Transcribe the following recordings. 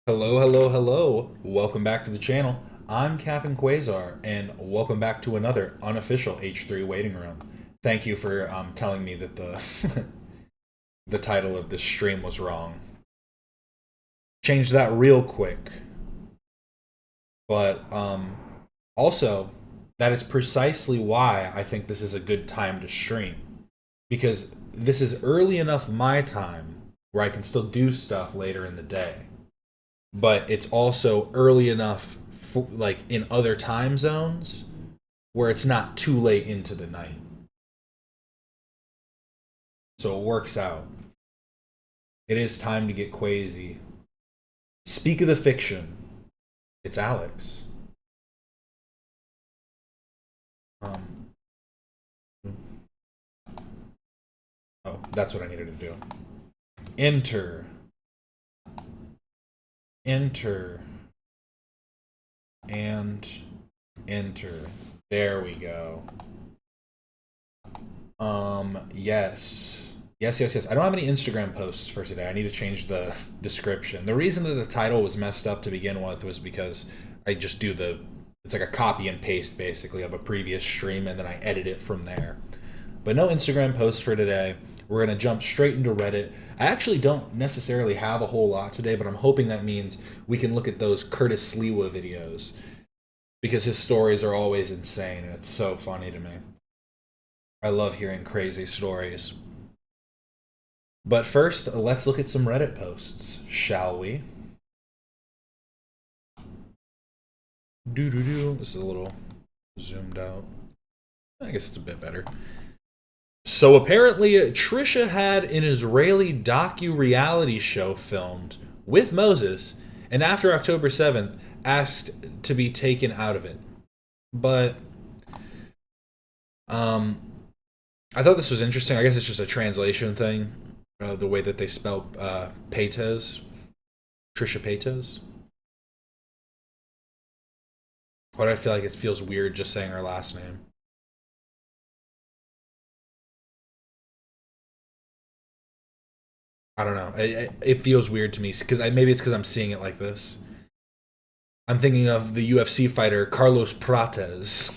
Hello, hello, hello. Welcome back to the channel. I'm Captain Quasar, and welcome back to another unofficial H3 waiting room. Thank you for telling me that the the title of this stream was wrong. Change that real quick. But also, that is precisely why I think this is a good time to stream. Because this is early enough my time where I can still do stuff later in the day. But it's also early enough for, like in other time zones where it's not too late into the night. So it works out. It is time to get quazy. Speak of the fiction. It's Alex. Um, oh, that's what I needed to do. Enter. Enter. And enter. There we go. Yes. Yes. I don't have any Instagram posts for today. I need to change the description. The reason that the title was messed up to begin with was because I just do it's like a copy and paste basically of a previous stream and then I edit it from there. But no Instagram posts for today. We're going to jump straight into Reddit. I actually don't necessarily have a whole lot today, but I'm hoping that means we can look at those Curtis Sliwa videos because his stories are always insane and it's so funny to me. I love hearing crazy stories. But first, let's look at some Reddit posts, shall we? This is a little zoomed out. I guess it's a bit better. So apparently, Trisha had an Israeli docu-reality show filmed with Moses, and after October 7th, asked to be taken out of it. But, I thought this was interesting. I guess it's just a translation thing. The way that they spell Paytez. Trisha Paytez. Why do I feel like it feels weird just saying her last name? I don't know. It feels weird to me because maybe it's because I'm seeing it like this. I'm thinking of the UFC fighter Carlos Prates.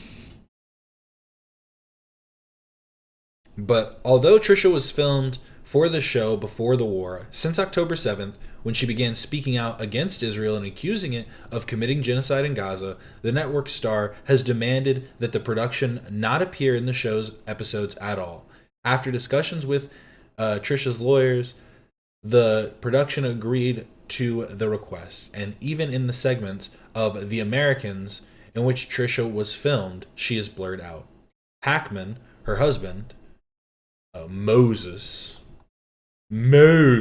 But although Trisha was filmed for the show before the war, since October 7th, when she began speaking out against Israel and accusing it of committing genocide in Gaza, the network star has demanded that the production not appear in the show's episodes at all. After discussions with Trisha's lawyers, the production agreed to the request, and even in the segments of The Americans in which Trisha was filmed, she is blurred out. Hackman, her husband, Moses, her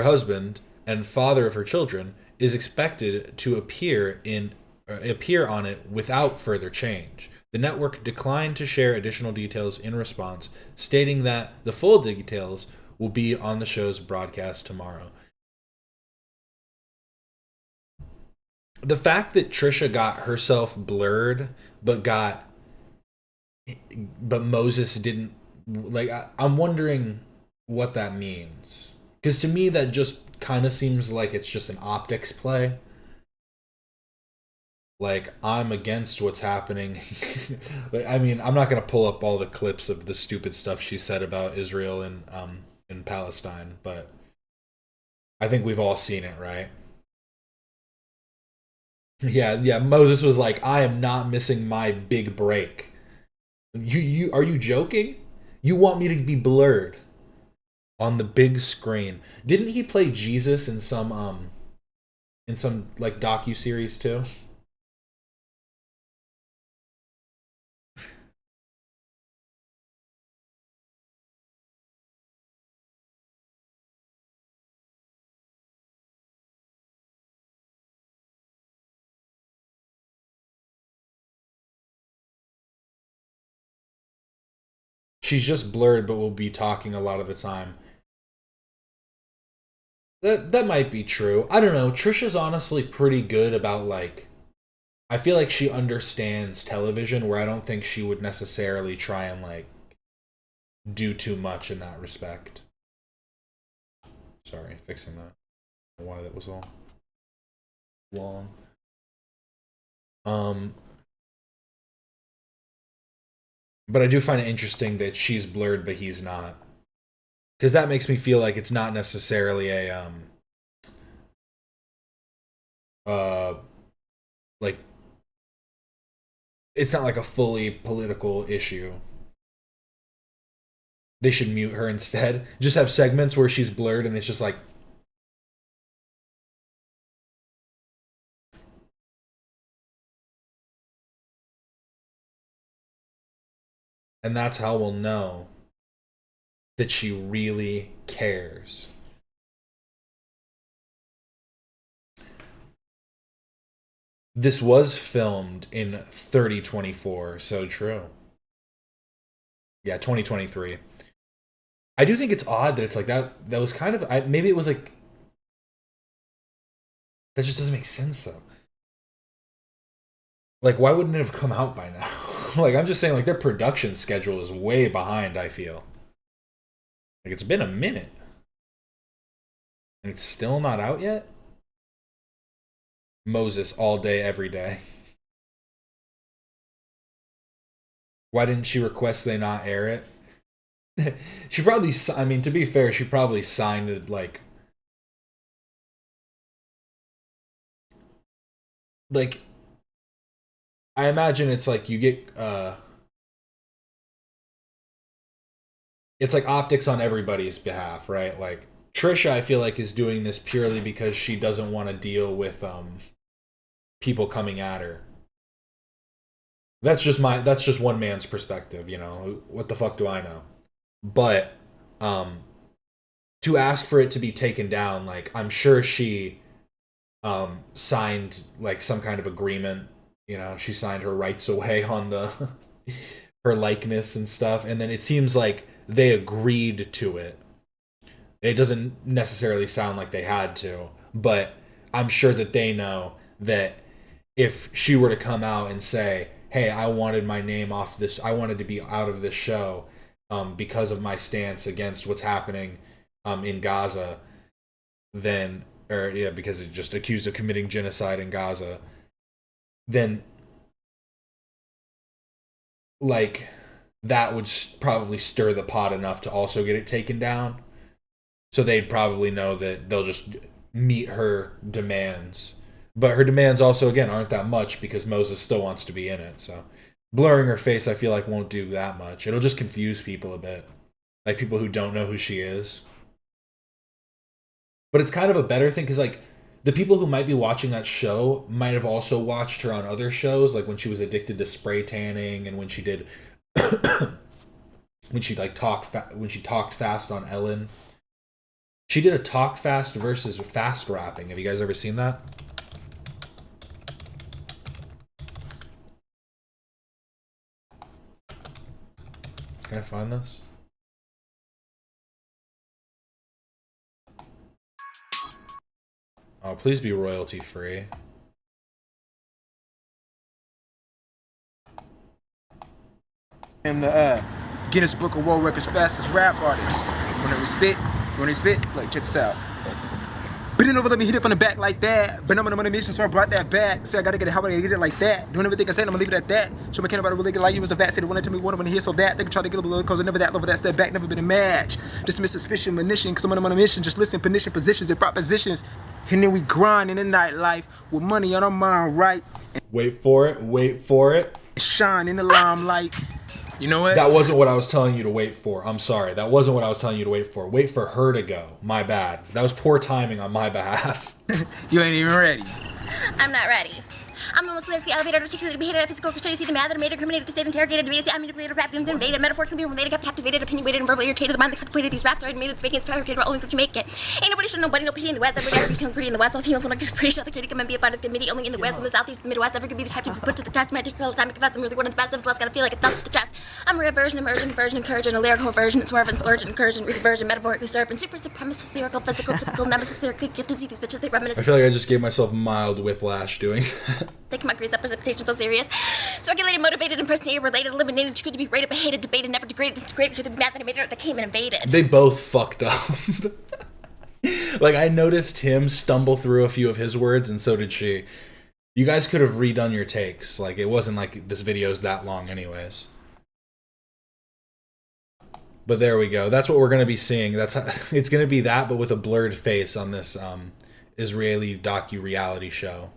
husband and father of her children, is expected to appear on it without further change. The network declined to share additional details in response, stating that the full details will be on the show's broadcast tomorrow. The fact that Trisha got herself blurred, but Moses didn't, like, I'm wondering what that means. Because to me, that just kind of seems like it's just an optics play. Like, I'm against what's happening. I mean, I'm not going to pull up all the clips of the stupid stuff she said about Israel and in Palestine, but I think we've all seen it, right? Yeah. Moses was like, "I am not missing my big break." You are you joking? You want me to be blurred on the big screen? Didn't he play Jesus in some like docu series too? She's just blurred, but will be talking a lot of the time. That might be true. I don't know. Trisha's honestly pretty good about like. I feel like she understands television, where I don't think she would necessarily try and like do too much in that respect. Sorry, fixing that. Why that was all long. But I do find it interesting that she's blurred, but he's not. Because that makes me feel like it's not necessarily a, like, it's not like a fully political issue. They should mute her instead. Just have segments where she's blurred and it's just like, and that's how we'll know that she really cares. This was filmed in 3024, so true. Yeah, 2023. I do think it's odd that it's like that. That was kind of, maybe it was like, that just doesn't make sense though. Like, why wouldn't it have come out by now? Like, I'm just saying, like, their production schedule is way behind, I feel. Like, it's been a minute. And it's still not out yet? Moses, all day, every day. Why didn't she request they not air it? She probably, I mean, to be fair, she probably signed it, like, I imagine it's like you get, it's like optics on everybody's behalf, right? Like, Trisha, I feel like, is doing this purely because she doesn't want to deal with people coming at her. That's just one man's perspective, you know. What the fuck do I know? But to ask for it to be taken down, like, I'm sure she signed like some kind of agreement, you know. She signed her rights away on the her likeness and stuff, and then it seems like they agreed to it. It doesn't necessarily sound like they had to, but I'm sure that they know that if she were to come out and say, hey, I wanted my name off this, I wanted to be out of this show because of my stance against what's happening in Gaza, then, or yeah, because it's just accused of committing genocide in Gaza, then, like, that would probably stir the pot enough to also get it taken down. So they'd probably know that they'll just meet her demands. But her demands also, again, aren't that much because Moses still wants to be in it. So blurring her face, I feel like, won't do that much. It'll just confuse people a bit. Like, people who don't know who she is. But it's kind of a better thing because, like, the people who might be watching that show might have also watched her on other shows, like when she was addicted to spray tanning and when she did... when she, like, when she talked fast on Ellen. She did a talk fast versus fast rapping. Have you guys ever seen that? Can I find this? Oh, please be royalty free. I'm the Guinness Book of World Records fastest rap artist. When I spit, look, check this out. Bending over, let me hit it from the back like that. But I'm on a mission, so I brought that back. Say I gotta get it, how about I get it like that? Doing everything I said, I'm gonna leave it at that. Show my can't about a really good like you was a vat. Say they wanna tell me what I'm gonna hear, so that they can try to get a little cause I never that love that step back, never been a match. Dismiss suspicion, munition, cause I'm on a mission. Just listen, pernicious positions and propositions. And then we grind in the nightlife with money on our mind, right? Wait for it, wait for it. Shine in the limelight. You know what? That wasn't what I was telling you to wait for. I'm sorry. That wasn't what I was telling you to wait for. Wait for her to go. My bad. That was poor timing on my behalf. You ain't even ready. I'm not ready. I'm almost left the elevator, articulated, behated, physical, to see the mad that made, incriminated, the state, interrogated, debated, the manipulated, rap games invaded, metaphor can be related, kept captivated, opinionated, and verbally irritated, the mind that contemplated these raps, already made it, faking, fabricated, only to make it. Ain't nobody should nobody, no pity in the West, every day be feeling pretty in the West, all females want to get pretty, shut the critic, and be about it, committee, only in the West, in the Southeast, the Midwest, ever could be the type to be put to the test, magic, all the time, I confess, I'm really one of the best, if less, gotta feel like it's up the chest. I'm a reversion, immersion, version, encouraging, a lyrical version, swerve, and splurge, incursion, reversion, metaphorically serpent, super supremacist, lyrical, physical, typical, nemesis, lyrically gifted, see these bitches, they reminisce. I feel like I just gave myself mild whiplash doing that. Taking my grease up precipitation so serious. Speculated, motivated, impersonated, related, eliminated, too good to be rated, but hated, debated, never degraded, disintegrated, could be mad that I made it, that came and invaded. They both fucked up. Like, I noticed him stumble through a few of his words, and so did she. You guys could have redone your takes. Like, it wasn't like this video's that long anyways. But there we go. That's what we're going to be seeing. That's how, it's going to be that, but with a blurred face on this Israeli docu-reality show.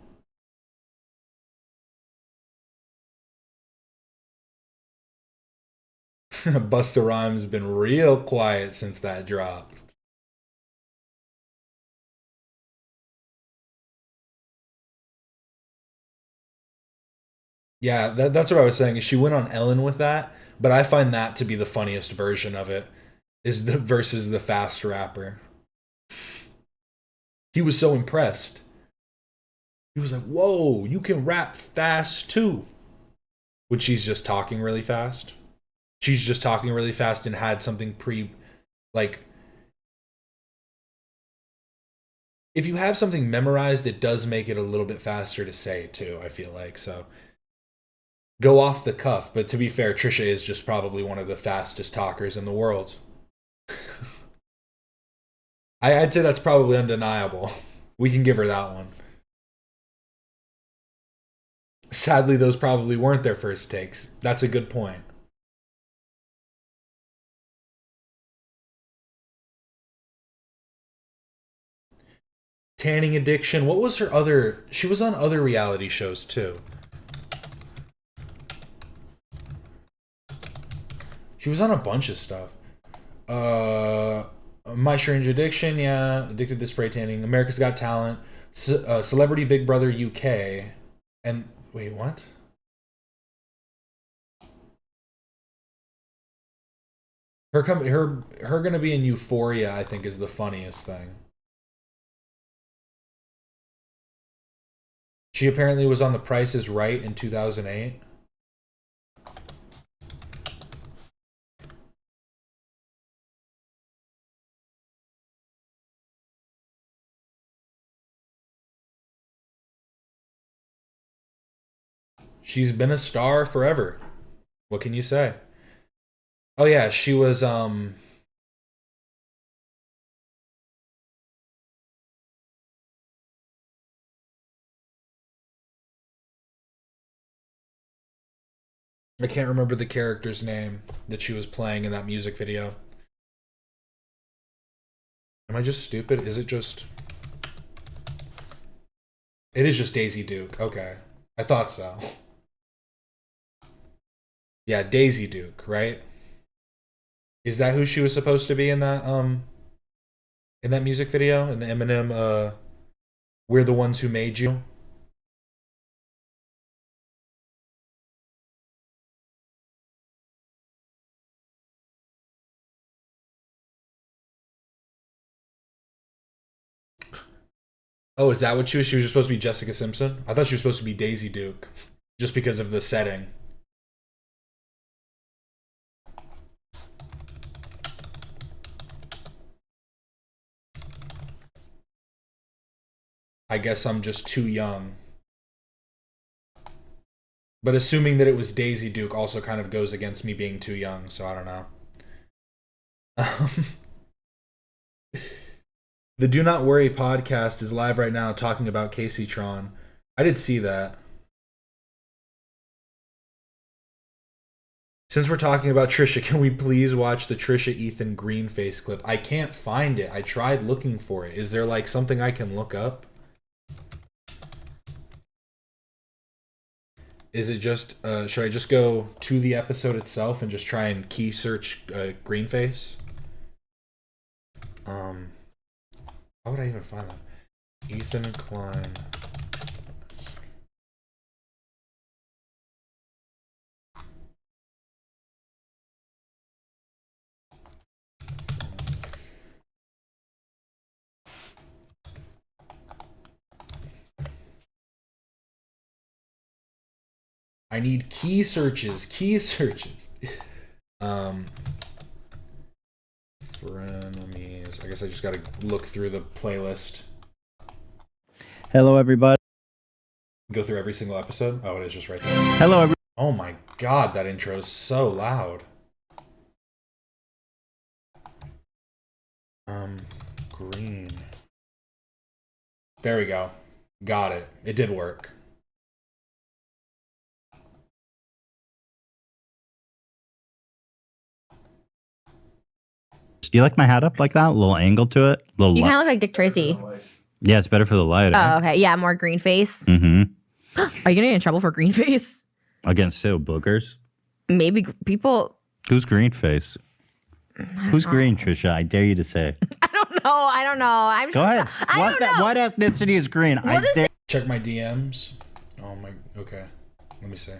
Busta Rhymes been real quiet since that dropped. Yeah, that's what I was saying. She went on Ellen with that, but I find that to be the funniest version of it, is the versus the fast rapper. He was so impressed. He was like, "Whoa, you can rap fast too." When she's just talking really fast. She's just talking really fast and had something like, if you have something memorized, it does make it a little bit faster to say too, I feel like. So go off the cuff, but to be fair, Trisha is just probably one of the fastest talkers in the world. I'd say that's probably undeniable. We can give her that one. Sadly, those probably weren't their first takes. That's a good point. Tanning addiction. What was her other... She was on other reality shows too. She was on a bunch of stuff. My Strange Addiction, yeah. Addicted to Spray Tanning. America's Got Talent. Celebrity Big Brother UK. And... Wait, what? Her gonna be in Euphoria, I think, is the funniest thing. She apparently was on The Price is Right in 2008. She's been a star forever. What can you say? Oh yeah, she was I can't remember the character's name that she was playing in that music video. Am I just stupid? Is it just... It is just Daisy Duke. Okay. I thought so. Yeah, Daisy Duke, right? Is that who she was supposed to be in that music video? In the Eminem We're the Ones Who Made You? Oh, is that what she was? She was just supposed to be Jessica Simpson? I thought she was supposed to be Daisy Duke. Just because of the setting. I guess I'm just too young. But assuming that it was Daisy Duke also kind of goes against me being too young, so I don't know. The Do Not Worry podcast is live right now talking about Kaceytron. I did see that. Since we're talking about Trisha, can we please watch the Trisha Ethan green face clip? I can't find it. I tried looking for it. Is there like something I can look up? Is it just, should I just go to the episode itself and just try and key search green face? How would I even find that? Ethan Klein. I need key searches. Frenemies. I guess I just gotta look through the playlist. Hello, everybody. Go through every single episode? Oh, it is just right there. Hello, everybody. Oh my god, that intro is so loud. Green. There we go. Got it. It did work. Do you like my hat up like that? A little angle to it? A little You light. kind of look like Dick Tracy. Yeah, it's better for the light. Oh, okay. Yeah, more green face. Mm-hmm. Are you gonna get in trouble for green face? Against who? Boogers? Maybe people. Who's green face? Who's green, Trisha? I dare you to say. I don't know. I'm Go ahead. What ethnicity is green? What is dare. Check my DMs. Oh my. Okay. Let me see.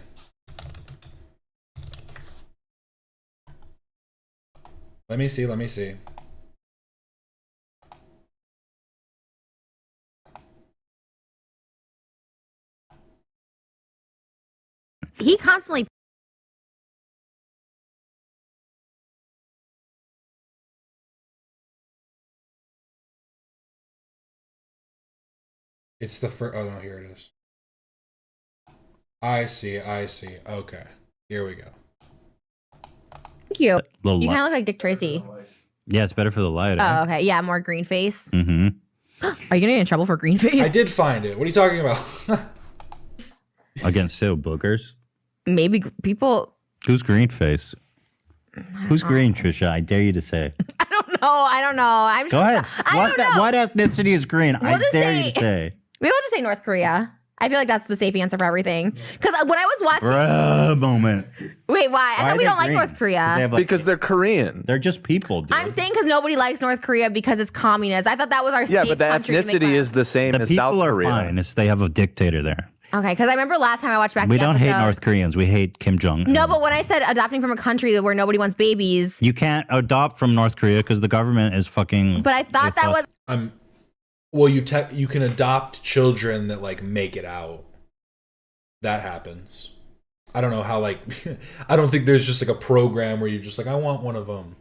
Let me see. He constantly. It's the first. Oh no, here it is. I see. Okay. Here we go. Thank you. Little You light. kind of look like Dick Tracy. Yeah, it's better for the light. Oh, okay. Yeah, more green face. Mm-hmm. Are you gonna get in trouble for green face? I did find it. What are you talking about? Against who? Boogers? Maybe people. Who's green face? Who's green, Trisha? I dare you to say. I don't know. I'm Go ahead. What ethnicity is green? I does dare you say- to say. Maybe I'll just say North Korea. I feel like that's the safe answer for everything. Because when I was watching, Bruh, moment. wait, why? I Why thought are we they don't like green? North 'Cause Korea. they have, like, Because they're Korean. they're just people, dude. I'm saying because nobody likes North Korea because it's communist. I thought that was our Yeah, safe but the country to make ethnicity fun is of. the same the as South people are Korea. fine. It's they have a dictator there. Okay, because I remember last time I watched back We the don't hate episode- North Koreans. We hate Kim Jong. No, but when I said adopting from a country where nobody wants babies, You can't adopt from North Korea because the government is fucking. but I thought that was Well, you can adopt children that like make it out. That happens. I don't know how like I don't think there's just like a program where you're just like I want one of them.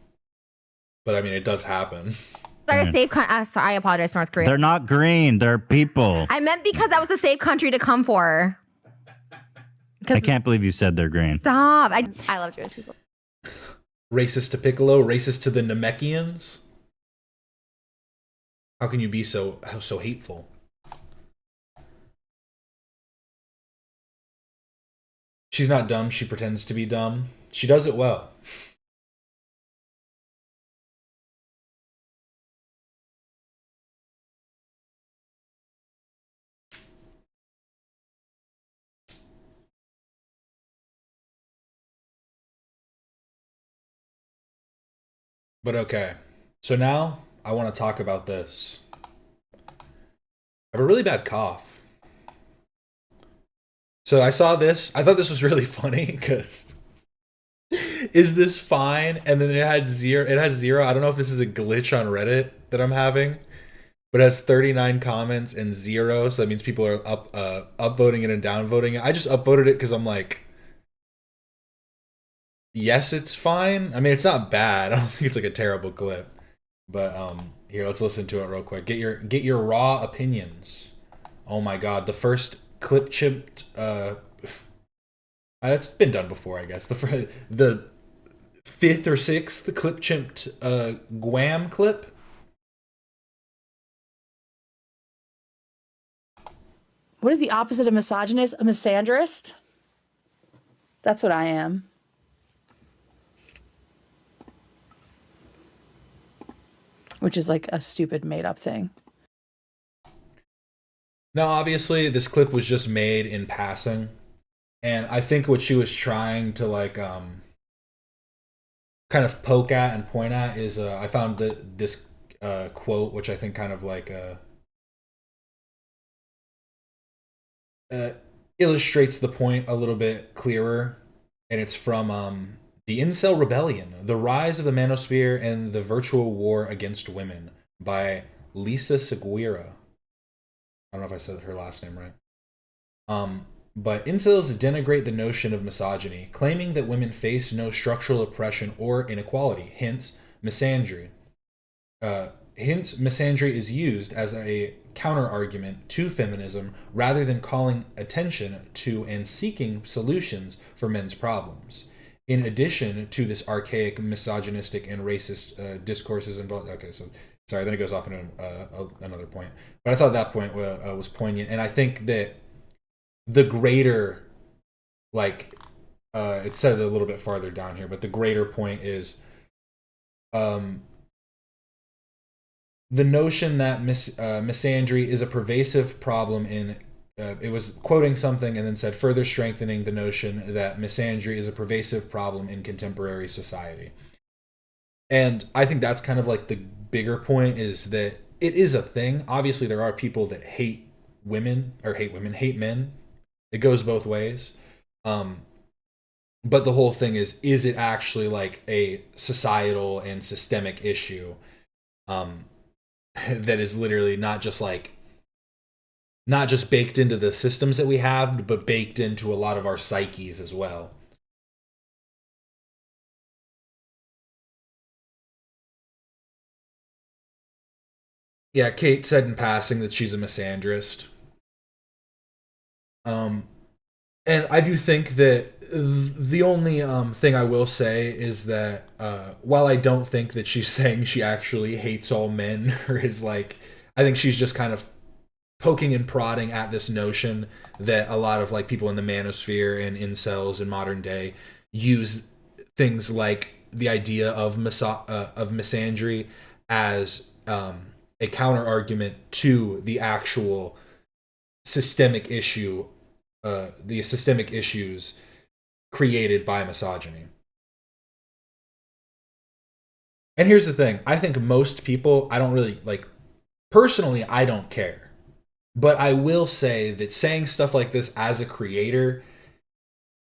But I mean, it does happen. our safe country. Sorry, I apologize, North Korea. They're not green. They're people. I meant because that was the safe country to come for. I can't believe you said they're green. Stop. I love Jewish people. Racist to Piccolo, racist to the Namekians. How can you be so hateful? She's not dumb. She pretends to be dumb. She does it well. But okay. So now I want to talk about this. I have a really bad cough. So I saw this. I thought this was really funny because is this fine? And then it had zero. It has zero. I don't know if this is a glitch on Reddit that I'm having, but it has 39 comments and zero. So that means people are upvoting it and downvoting it. I just upvoted it because I'm like, yes, it's fine. I mean, it's not bad. I don't think it's like a terrible clip. But here, let's listen to it real quick. Get your raw opinions. Oh my god, the first clip chipped. That's been done before, I guess. The fifth or sixth clip chipped Guam clip. What is the opposite of misogynist? A misandrist? That's what I am. Which is like a stupid made up thing. Now, obviously, this clip was just made in passing. And I think what she was trying to like kind of poke at and point at is I found this quote, which I think kind of like illustrates the point a little bit clearer. And it's from The Incel Rebellion, The Rise of the Manosphere and the Virtual War Against Women by Lisa Seguira. I don't know if I said her last name right. But incels denigrate the notion of misogyny, claiming that women face no structural oppression or inequality, hence misandry. Hence, misandry is used as a counter-argument to feminism rather than calling attention to and seeking solutions for men's problems. In addition to this archaic, misogynistic, and racist discourses involved. Okay, so Sorry, then it goes off into another point. But I thought that point was poignant, and I think that the greater, like, it said a little bit farther down here, but the greater point is, the notion that misandry is a pervasive problem in. It was quoting something and then said, further strengthening the notion that misandry is a pervasive problem in contemporary society. And I think that's kind of like the bigger point, is that it is a thing. Obviously, there are people that hate women, hate men. It goes both ways. But the whole thing is it actually like a societal and systemic issue that is literally not just baked into the systems that we have, but baked into a lot of our psyches as well. Yeah, Kate said in passing that she's a misandrist. And I do think that the only thing I will say is that while I don't think that she's saying she actually hates all men, or is like, I think she's just kind of poking and prodding at this notion that a lot of like people in the manosphere and incels in modern day use things like the idea of misandry as a counter argument to the actual systemic issue, the systemic issues created by misogyny. And here's the thing, I think most people, I don't really like, personally, I don't care. But I will say that saying stuff like this as a creator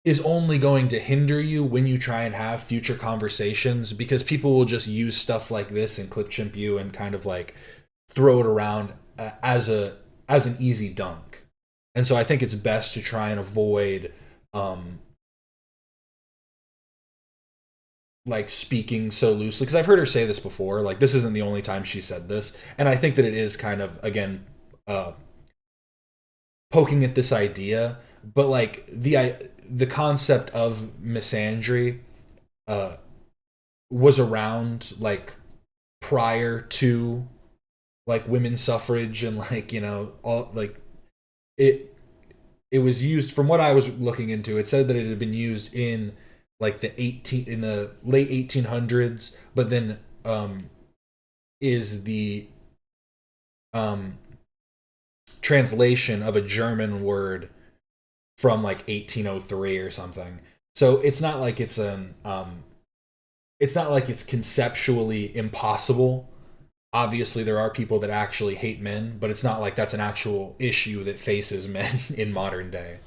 is only going to hinder you when you try and have future conversations, because people will just use stuff like this and clip chimp you and kind of like throw it around as an easy dunk. And so I think it's best to try and avoid like speaking so loosely, because I've heard her say this before. Like, this isn't the only time she said this, and I think that it is kind of, again, poking at this idea. But like the concept of misandry was around like prior to like women's suffrage, and like, you know, all like it was used, from what I was looking into, it said that it had been used in like in the late 1800s, but then is the translation of a German word from like 1803 or something. So it's not like it's conceptually impossible. Obviously, there are people that actually hate men, but it's not like that's an actual issue that faces men in modern day.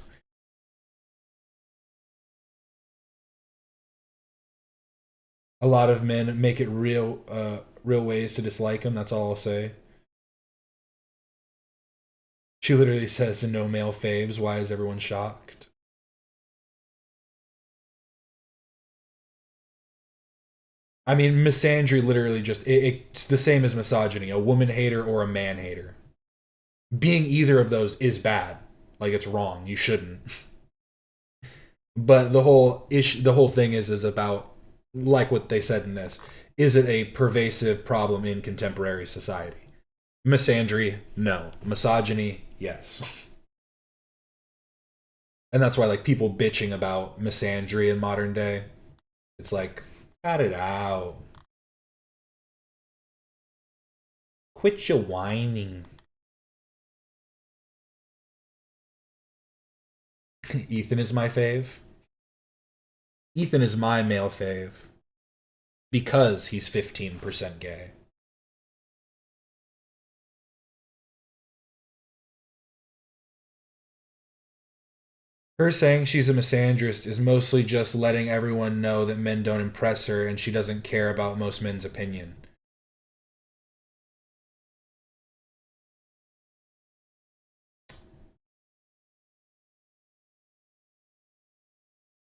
A lot of men make it real ways to dislike him. That's all I'll say. She literally says, no male faves. Why is everyone shocked? I mean, misandry literally just, it's the same as misogyny, a woman hater or a man hater. Being either of those is bad. Like, it's wrong. You shouldn't. But the whole thing is about, like what they said in this, is it a pervasive problem in contemporary society? Misandry, no. Misogyny, yes. And that's why, like, people bitching about misandry in modern day, it's like, cut it out. Quit your whining. Ethan is my fave. Ethan is my male fave because he's 15% gay. Her saying she's a misandrist is mostly just letting everyone know that men don't impress her and she doesn't care about most men's opinion.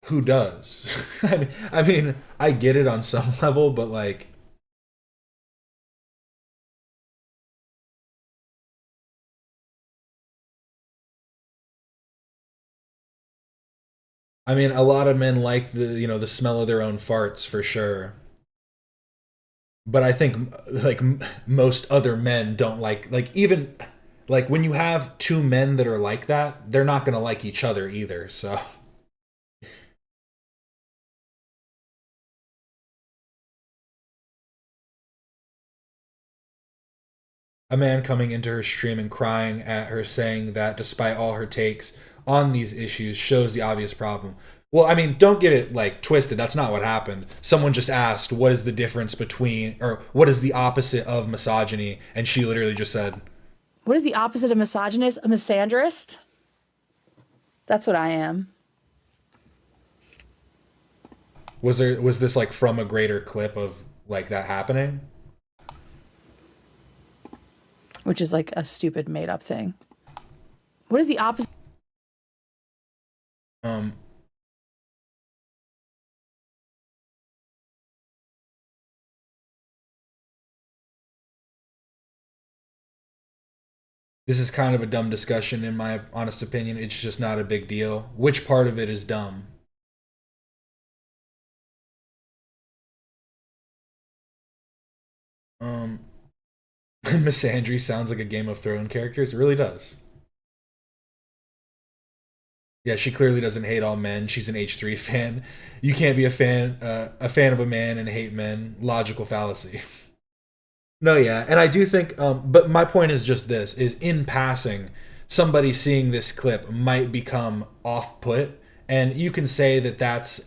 Who does? I mean, I get it on some level, but like, I mean, a lot of men like the smell of their own farts for sure. but I think like most other men don't like even like when you have two men that are like that, they're not gonna like each other either. So a man coming into her stream and crying at her saying that despite all her takes on these issues shows the obvious problem. Well, I mean, don't get it like twisted. That's not what happened. Someone just asked, what is the difference between, or what is the opposite of misogyny? And she literally just said, What is the opposite of misogynist? A misandrist? That's what I am. was this like from a greater clip of like that happening? Which is like a stupid made up thing. What is the opposite? Um, this is kind of a dumb discussion in my honest opinion. It's just not a big deal. Which part of it is dumb? Misandry sounds like a Game of Thrones character. It really does. Yeah, she clearly doesn't hate all men. She's an H3 fan. You can't be a fan of a man and hate men. Logical fallacy. No, yeah, and I do think, but my point is just this: is in passing, somebody seeing this clip might become off-put, and you can say that that's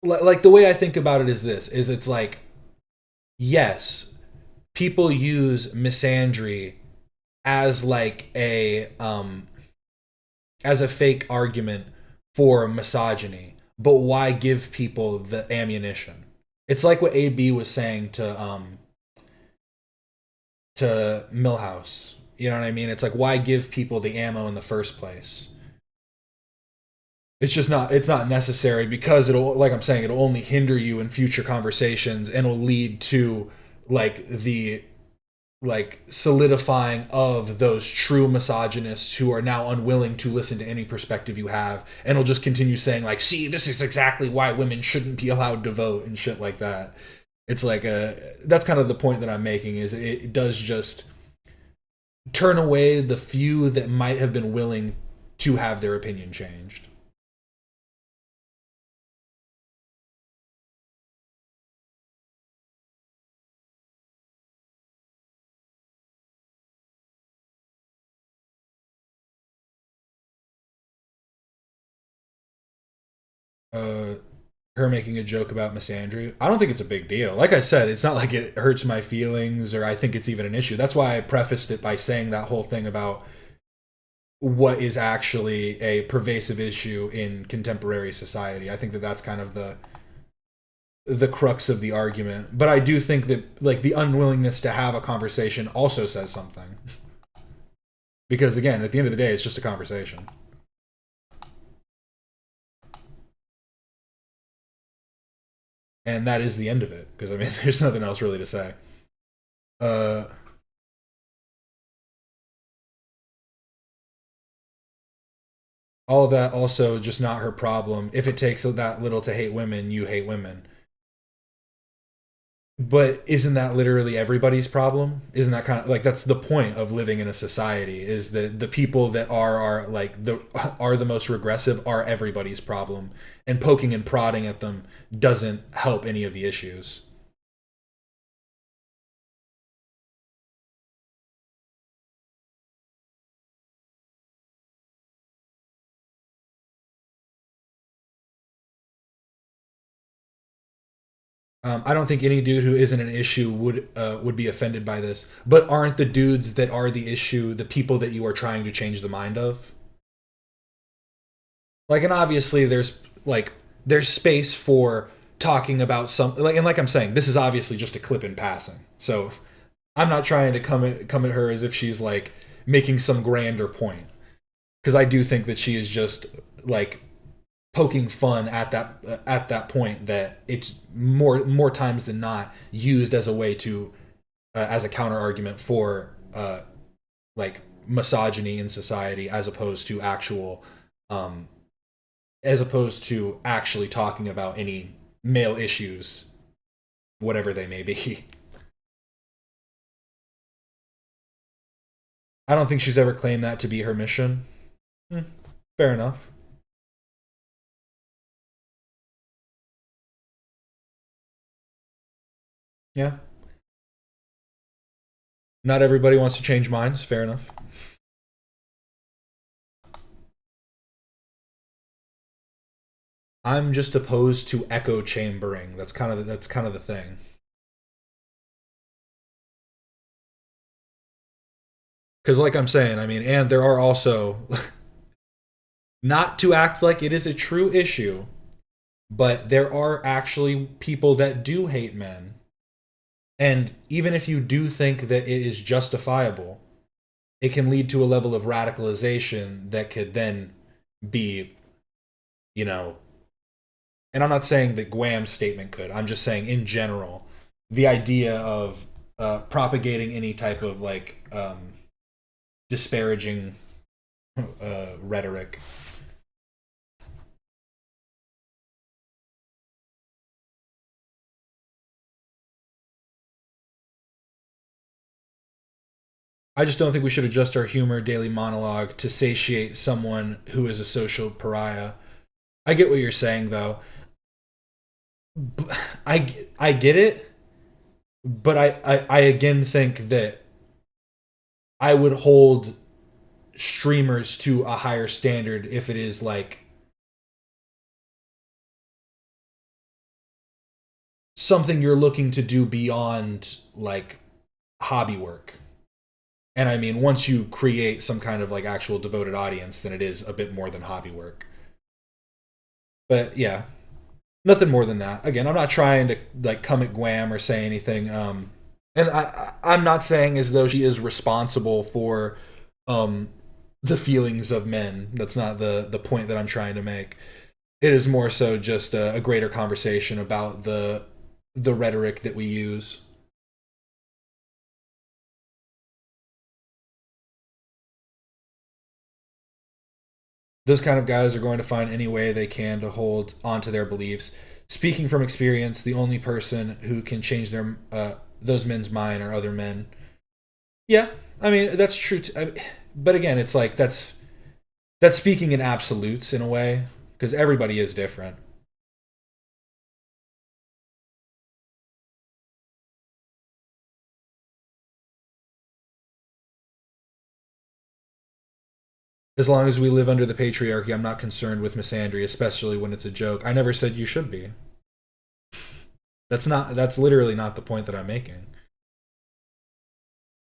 like the way I think about it is this: is it's like, yes, people use misandry as like a as a fake argument for misogyny, but why give people the ammunition? It's like what AB was saying to Millhouse. You know what I mean? It's like, why give people the ammo in the first place? It's not necessary, because it'll, like I'm saying, it'll only hinder you in future conversations, and will lead to like the like solidifying of those true misogynists who are now unwilling to listen to any perspective you have, and will just continue saying like, see, this is exactly why women shouldn't be allowed to vote and shit like that. It's like that's kind of the point that I'm making, is it does just turn away the few that might have been willing to have their opinion changed. uh, her making a joke about misandry, I don't think it's a big deal. Like I said, it's not like it hurts my feelings or I think it's even an issue. That's why I prefaced it by saying that whole thing about what is actually a pervasive issue in contemporary society. I think that that's kind of the crux of the argument. But I do think that like the unwillingness to have a conversation also says something. Because again, at the end of the day, it's just a conversation. And that is the end of it, because I mean, there's nothing else really to say. Uh, all of that also just not her problem. If it takes that little to hate women, you hate women. But isn't that literally everybody's problem? Isn't that kind of like, that's the point of living in a society, is that the people that are like are the most regressive are everybody's problem, and poking and prodding at them doesn't help any of the issues. I don't think any dude who isn't an issue would be offended by this. But aren't the dudes that are the issue the people that you are trying to change the mind of? Like, and obviously there's space for talking about something, like, and like I'm saying, this is obviously just a clip in passing. So I'm not trying to come at her as if she's like making some grander point, because I do think that she is just like poking fun at that point, that it's more times than not used as a way to as a counter argument for like misogyny in society, as opposed to actual as opposed to actually talking about any male issues, whatever they may be. I don't think she's ever claimed that to be her mission. Fair enough. Yeah. Not everybody wants to change minds. Fair enough. I'm just opposed to echo chambering. That's kind of the thing. Because, like I'm saying, I mean, and there are also not to act like it is a true issue, but there are actually people that do hate men. And even if you do think that it is justifiable, it can lead to a level of radicalization that could then be, you know, and I'm not saying that Guam's statement could, I'm just saying in general, the idea of propagating any type of like disparaging rhetoric. I just don't think we should adjust our humor daily monologue to satiate someone who is a social pariah. I get what you're saying, though. I get it, but I again think that I would hold streamers to a higher standard if it is like something you're looking to do beyond like hobby work. And I mean, once you create some kind of like actual devoted audience, then it is a bit more than hobby work. But yeah, nothing more than that. Again, I'm not trying to like come at Guam or say anything. And I'm not saying as though she is responsible for the feelings of men. That's not the point that I'm trying to make. It is more so just a greater conversation about the rhetoric that we use. Those kind of guys are going to find any way they can to hold onto their beliefs. Speaking from experience, the only person who can change their those men's mind are other men. Yeah, I mean that's true. But again, it's like that's speaking in absolutes in a way because everybody is different. As long as we live under the patriarchy, I'm not concerned with misandry, especially when it's a joke. I never said you should be. That's literally not the point that I'm making.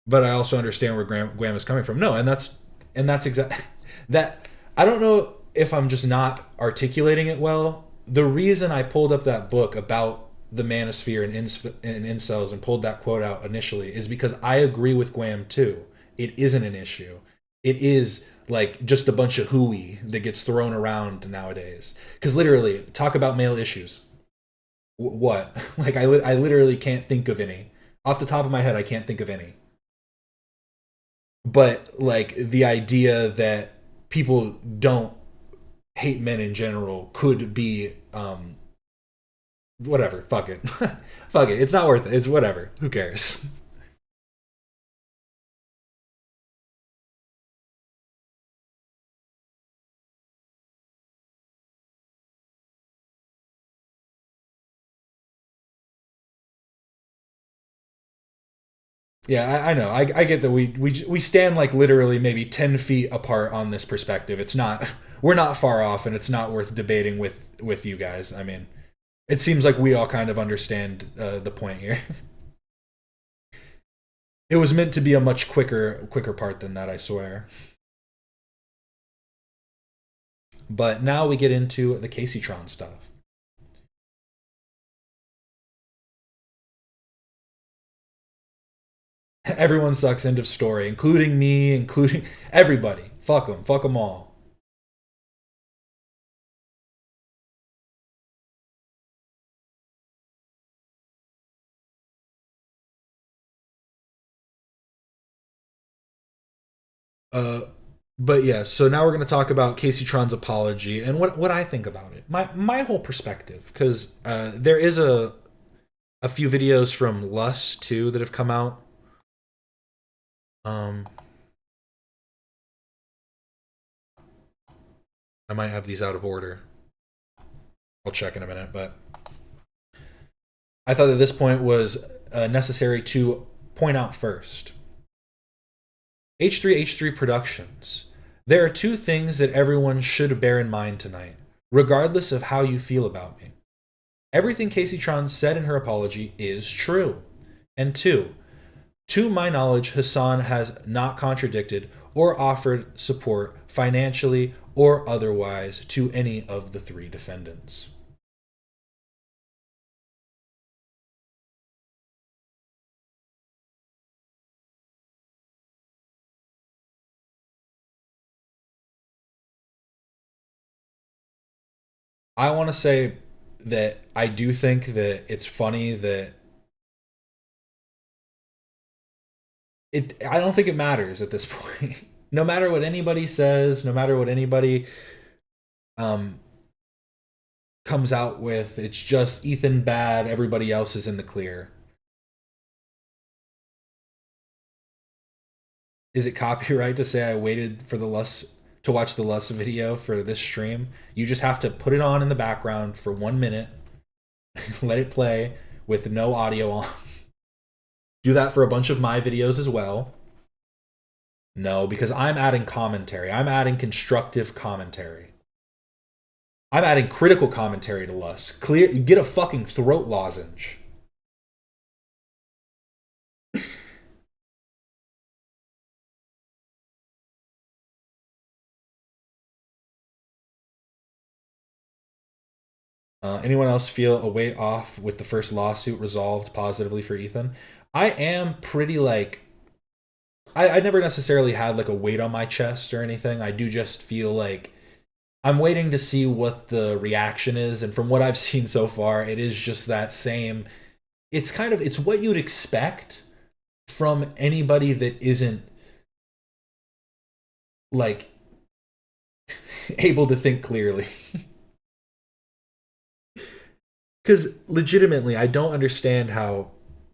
But I also understand where Graham is coming from. No, and that's exact that I don't know if I'm just not articulating it well. The reason I pulled up that book about the manosphere and incels and pulled that quote out initially is because I agree with Graham too. It isn't an issue. It is like just a bunch of hooey that gets thrown around nowadays. Because literally, talk about male issues. What? Like I literally can't think of any. Off the top of my head, I can't think of any. But like the idea that people don't hate men in general could be whatever. Fuck it. Fuck it. It's not worth it. It's whatever. Who cares? Yeah, I know. I get that we stand like literally maybe 10 feet apart on this perspective. It's not we're not far off, and it's not worth debating with you guys. I mean, it seems like we all kind of understand the point here. It was meant to be a much quicker part than that, I swear. But now we get into the Kaceytron stuff. Everyone sucks. End of story, including me, including everybody. Fuck them. Fuck them all. Uh, But yeah, so now we're going to talk about Kaceytron's apology and what I think about it. My whole perspective, because there is a few videos from Lus too that have come out. I might have these out of order. I'll check in a minute, but I thought that this point was necessary to point out first. H3H3 Productions. There are two things that everyone should bear in mind tonight, regardless of how you feel about me. Everything Kaceytron said in her apology is true. And two, to my knowledge, Hassan has not contradicted or offered support financially or otherwise to any of the three defendants. I want to say that I do think that it's funny that I don't think it matters at this point. No matter what anybody says, no matter what anybody comes out with, it's just Ethan bad, everybody else is in the clear. Is it copyright to say I waited for to watch the Lust video for this stream? You just have to put it on in the background for 1 minute, let it play with no audio on. Do that for a bunch of my videos as well. No, because I'm adding commentary. I'm adding constructive commentary. I'm adding critical commentary to Lust. Clear, you get a fucking throat lozenge. Anyone else feel a weight off with the first lawsuit resolved positively for Ethan? I am pretty like, I never necessarily had like a weight on my chest or anything. I do just feel like I'm waiting to see what the reaction is. And from what I've seen so far, it is just that same, it's kind of, it's what you'd expect from anybody that isn't like able to think clearly. Because legitimately, I don't understand how...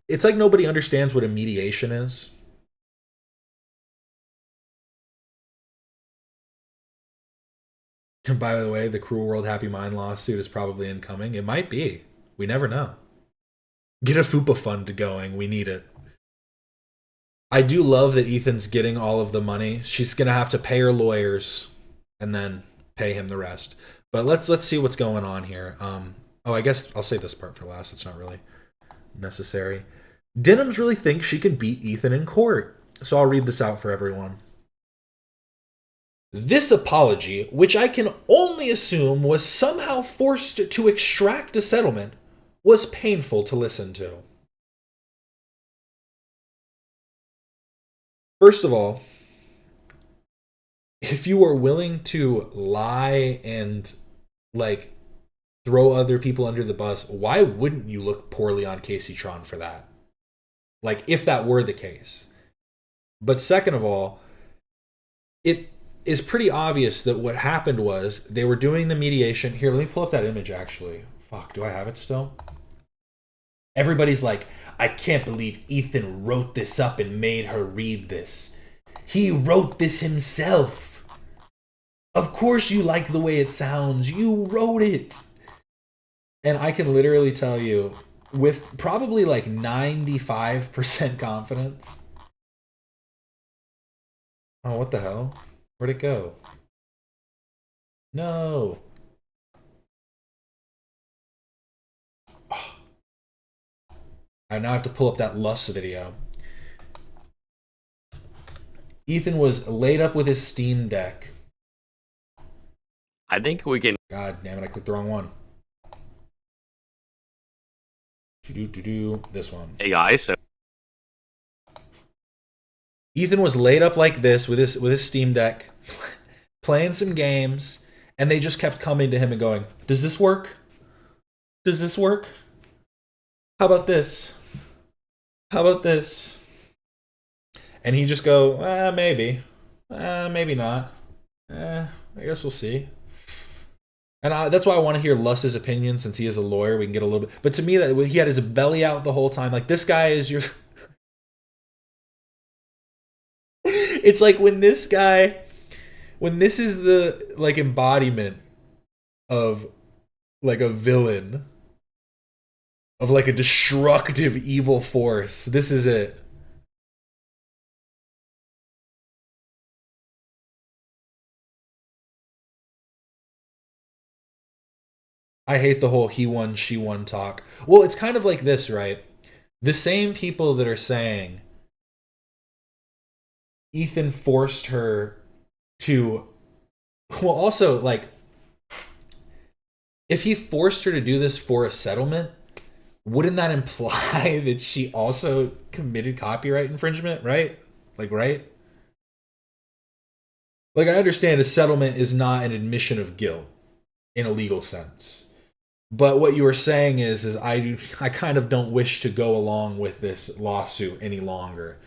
It's like nobody understands what a mediation is. And by the way, the Cruel World Happy Mind lawsuit is probably incoming. It might be. We never know. Get a FUPA fund going. We need it. I do love that Ethan's getting all of the money. She's going to have to pay her lawyers and then pay him the rest. But let's see what's going on here. Oh, I guess I'll save this part for last. It's not really necessary. Denhams really thinks she can beat Ethan in court. So I'll read this out for everyone. This apology, which I can only assume was somehow forced to extract a settlement, was painful to listen to. First of all, if you are willing to lie and like throw other people under the bus, why wouldn't you look poorly on Kaceytron for that? Like, if that were the case. But second of all, it is pretty obvious that what happened was they were doing the mediation. Here, let me pull up that image, actually. Fuck, do I have it still? Everybody's like, I can't believe Ethan wrote this up and made her read this. He wrote this himself. Of course you like the way it sounds. You wrote it. And I can literally tell you, with probably like 95% confidence. Oh, what the hell? Where'd it go? No. Oh. I now have to pull up that Lust video. Ethan was laid up with his Steam Deck. I think we can... God damn it, I clicked the wrong one. This one. Hey guys, so Ethan was laid up like this with his Steam Deck, playing some games, and they just kept coming to him and going, "Does this work? Does this work? How about this? How about this?" And he just go, maybe. Maybe not. I guess we'll see. And that's why I want to hear Luss's opinion, since he is a lawyer. We can get a little bit. But to me, that he had his belly out the whole time. Like, this guy is your. It's like when this is the like embodiment of like a villain, of like a destructive evil force. This is it. I hate the whole he won, she won talk. Well, it's kind of like this, right? The same people that are saying Ethan forced her to. Well, also, like, if he forced her to do this for a settlement, wouldn't that imply that she also committed copyright infringement, right? Like, right? Like, I understand a settlement is not an admission of guilt in a legal sense. But what you were saying is I kind of don't wish to go along with this lawsuit any longer.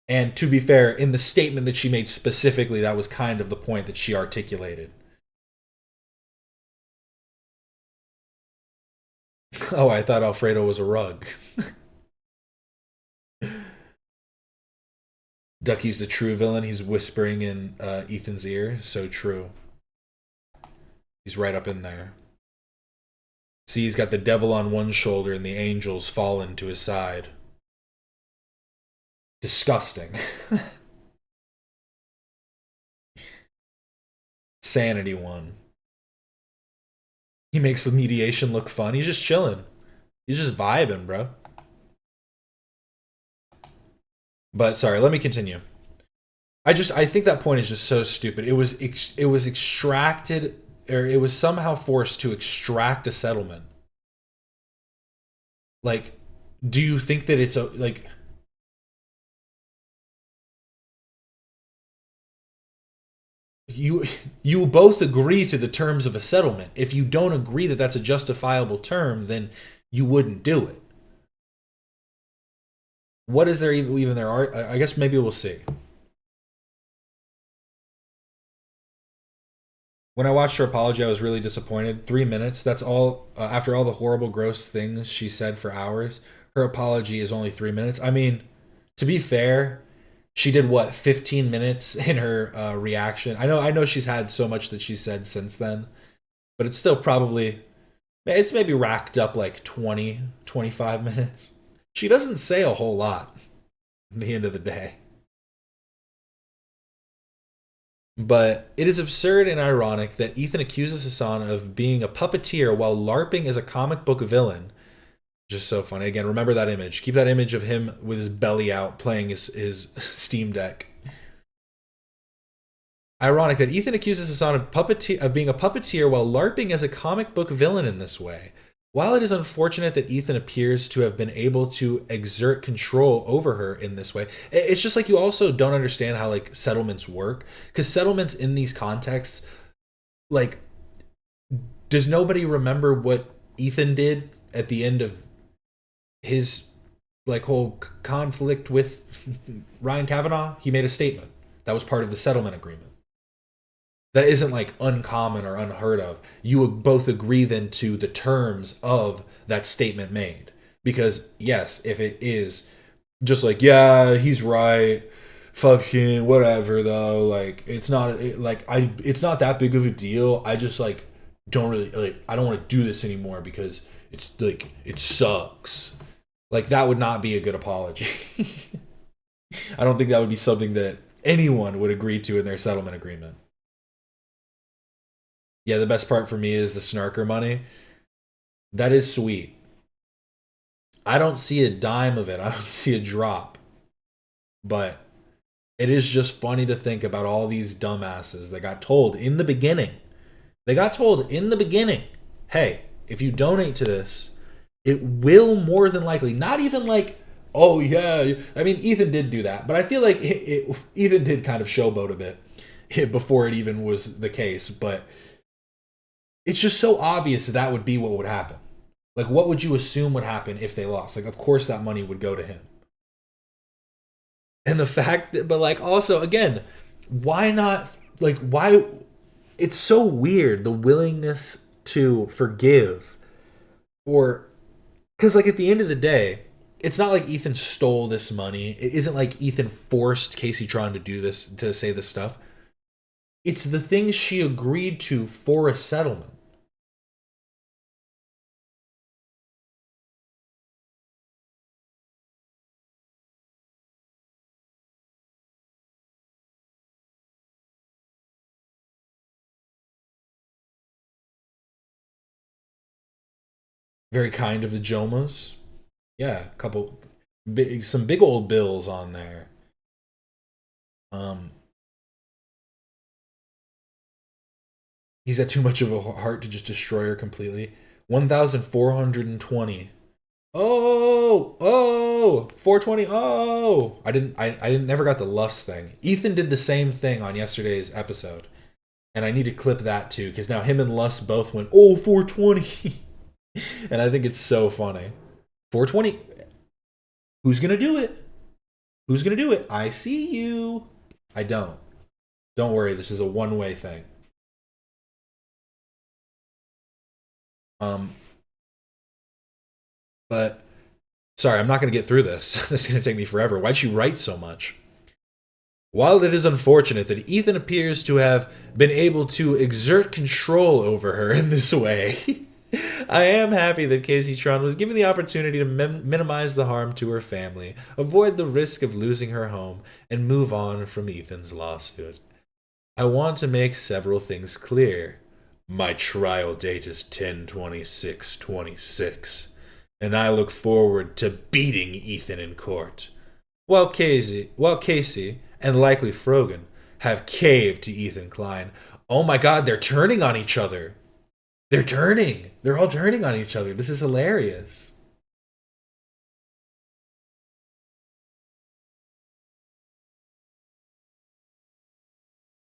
And to be fair, in the statement that she made specifically, that was kind of the point that she articulated. Oh, I thought Alfredo was a rug. Ducky's the true villain. He's whispering in Ethan's ear. So true. He's right up in there. See, he's got the devil on one shoulder and the angels fallen to his side. Disgusting. Sanity one. He makes the mediation look fun. He's just chilling. He's just vibing, bro. But sorry, let me continue. I think that point is just so stupid. It was extracted, or it was somehow forced to extract a settlement. Like, do you think that it's like? You both agree to the terms of a settlement. If you don't agree that that's a justifiable term, then you wouldn't do it. What is there even there are? I guess maybe we'll see. When I watched her apology, I was really disappointed. 3 minutes. That's all. After all the horrible, gross things she said for hours, her apology is only 3 minutes. I mean, to be fair, she did what, 15 minutes in her reaction. I know she's had so much that she said since then, but it's still probably, it's maybe racked up like 20, 25 minutes. She doesn't say a whole lot at the end of the day. But it is absurd and ironic that Ethan accuses Hassan of being a puppeteer while LARPing as a comic book villain. Just so funny. Again, remember that image. Keep that image of him with his belly out playing his Steam Deck. Ironic that Ethan accuses Hassan of being a puppeteer while LARPing as a comic book villain in this way. While it is unfortunate that Ethan appears to have been able to exert control over her in this way, it's just like you also don't understand how like settlements work. Because settlements in these contexts, like, does nobody remember what Ethan did at the end of his like whole conflict with Ryan Kavanaugh? He made a statement that was part of the settlement agreement. That isn't like uncommon or unheard of. You would both agree then to the terms of that statement made. Because yes, if it is just like, yeah, he's right, fucking whatever though, like it's not it's not that big of a deal. I just like don't really like, I don't want to do this anymore because it's like it sucks. Like that would not be a good apology. I don't think that would be something that anyone would agree to in their settlement agreement. Yeah, the best part for me is the snarker money. That is sweet. I don't see a dime of it. I don't see a drop. But it is just funny to think about all these dumbasses that got told in the beginning. They got told in the beginning, hey, if you donate to this, it will more than likely, not even like, oh yeah. I mean, Ethan did do that. But I feel like Ethan did kind of showboat a bit before it even was the case. But it's just so obvious that would be what would happen. Like, what would you assume would happen if they lost? Like, of course that money would go to him. And the fact that, but like, also, again, why not? Like, why? It's so weird, the willingness to forgive, or because like at the end of the day, it's not like Ethan stole this money. It isn't like Ethan forced Kaceytron to do this, to say this stuff. It's the things she agreed to for a settlement. Very kind of the Jomas. Yeah, a couple, some big old bills on there. Um, he's had too much of a heart to just destroy her completely. 1,420. Oh, 420. Oh, I never got the lust thing. Ethan did the same thing on yesterday's episode. And I need to clip that too, because now him and Lust both went, oh, 420. And I think it's so funny. 420. Who's going to do it? Who's going to do it? I see you. I don't. Don't worry, this is a one-way thing. But sorry, I'm not going to get through this. This is going to take me forever. Why'd she write so much? While it is unfortunate that Ethan appears to have been able to exert control over her in this way, I am happy that Kaceytron was given the opportunity to minimize the harm to her family, avoid the risk of losing her home, and move on from Ethan's lawsuit. I want to make several things clear. My trial date is 10/26/26, and I look forward to beating Ethan in court. While Casey and likely Frogan have caved to Ethan Klein. Oh my god, they're turning on each other. They're turning. They're all turning on each other. This is hilarious.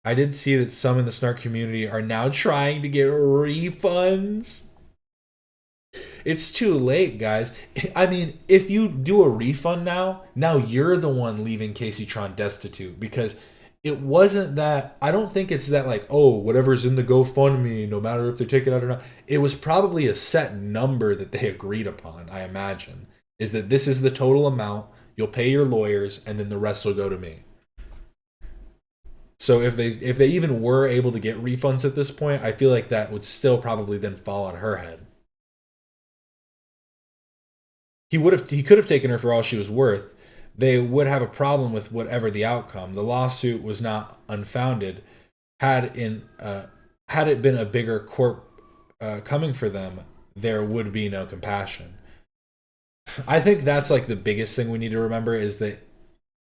I did see that some in the Snark community are now trying to get refunds. It's too late, guys. I mean, if you do a refund now you're the one leaving Kaceytron destitute, because it wasn't that, I don't think it's that like, oh, whatever's in the GoFundMe, no matter if they take it out or not. It was probably a set number that they agreed upon, I imagine, is that this is the total amount, you'll pay your lawyers, and then the rest will go to me. So if they even were able to get refunds at this point, I feel like that would still probably then fall on her head. He could have taken her for all she was worth. They would have a problem with whatever the outcome. The lawsuit was not unfounded. Had it been a bigger court coming for them, there would be no compassion. I think that's like the biggest thing we need to remember, is that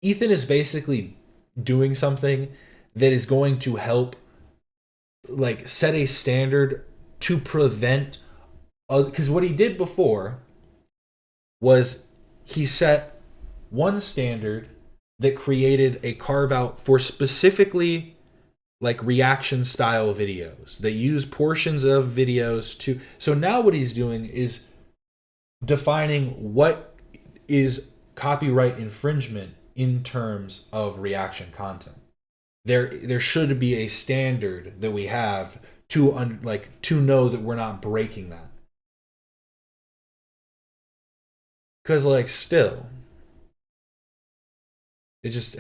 Ethan is basically doing something that is going to help like set a standard to prevent, because what he did before was he set one standard that created a carve out for specifically like reaction style videos that use portions of videos to, so now what he's doing is defining what is copyright infringement in terms of reaction content. There should be a standard that we have to to know that we're not breaking that. Because, like, still, it just,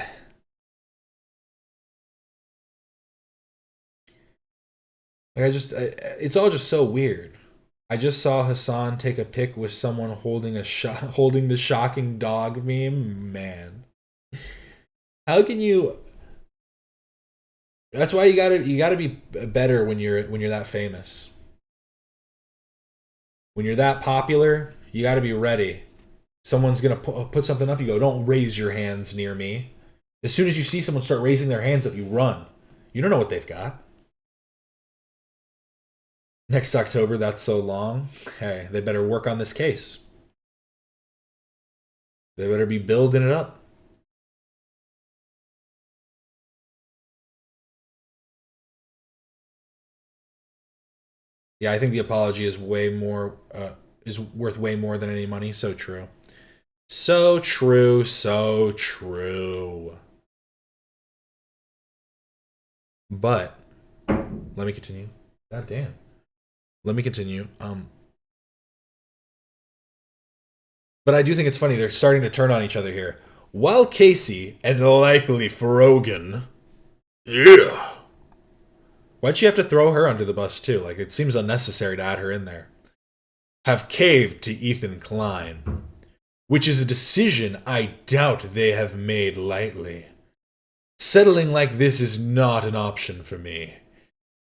it's all just so weird. I just saw Hassan take a pic with someone holding holding the shocking dog meme. Man, how can you? That's why you gotta be better when you're that famous. When you're that popular, you gotta be ready. Someone's gonna put something up, you go, don't raise your hands near me. As soon as you see someone start raising their hands up, you run. You don't know what they've got. Next October, that's so long. Hey, they better work on this case. They better be building it up. Yeah, I think the apology is way more, is worth way more than any money. So true. So true, so true. But let me continue. God damn. Let me continue. But I do think it's funny they're starting to turn on each other here. While Casey and likely Frogan, yeah. Why'd she have to throw her under the bus too? Like, it seems unnecessary to add her in there. Have caved to Ethan Klein, which is a decision I doubt they have made lightly. Settling like this is not an option for me.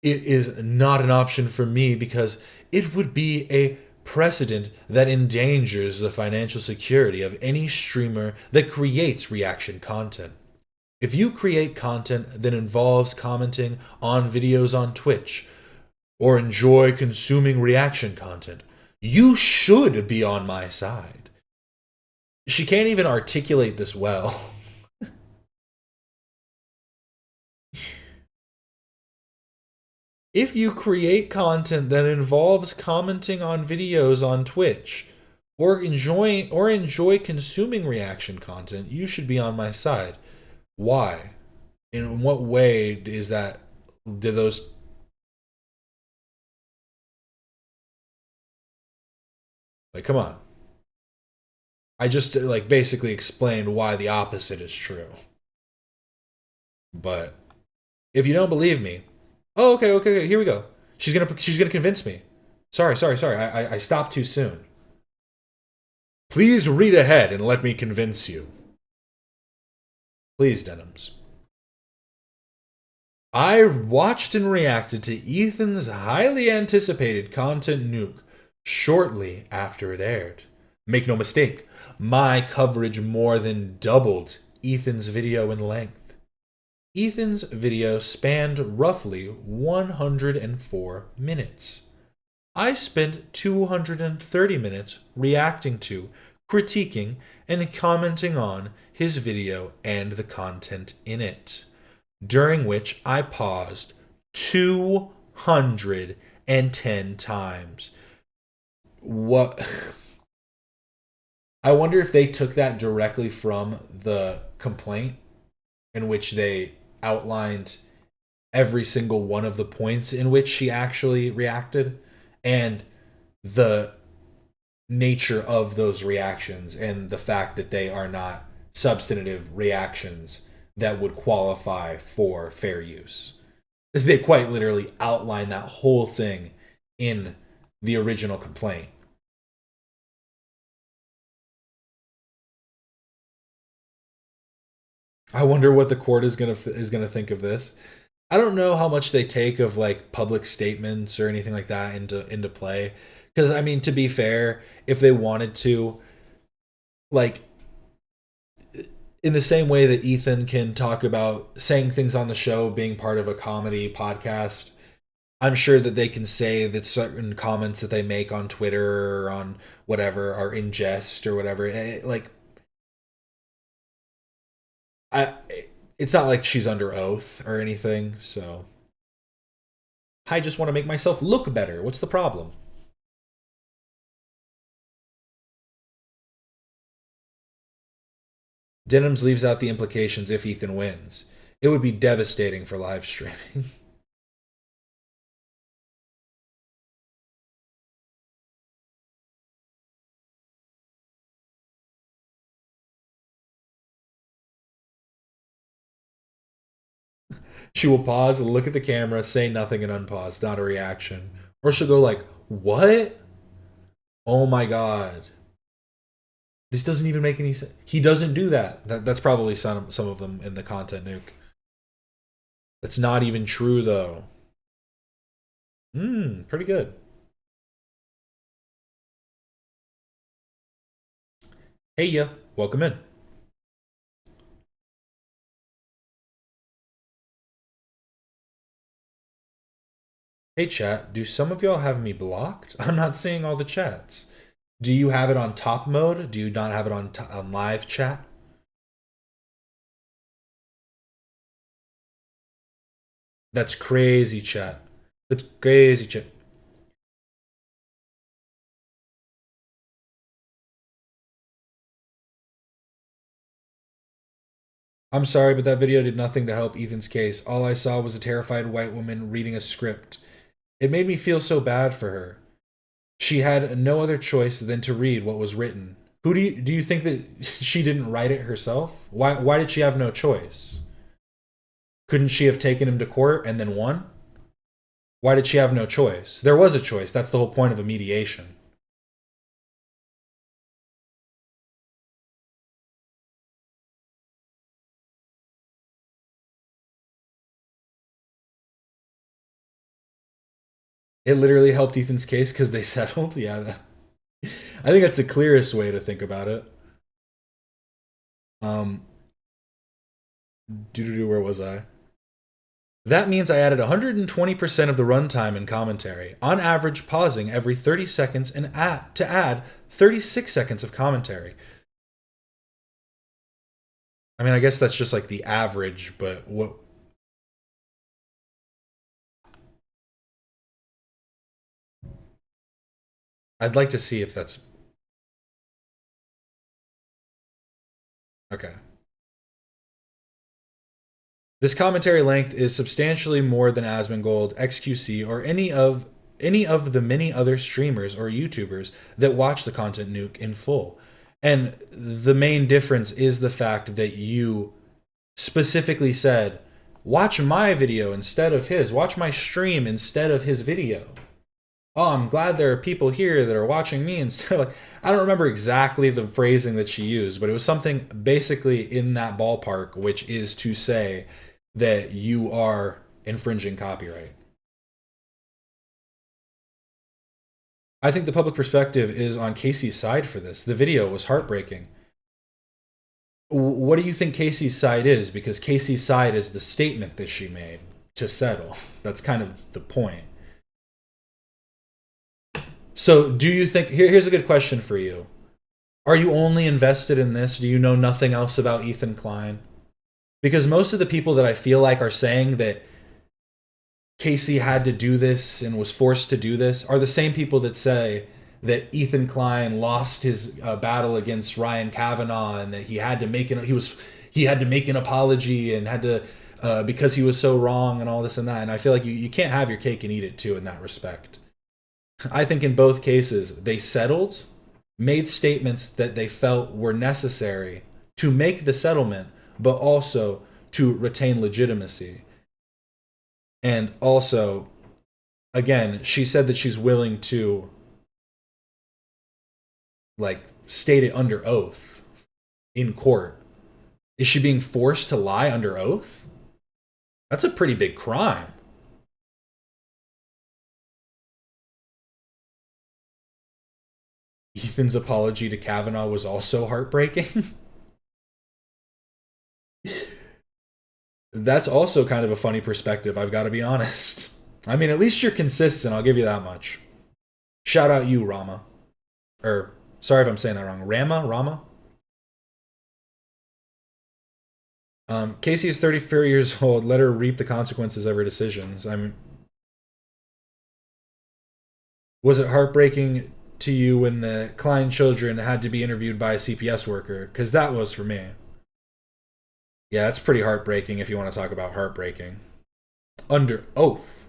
It is not an option for me because it would be a precedent that endangers the financial security of any streamer that creates reaction content. If you create content that involves commenting on videos on Twitch or enjoy consuming reaction content, you should be on my side. She can't even articulate this well. If you create content that involves commenting on videos on Twitch or enjoy consuming reaction content, you should be on my side. Why? In what way is that? Did those? Like, come on. I just like basically explained why the opposite is true. But if you don't believe me, oh, okay, here we go. She's gonna convince me. Sorry. I stopped too soon. Please read ahead and let me convince you. Please, Denims. I watched and reacted to Ethan's highly anticipated content nuke shortly after it aired. Make no mistake, my coverage more than doubled Ethan's video in length. Ethan's video spanned roughly 104 minutes. I spent 230 minutes reacting to, critiquing, and commenting on his video and the content in it, during which I paused 210 times. What? I wonder if they took that directly from the complaint in which they outlined every single one of the points in which she actually reacted and the nature of those reactions and the fact that they are not substantive reactions that would qualify for fair use. They quite literally outline that whole thing in the original complaint. I wonder what the court is gonna think of this. I don't know how much they take of like public statements or anything like that into play. Because I mean, to be fair, if they wanted to, like, in the same way that Ethan can talk about saying things on the show being part of a comedy podcast, I'm sure that they can say that certain comments that they make on Twitter or on whatever are in jest or whatever. Like, it's not like she's under oath or anything, so I just want to make myself look better. What's the problem? Denims leaves out the implications if Ethan wins. It would be devastating for live streaming. She will pause and look at the camera, say nothing and unpause, not a reaction. Or she'll go like, what? Oh my god. This doesn't even make any sense. He doesn't do that. That's probably some of them in the content nuke. That's not even true though. Pretty good. Hey ya, welcome in. Hey chat, do some of y'all have me blocked? I'm not seeing all the chats. Do you have it on top mode? Do you not have it on live chat? That's crazy, chat. That's crazy, chat. I'm sorry, but that video did nothing to help Ethan's case. All I saw was a terrified white woman reading a script. It made me feel so bad for her. She had no other choice than to read what was written. Who do you think that she didn't write it herself? Why did she have no choice? Couldn't she have taken him to court and then won? Why did she have no choice? There was a choice. That's the whole point of a mediation. It literally helped Ethan's case because they settled. Yeah, I think that's the clearest way to think about it. Where was I? That means I added 120% of the runtime in commentary, on average pausing every 30 seconds and to add 36 seconds of commentary. I mean, I guess that's just like the average, but what... I'd like to see if that's... Okay. This commentary length is substantially more than Asmongold, XQC, or any of the many other streamers or YouTubers that watch the Content Nuke in full. And the main difference is the fact that you specifically said, watch my video instead of his. Watch my stream instead of his video. Oh, I'm glad there are people here that are watching me instead of, like, I don't remember exactly the phrasing that she used, but it was something basically in that ballpark, which is to say that you are infringing copyright. I think the public perspective is on Casey's side for this. The video was heartbreaking. What do you think Casey's side is? Because Casey's side is the statement that she made to settle. That's kind of the point. So do you think, here's a good question for you. Are you only invested in this? Do you know nothing else about Ethan Klein? Because most of the people that I feel like are saying that Casey had to do this and was forced to do this are the same people that say that Ethan Klein lost his battle against Ryan Kavanaugh and that he had to make an apology and had to because he was so wrong and all this and that. And I feel like you can't have your cake and eat it too in that respect. I think in both cases they settled, made statements that they felt were necessary to make the settlement, but also to retain legitimacy. And also, again, she said that she's willing to, like, state it under oath in court. Is she being forced to lie under oath? That's a pretty big crime. Ethan's apology to Kavanaugh was also heartbreaking. That's also kind of a funny perspective, I've got to be honest. I mean, at least you're consistent, I'll give you that much. Shout out you, Rama. Sorry if I'm saying that wrong. Rama? Casey is 34 years old. Let her reap the consequences of her decisions. Was it heartbreaking to you when the Klein children had to be interviewed by a CPS worker? Because that was for me. Yeah, that's pretty heartbreaking if you want to talk about heartbreaking. Under oath.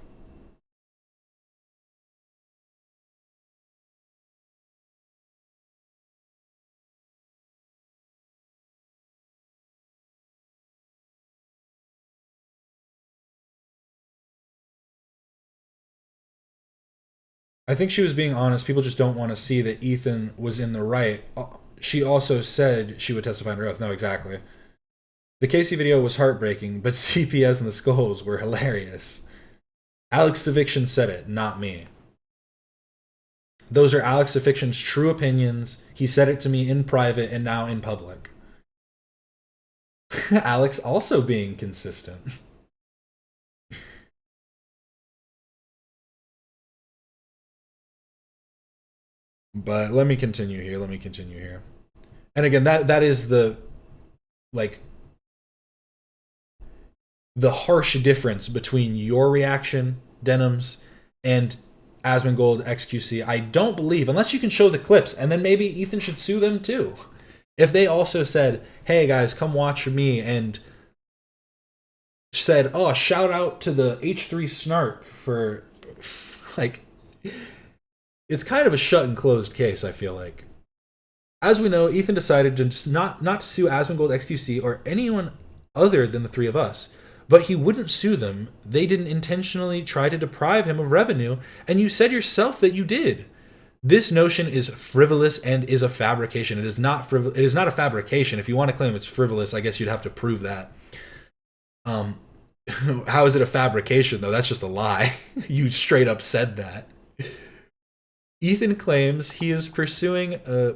I think she was being honest. People just don't want to see that Ethan was in the right. She also said she would testify under oath. No, exactly. The Casey video was heartbreaking, but CPS and the skulls were hilarious. Alex DeFiction said it, not me. Those are Alex DeFiction's true opinions. He said it to me in private and now in public. Alex also being consistent. But let me continue here. And again, that is the, like, the harsh difference between your reaction, Denims, and Asmongold XQC. I don't believe, unless you can show the clips, and then maybe Ethan should sue them too. If they also said, hey guys, come watch me and said, "Oh, shout out to the H3 Snark for like." It's kind of a shut and closed case, I feel like. As we know, Ethan decided to just not to sue Asmongold XQC or anyone other than the three of us. But he wouldn't sue them. They didn't intentionally try to deprive him of revenue, and you said yourself that you did. This notion is frivolous and is a fabrication. It is not it is not a fabrication. If you want to claim it's frivolous, I guess you'd have to prove that. How is it a fabrication, though? That's just a lie. You straight up said that. Ethan claims he is pursuing a...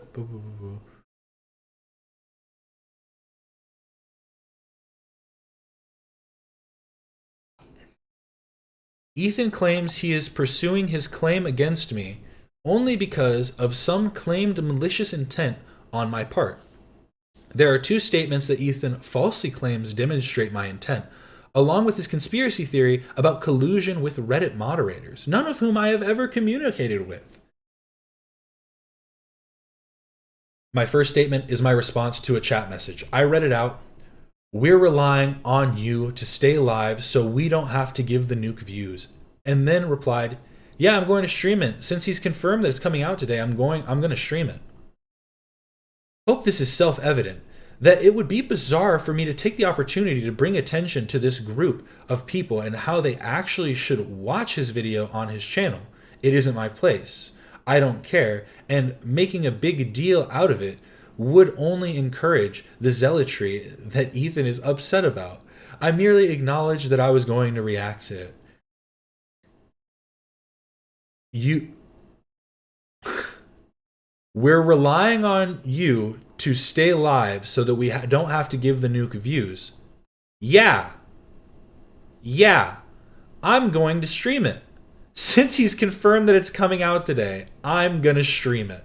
Ethan claims he is pursuing his claim against me only because of some claimed malicious intent on my part. There are two statements that Ethan falsely claims demonstrate my intent, along with his conspiracy theory about collusion with Reddit moderators, none of whom I have ever communicated with. My first statement is my response to a chat message. I read it out. We're relying on you to stay live so we don't have to give the nuke views. And then replied, yeah, I'm going to stream it. Since he's confirmed that it's coming out today, I'm going to stream it. Hope this is self-evident that it would be bizarre for me to take the opportunity to bring attention to this group of people and how they actually should watch his video on his channel. It isn't my place. I don't care, and making a big deal out of it would only encourage the zealotry that Ethan is upset about. I merely acknowledged that I was going to react to it. We're relying on you to stay live so that we don't have to give the nuke views. Yeah, I'm going to stream it. Since he's confirmed that it's coming out today, I'm gonna stream it.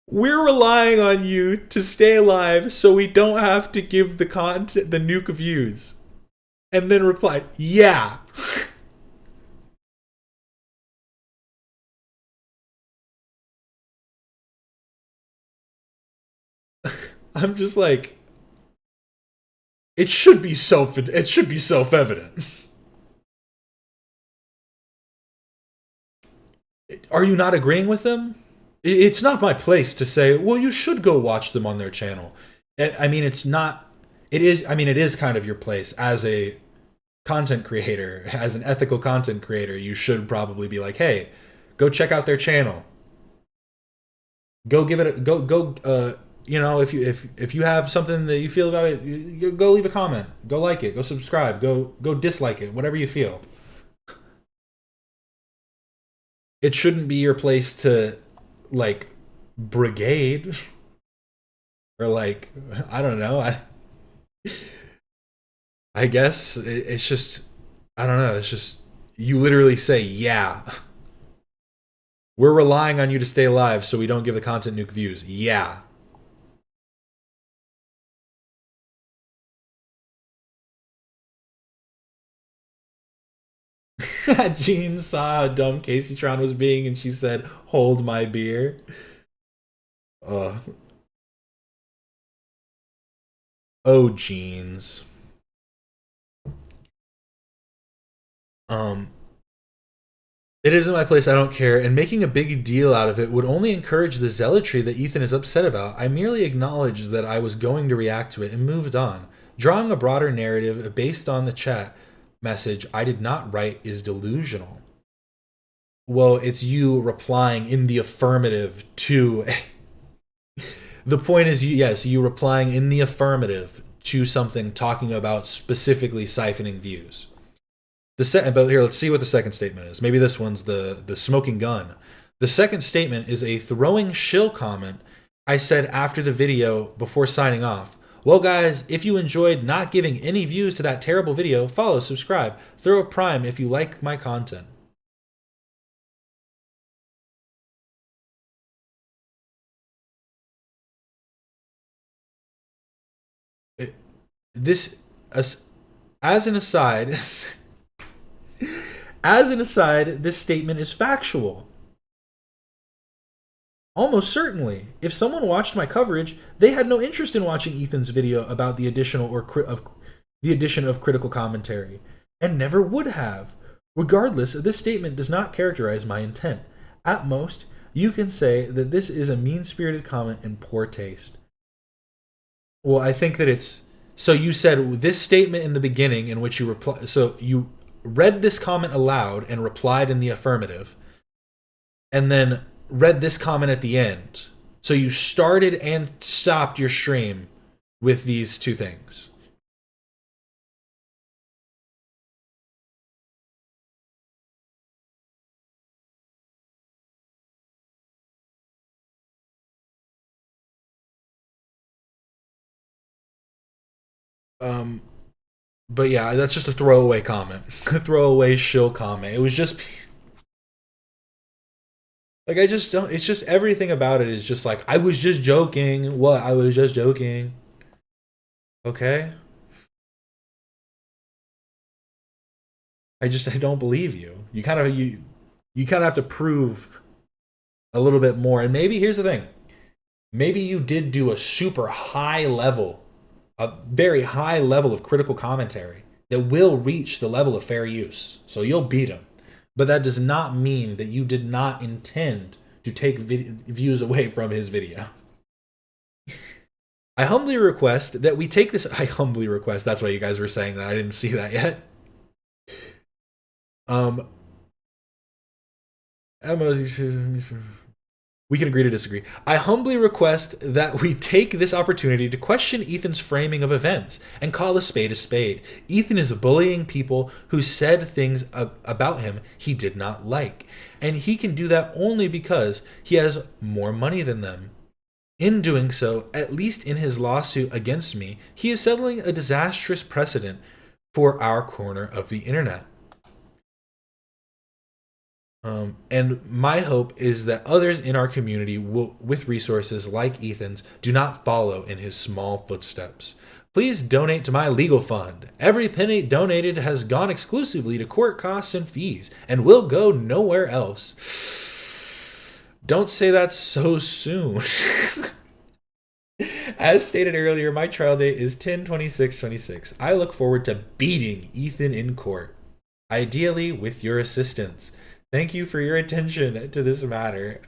We're relying on you to stay alive so we don't have to give the nuke views. And then replied, yeah. I'm just like, it should be self-evident. Are you not agreeing with them? It's not my place to say, well, you should go watch them on their channel. I mean, it's not, it is, I mean, it is kind of your place as a content creator, as an ethical content creator. You should probably be like, hey, go check out their channel. Go give it a, you know, if you have something that you feel about it, you go leave a comment, go like it, go subscribe, go dislike it, whatever you feel. It shouldn't be your place to, like, brigade or, like, I don't know. I guess it's just, I don't know. It's just, you literally say, yeah. We're relying on you to stay alive so we don't give the content nuke views. Yeah. Jean saw how dumb Kaceytron was being and she said, hold my beer. Oh, jeans. It isn't my place, I don't care, and making a big deal out of it would only encourage the zealotry that Ethan is upset about. I merely acknowledged that I was going to react to it and moved on. Drawing a broader narrative based on the chat message I did not write is delusional. Well, it's you replying in the affirmative to... The point is, you replying in the affirmative to something talking about specifically siphoning views. But here, let's see what the second statement is. Maybe this one's the smoking gun. The second statement is a throwing shill comment I said after the video before signing off. Well, guys, if you enjoyed not giving any views to that terrible video, follow, subscribe, throw a prime if you like my content. As an aside, this statement is factual. Almost certainly. If someone watched my coverage, they had no interest in watching Ethan's video about the addition of critical commentary, and never would have. Regardless, this statement does not characterize my intent. At most, you can say that this is a mean-spirited comment in poor taste. Well, I think that it's... So you said this statement in the beginning in which you so you read this comment aloud and replied in the affirmative, and then read this comment at the end. So you started and stopped your stream with these two things. But yeah, that's just a throwaway comment. A throwaway shill comment. It was just... Like, I just don't... It's just everything about it is just like, I was just joking. What? I was just joking. Okay? I don't believe you. You kind of have to prove a little bit more. And maybe, here's the thing. Maybe you did do a super high level, a very high level of critical commentary that will reach the level of fair use. So you'll beat him. But that does not mean that you did not intend to take views away from his video. I humbly request that we take this... I humbly request. That's why you guys were saying that. I didn't see that yet. We can agree to disagree. I humbly request that we take this opportunity to question Ethan's framing of events and call a spade. Ethan is bullying people who said things about him he did not like, and he can do that only because he has more money than them. In doing so, at least in his lawsuit against me, he is settling a disastrous precedent for our corner of the internet. And my hope is that others in our community will, with resources like Ethan's, do not follow in his small footsteps. Please donate to my legal fund. Every penny donated has gone exclusively to court costs and fees and will go nowhere else. Don't say that so soon. As stated earlier, my trial date is 10/26/26. I look forward to beating Ethan in court, ideally with your assistance. Thank you for your attention to this matter.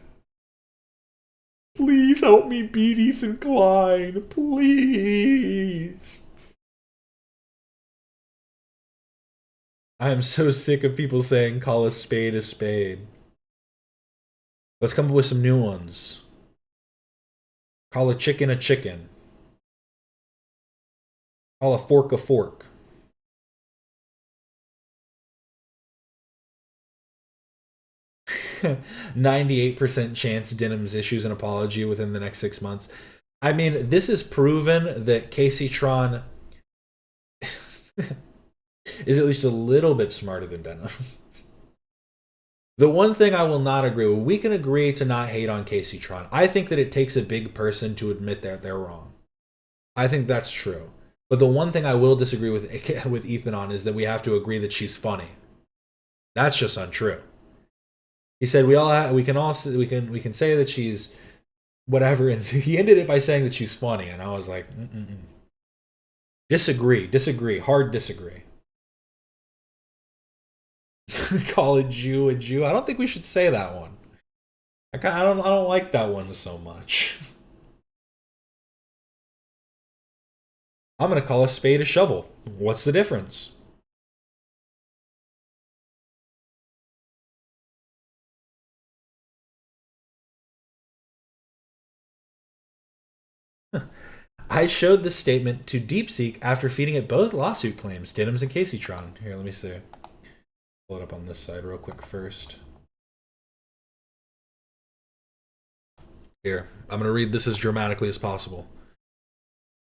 Please help me beat Ethan Klein. Please. I am so sick of people saying call a spade a spade. Let's come up with some new ones. Call a chicken a chicken. Call a fork a fork. %98 chance Denham's issues an apology within the next 6 months. I mean, this is proven that Kaceytron is at least a little bit smarter than Denham. The one thing I will not agree with, we can agree to not hate on Kaceytron. I think that it takes a big person to admit that they're wrong. I think that's true. But the one thing I will disagree with Ethan on is that we have to agree that she's funny. That's just untrue. He said we can say that she's whatever, and he ended it by saying that she's funny, and I was like, disagree, hard disagree. Call a Jew a Jew. I don't think we should say that one. I don't like that one so much. I'm gonna call a spade a shovel. What's the difference? I showed this statement to DeepSeek after feeding it both lawsuit claims, Denham's and Kaceytron. Here, let me see. Pull it up on this side real quick first. Here, I'm going to read this as dramatically as possible.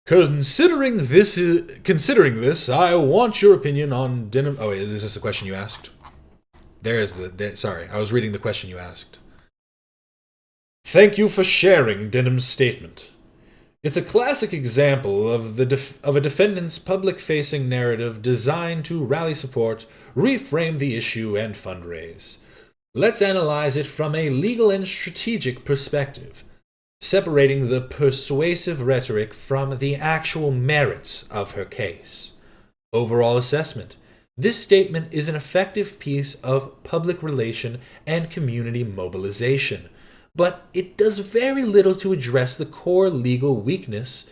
Considering this, I want your opinion on Denham. Oh wait, is this the question you asked? Sorry, I was reading the question you asked. Thank you for sharing Denham's statement. It's a classic example of a defendant's public-facing narrative designed to rally support, reframe the issue, and fundraise. Let's analyze it from a legal and strategic perspective, separating the persuasive rhetoric from the actual merits of her case. Overall assessment. This statement is an effective piece of public relation and community mobilization, but it does very little to address the core legal weakness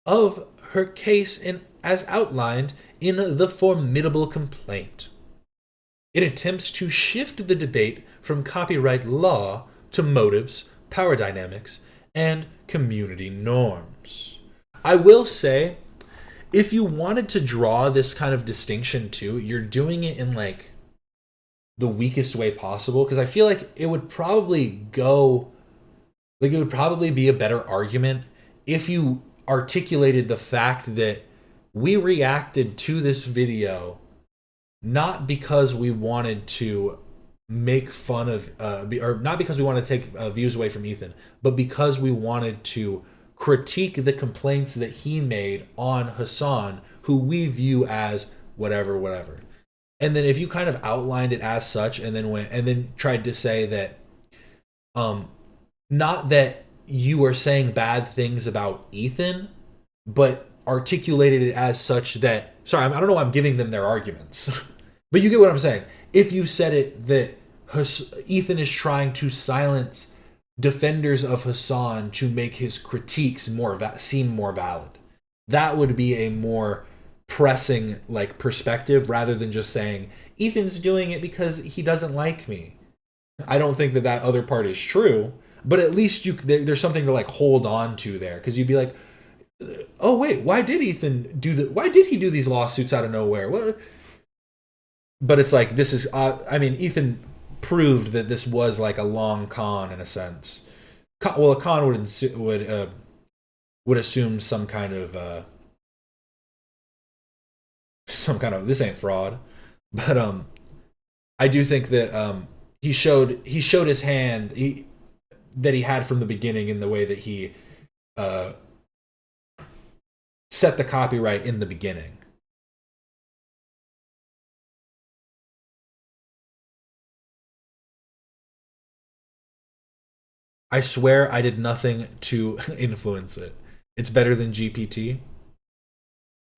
of her case as outlined in the formidable complaint. It attempts to shift the debate from copyright law to motives, power dynamics, and community norms. I will say, if you wanted to draw this kind of distinction too, you're doing it in like the weakest way possible, because I feel like it would probably be a better argument if you articulated the fact that we reacted to this video not because we wanted to make fun of, or not because we wanted to take views away from Ethan, but because we wanted to critique the complaints that he made on Hassan, who we view as whatever. And then if you kind of outlined it as such, and then tried to say that, not that you are saying bad things about Ethan, but articulated it as such that, sorry, I don't know why I'm giving them their arguments, but you get what I'm saying. If you said it that Ethan is trying to silence defenders of Hassan to make his critiques seem more valid, that would be a more pressing like perspective, rather than just saying Ethan's doing it because he doesn't like me. I don't think that other part is true, but at least there's something to like hold on to there, because you'd be like, oh wait, why did he do these lawsuits out of nowhere? What? But it's like, this is Ethan proved that this was like a long con in a sense. Well, a con would assume some kind of this ain't fraud, but I do think that he showed his hand that he had from the beginning, in the way that he set the copyright in the beginning. I swear I did nothing to influence it. It's better than GPT.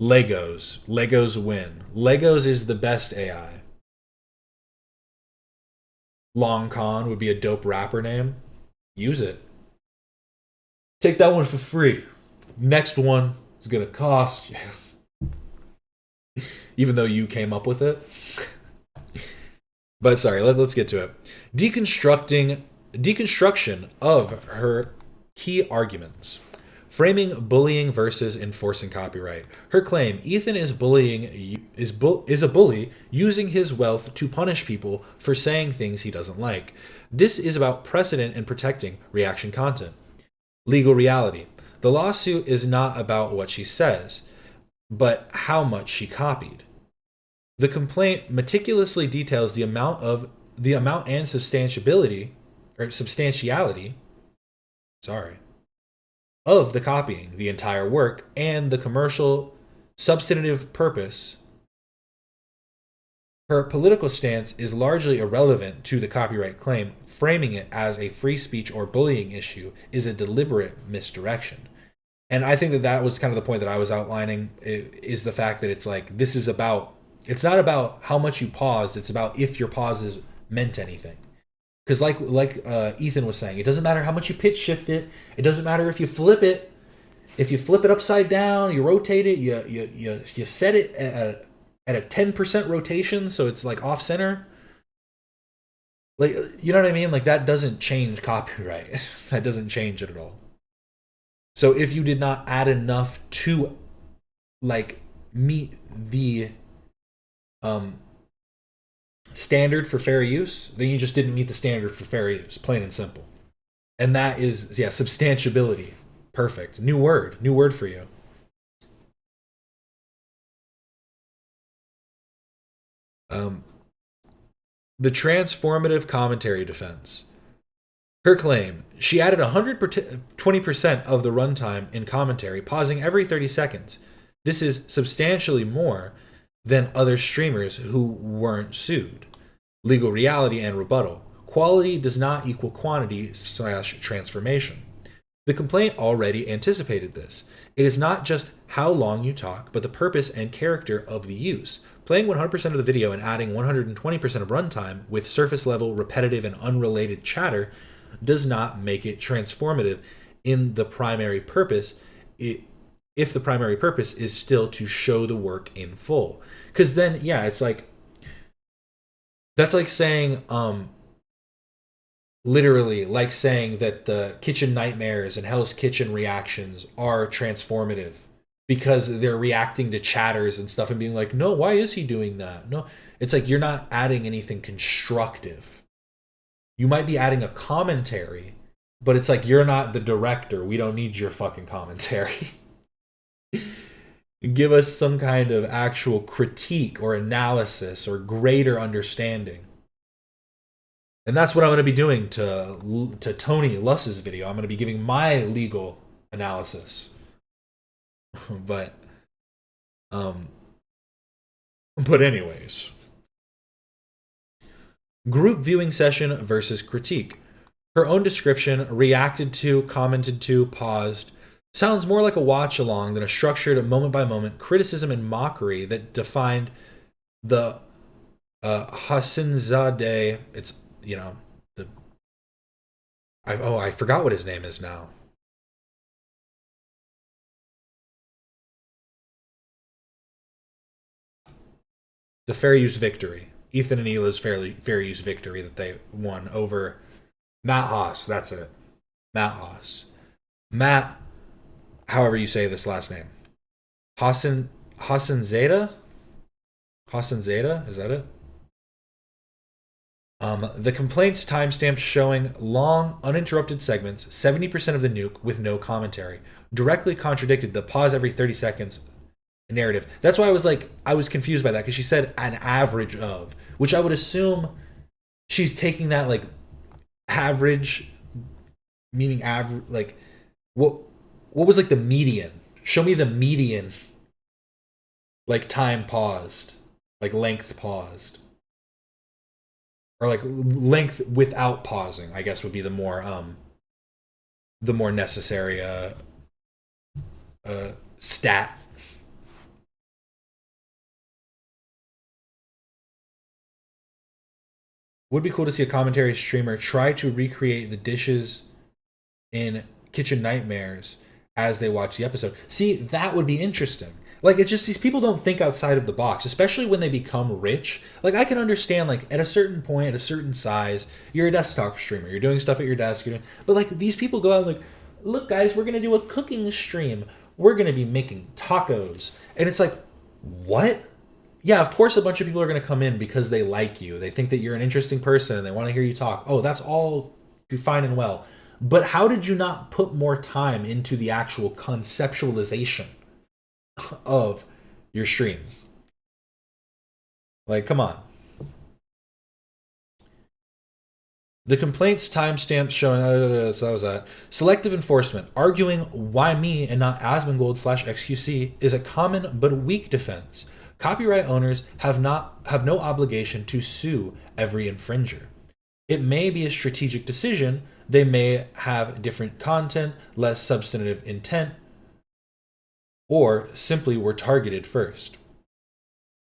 Legos win. Legos is the best AI. Long Con would be a dope rapper name. Use it. Take that one for free. Next one is gonna cost you. Even though you came up with it. But sorry, let's get to it. Deconstruction of her key arguments. Framing bullying versus enforcing copyright. Her claim: Ethan is a bully using his wealth to punish people for saying things he doesn't like. This is about precedent and protecting reaction content. Legal reality. The lawsuit is not about what she says, but how much she copied. The complaint meticulously details the amount and substantiality of the copying, the entire work, and the commercial substantive purpose. Her political stance is largely irrelevant to the copyright claim. Framing it as a free speech or bullying issue is a deliberate misdirection. And I think that was kind of the point that I was outlining, is the fact that it's like, it's not about how much you paused, it's about if your pauses meant anything. Because like Ethan was saying, it doesn't matter how much you pitch shift it. It doesn't matter if you flip it. If you flip it upside down, you rotate it, you set it at a 10% rotation, so it's like off center. Like, you know what I mean? Like, that doesn't change copyright. That doesn't change it at all. So if you did not add enough to like meet the standard for fair use, then you just didn't meet the standard for fair use, plain and simple. And that is, substantiability. Perfect. New word for you. The transformative commentary defense. Her claim: she added 120% of the runtime in commentary, pausing every 30 seconds. This is substantially more than other streamers who weren't sued. Legal reality and rebuttal. Quality does not equal quantity / transformation. The complaint already anticipated this. It is not just how long you talk, but the purpose and character of the use. Playing 100% of the video and adding 120% of runtime with surface level, repetitive, and unrelated chatter does not make it transformative in the primary purpose, if the primary purpose is still to show the work in full. Because then, yeah, it's like, that's like saying, literally, like saying that the Kitchen Nightmares and Hell's Kitchen reactions are transformative because they're reacting to chatters and stuff and being like, no, why is he doing that? No, it's like you're not adding anything constructive. You might be adding a commentary, but it's like you're not the director. We don't need your fucking commentary. Give us some kind of actual critique or analysis or greater understanding. And that's what I'm going to be doing to Tony Luss's video. I'm going to be giving my legal analysis. But anyways. Group viewing session versus critique. Her own description, reacted to, commented to, paused, sounds more like a watch-along than a structured moment-by-moment criticism and mockery that defined the Hassanzadeh. It's, you know, I forgot what his name is now. The fair use victory. Ethan and Hila's fair use victory that they won over Matt Haas. That's it. Matt Haas. Matt, however you say this last name. Hassanzadeh? Hassanzadeh? Is that it? The complaints timestamp showing long, uninterrupted segments, 70% of the nuke with no commentary, directly contradicted the pause every 30 seconds narrative. That's why I was confused by that, because she said an average of, which I would assume she's taking that like average, meaning average, like what was like the median? Show me the median, like time paused, like length paused. Or like length without pausing, I guess would be the more necessary stat. Would be cool to see a commentary streamer try to recreate the dishes in Kitchen Nightmares as they watch the episode. See, that would be interesting. Like, it's just these people don't think outside of the box, especially when they become rich. Like, I can understand, like, at a certain point, at a certain size, you're a desktop streamer. You're doing stuff at your desk. But, like, these people go out and, like, look, guys, we're going to do a cooking stream. We're going to be making tacos. And it's like, what? Yeah, of course a bunch of people are going to come in because they like you. They think that you're an interesting person and they want to hear you talk. Oh, that's all fine and well. But how did you not put more time into the actual conceptualization of your streams? Like, come on. The complaints timestamps showing, so that was that. Selective enforcement, arguing why me and not Asmongold / XQC is a common but weak defense. Copyright owners have no obligation to sue every infringer. It may be a strategic decision. They may have different content, less substantive intent, or simply were targeted first.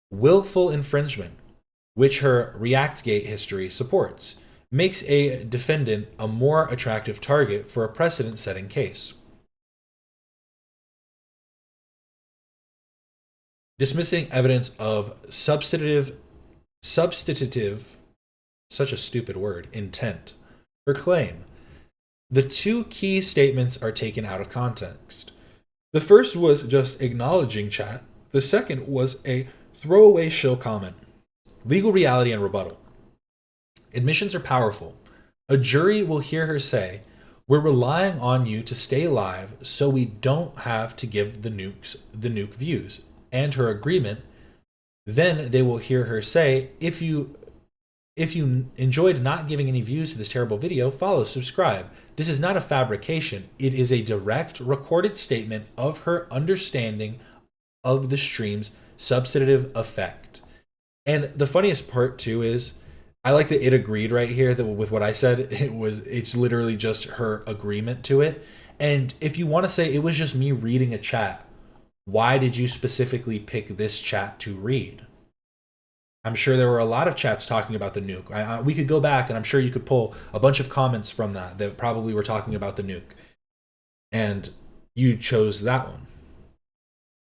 Willful infringement, which her ReactGate history supports, makes a defendant a more attractive target for a precedent-setting case. Dismissing evidence of substantive, such a stupid word, intent, her claim. The two key statements are taken out of context. The first was just acknowledging chat. The second was a throwaway shill comment. Legal reality and rebuttal. Admissions are powerful. A jury will hear her say, "We're relying on you to stay live so we don't have to give the nuke views," and her agreement. Then they will hear her say, if you enjoyed not giving any views to this terrible video, follow, subscribe. This is not a fabrication. It is a direct recorded statement of her understanding of the stream's substantive effect. And the funniest part too is I like that it agreed right here that with what I said. It's literally just her agreement to it. And if you want to say it was just me reading a chat, why did you specifically pick this chat to read? I'm sure there were a lot of chats talking about the nuke. We could go back and I'm sure you could pull a bunch of comments from that probably were talking about the nuke. And you chose that one.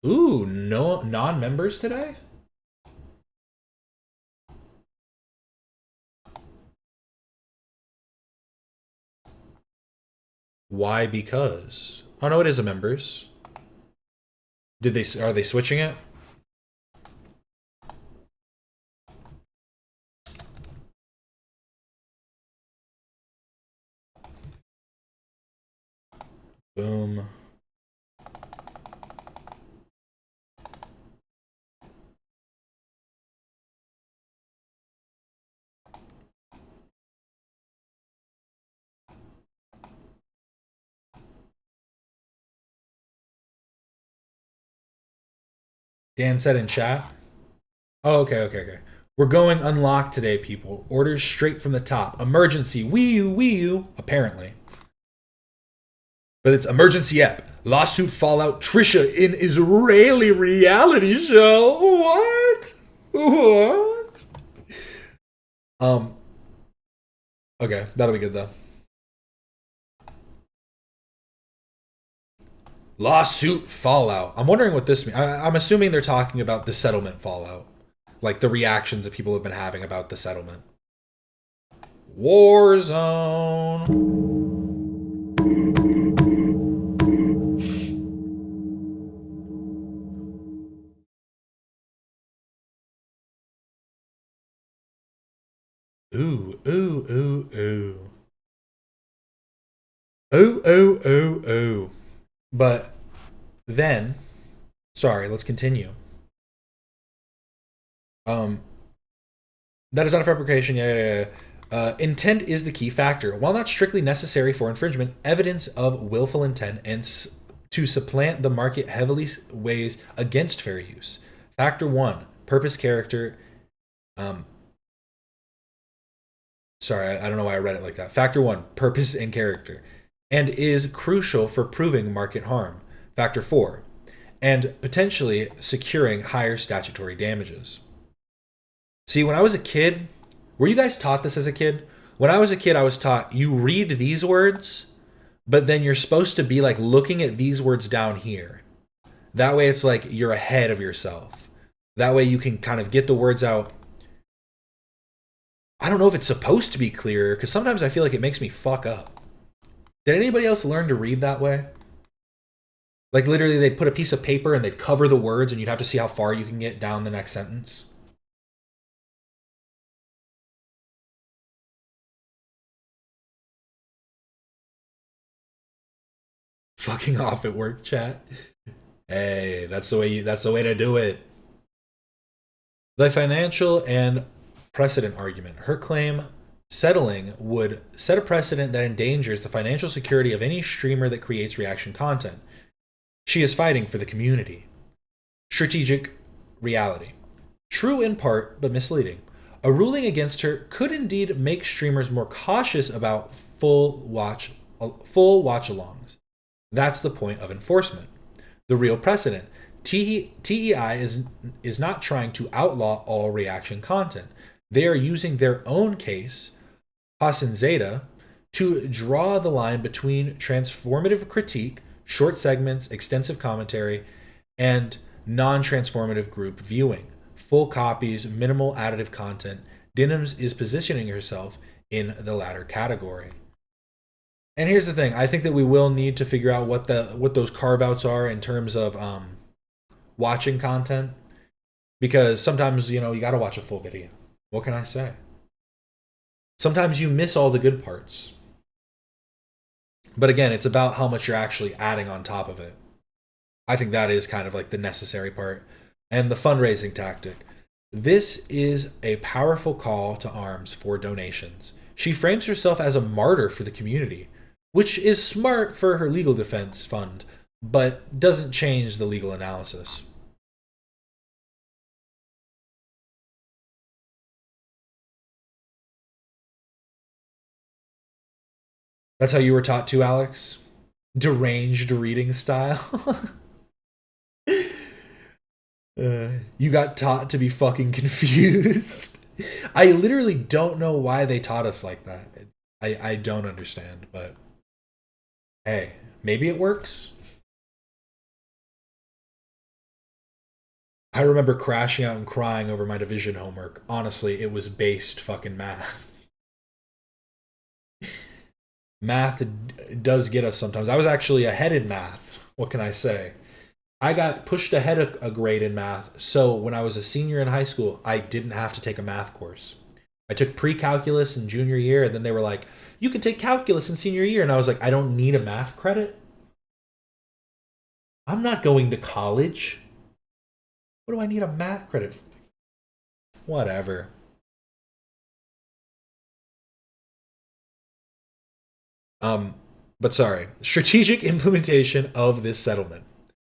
Ooh, no non-members today? Why? Because oh no, it is a members. Are they switching it? Boom. Dan said in chat. Oh, okay. We're going unlocked today, people. Orders straight from the top. Emergency. Wii U. Apparently. But it's emergency app. Lawsuit fallout. Trisha in Israeli reality show. What? Okay, that'll be good though. Lawsuit fallout. I'm wondering what this means. I'm assuming they're talking about the settlement fallout. Like the reactions that people have been having about the settlement. Warzone. Ooh. But then, sorry, let's continue. That is not a fabrication. Yeah. Intent is the key factor. While not strictly necessary for infringement, evidence of willful intent and to supplant the market heavily weighs against fair use. Factor 1, purpose, character. Sorry, I don't know why I read it like that. Factor 1, purpose and character, and is crucial for proving market harm. Factor 4, and potentially securing higher statutory damages. See, when I was a kid, were you guys taught this as a kid? When I was a kid, I was taught you read these words, but then you're supposed to be like looking at these words down here. That way it's like you're ahead of yourself. That way you can kind of get the words out. I don't know if it's supposed to be clearer, because sometimes I feel like it makes me fuck up. Did anybody else learn to read that way? Like literally they'd put a piece of paper and they'd cover the words and you'd have to see how far you can get down the next sentence. Fucking off at work, chat. Hey, that's the way to do it. The financial and precedent argument. Her claim settling would set a precedent that endangers the financial security of any streamer that creates reaction content. She is fighting for the community. Strategic reality. True in part, but misleading. A ruling against her could indeed make streamers more cautious about full watch-alongs. That's the point of enforcement. The real precedent. TEI is not trying to outlaw all reaction content. They are using their own case, Hassan Zeta, to draw the line between transformative critique, short segments, extensive commentary, and non-transformative group viewing. Full copies, minimal additive content. Denims is positioning herself in the latter category. And here's the thing. I think that we will need to figure out what those carve-outs are in terms of watching content. Because sometimes, you got to watch a full video. What can I say? Sometimes you miss all the good parts. But again, it's about how much you're actually adding on top of it. I think that is kind of like the necessary part. And the fundraising tactic. This is a powerful call to arms for donations. She frames herself as a martyr for the community, which is smart for her legal defense fund, but doesn't change the legal analysis. That's how you were taught to, Alex? Deranged reading style? You got taught to be fucking confused. I literally don't know why they taught us like that. I don't understand, but hey, maybe it works. I remember crashing out and crying over my division homework. Honestly, it was based fucking math. Math does get us sometimes. I was actually ahead in math. What can I say? I got pushed ahead a grade in math, so when I was a senior in high school, I didn't have to take a math course. I took pre-calculus in junior year, and then they were like, you can take calculus in senior year. And I was like, I don't need a math credit. I'm not going to college. What do I need a math credit for? Whatever. But sorry. Strategic implementation of this settlement.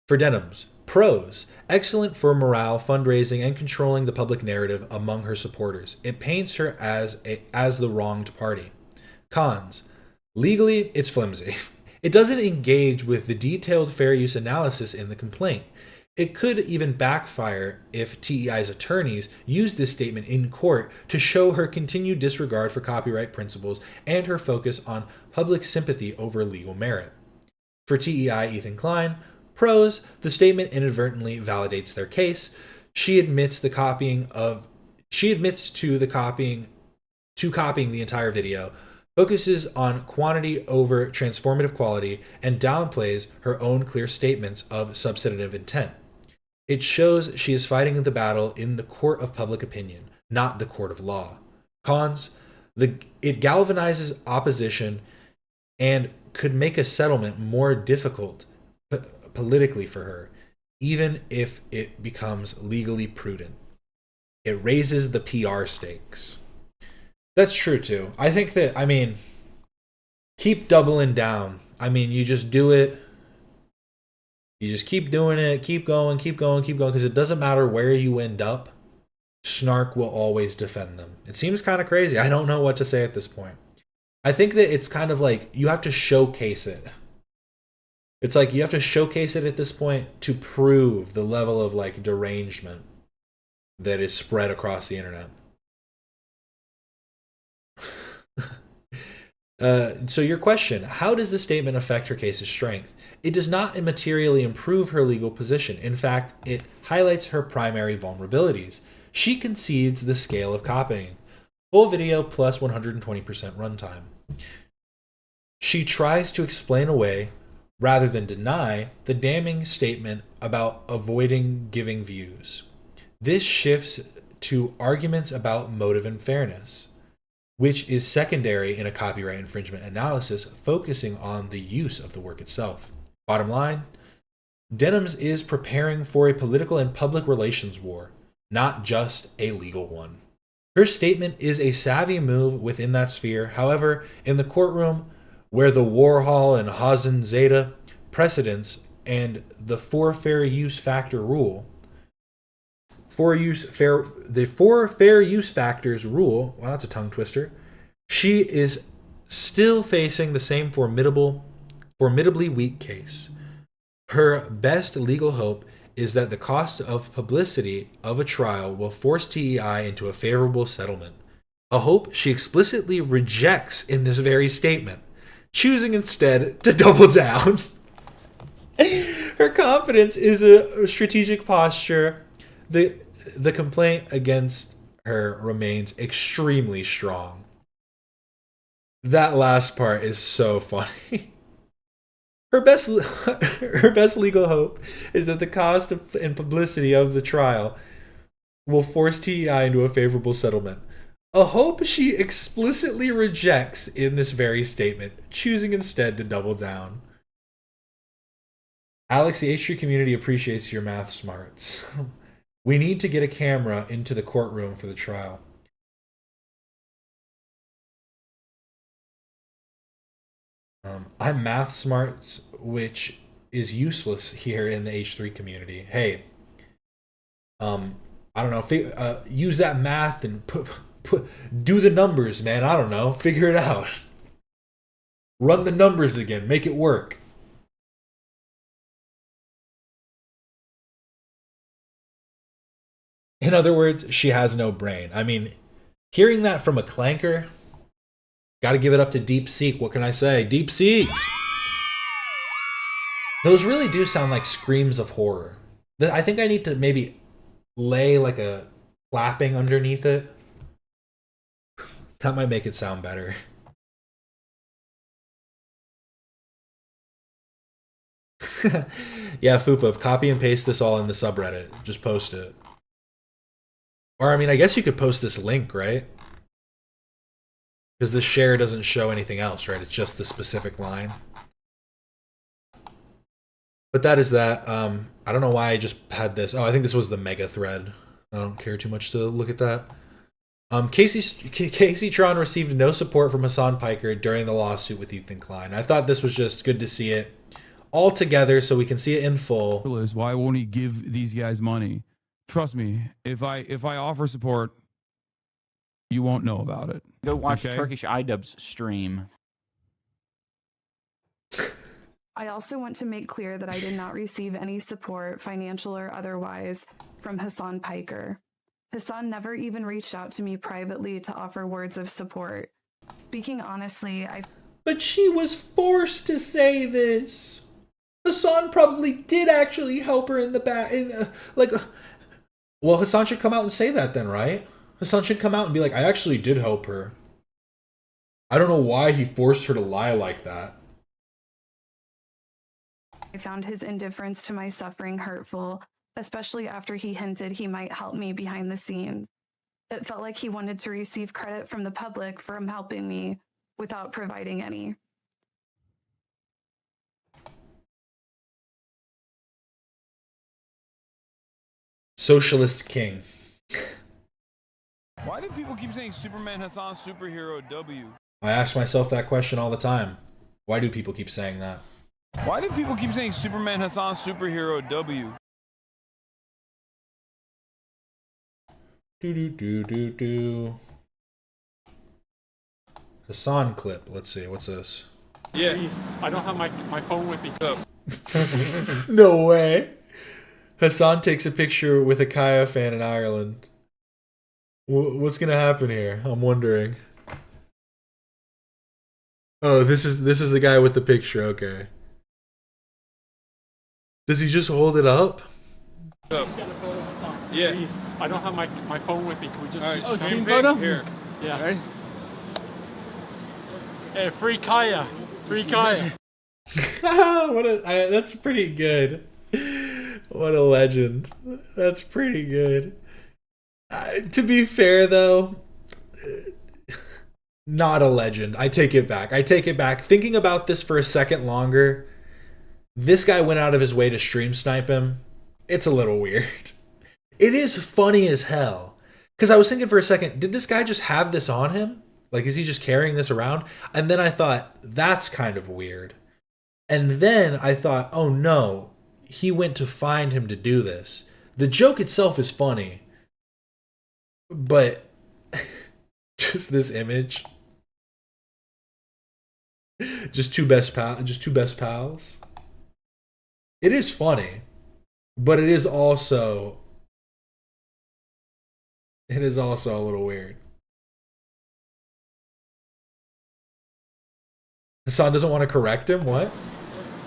For Denham's, pros: excellent for morale, fundraising, and controlling the public narrative among her supporters. It paints her as the wronged party. Cons: legally, it's flimsy. It doesn't engage with the detailed fair use analysis in the complaint. It could even backfire if TEI's attorneys use this statement in court to show her continued disregard for copyright principles and her focus on public sympathy over legal merit. For TEI Ethan Klein, pros: the statement inadvertently validates their case. She admits to copying the entire video, focuses on quantity over transformative quality, and downplays her own clear statements of substantive intent. It shows she is fighting the battle in the court of public opinion, not the court of law. Cons: it galvanizes opposition and could make a settlement more difficult politically for her, even if it becomes legally prudent. It raises the PR stakes. That's true too. I think that, keep doubling down. You just do it. You just keep doing it, keep going, because it doesn't matter where you end up. Snark will always defend them. It seems kind of crazy. I don't know what to say at this point. I think that it's kind of like you have to showcase it. It's like you have to showcase it at this point to prove the level of like derangement that is spread across the internet. So your question, how does the statement affect her case's strength? It does not immaterially improve her legal position. In fact, it highlights her primary vulnerabilities. She concedes the scale of copying. Full video plus 120% runtime. She tries to explain away, rather than deny, the damning statement about avoiding giving views. This shifts to arguments about motive and fairness, which is secondary in a copyright infringement analysis, focusing on the use of the work itself. Bottom line, Denham's is preparing for a political and public relations war, not just a legal one. Her statement is a savvy move within that sphere. However, in the courtroom, where the Warhol and Hazen Zeta precedents and the four fair use factors rule, wow, that's a tongue twister. She is still facing the same formidably weak case. Her best legal hope is that the cost of publicity of a trial will force TEI into a favorable settlement, a hope she explicitly rejects in this very statement, choosing instead to double down. Her confidence is a strategic posture. The complaint against her remains extremely strong. That last part is so funny. Her best legal hope is that the cost and publicity of the trial will force TEI into a favorable settlement. A hope she explicitly rejects in this very statement, choosing instead to double down. Alex, the H3 community appreciates your math smarts. We need to get a camera into the courtroom for the trial. I'm math smarts, which is useless here in the H3 community. Hey, I don't know. Use that math and do the numbers, man. I don't know. Figure it out. Run the numbers again. Make it work. In other words, she has no brain. I mean, hearing that from a clanker, gotta give it up to DeepSeek. What can I say? DeepSeek! Those really do sound like screams of horror. I think I need to maybe lay like a clapping underneath it. That might make it sound better. Yeah, Fupa, copy and paste this all in the subreddit. Just post it. Or, I mean, I guess you could post this link, right? Because the share doesn't show anything else, right? It's just the specific line. But that is that. I don't know why I just had this. Oh, I think this was the mega thread. I don't care too much to look at that. Kaceytron received no support from Hassan Piker during the lawsuit with Ethan Klein. I thought this was just good to see it all together so we can see it in full. Why won't he give these guys money? Trust me, if I offer support, you won't know about it. Go watch Turkish iDubbbz stream. I also want to make clear that I did not receive any support, financial or otherwise, from Hassan Piker. Hassan never even reached out to me privately to offer words of support. Speaking honestly, But she was forced to say this. Hassan probably did actually help her in the back. Well, Hassan should come out and say that then, right? Hassan should come out and be like, I actually did help her. I don't know why he forced her to lie like that. I found his indifference to my suffering hurtful, especially after he hinted he might help me behind the scenes. It felt like he wanted to receive credit from the public for him helping me without providing any. Socialist king. Why do people keep saying Superman Hassan superhero W? I ask myself that question all the time. Why do people keep saying that? Why do people keep saying Superman Hassan superhero W? Do. Hassan clip. Let's see. What's this? Yeah, I don't have my phone with me. No way. Hassan takes a picture with a Kaya fan in Ireland. What's gonna happen here? I'm wondering. Oh, this is the guy with the picture. Okay. Does he just hold it up? Yeah, I don't have my phone with me. Can we just do screen photo? Here. Yeah. Right. Hey, free Kaya. Free Kaya. That's pretty good. What a legend. That's pretty good. To be fair, though, not a legend. I take it back. Thinking about this for a second longer, this guy went out of his way to stream snipe him. It's a little weird. It is funny as hell. Because I was thinking for a second, did this guy just have this on him? Like, is he just carrying this around? And then I thought, that's kind of weird. And then I thought, oh no, he went to find him to do this. The joke itself is funny. But just this image. Just two best pals. It is funny. But it is also a little weird. Hassan doesn't want to correct him? What?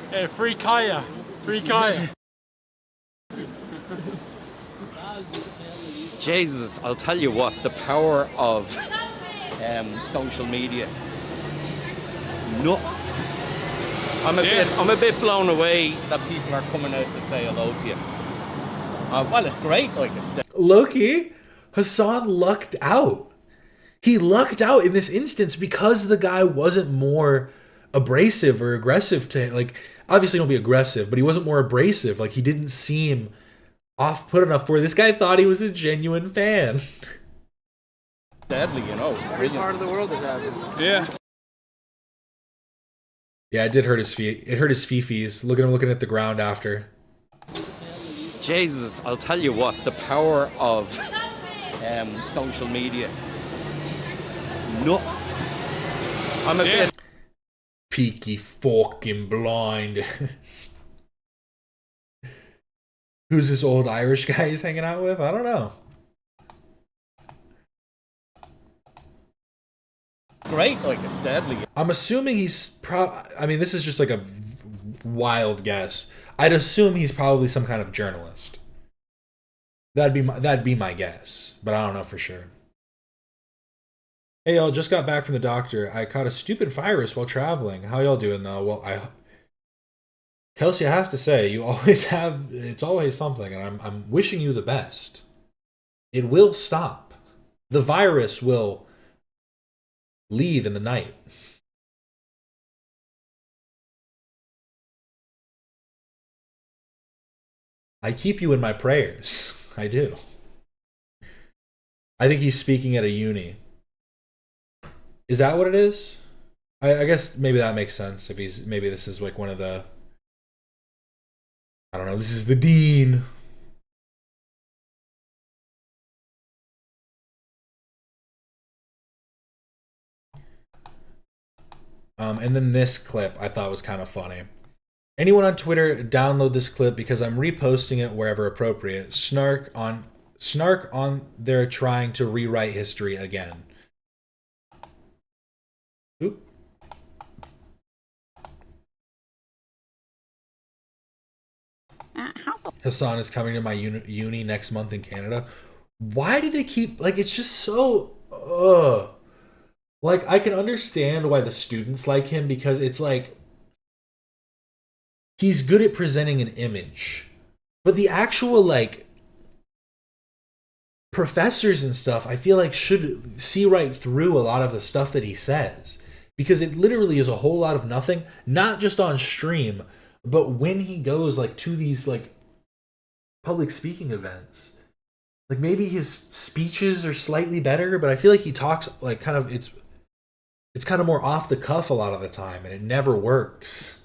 Hey, free Kaya. Free Kaya. Jesus, I'll tell you what, the power of social media. Nuts. I'm a bit blown away that people are coming out to say hello to you. Well, it's great. Like, it's Loki, Hassan lucked out. He lucked out in this instance because the guy wasn't more abrasive or aggressive to, like, obviously don't be aggressive, but he wasn't more abrasive. Like, he didn't seem off-put enough where this guy thought he was a genuine fan. deadly, you know. It's brilliant. Part of the world that happens. Yeah. Yeah, it did hurt his feet. It hurt his fifis. Look at him looking at the ground after. Jesus, I'll tell you what, the power of social media. Nuts. I'm a bit Peaky fucking blinders. Who's this old Irish guy he's hanging out with? I don't know. Great, like it's deadly. I'm assuming he's I mean, this is just like a wild guess. I'd assume he's probably some kind of journalist. That'd be my guess, but I don't know for sure. Hey y'all, just got back from the doctor. I caught a stupid virus while traveling. How y'all doing though? Well, Kelsey, I have to say, you always have. It's always something, and I'm wishing you the best. It will stop. The virus will leave in the night. I keep you in my prayers. I do. I think he's speaking at a uni. Is that what it is? I guess maybe that makes sense. If he's maybe this is like one of the. I don't know. This is the dean. And then this clip I thought was kind of funny. Anyone on Twitter, download this clip because I'm reposting it wherever appropriate. Snark on they're trying to rewrite history again. Oop. Hassan is coming to my uni next month in Canada. Why do they keep like it's just so like I can understand why the students like him because it's like he's good at presenting an image. But the actual like professors and stuff I feel like should see right through a lot of the stuff that he says because it literally is a whole lot of nothing, not just on stream, but when he goes like to these like public speaking events. Like maybe his speeches are slightly better, but I feel like he talks like kind of it's kind of more off the cuff a lot of the time and it never works.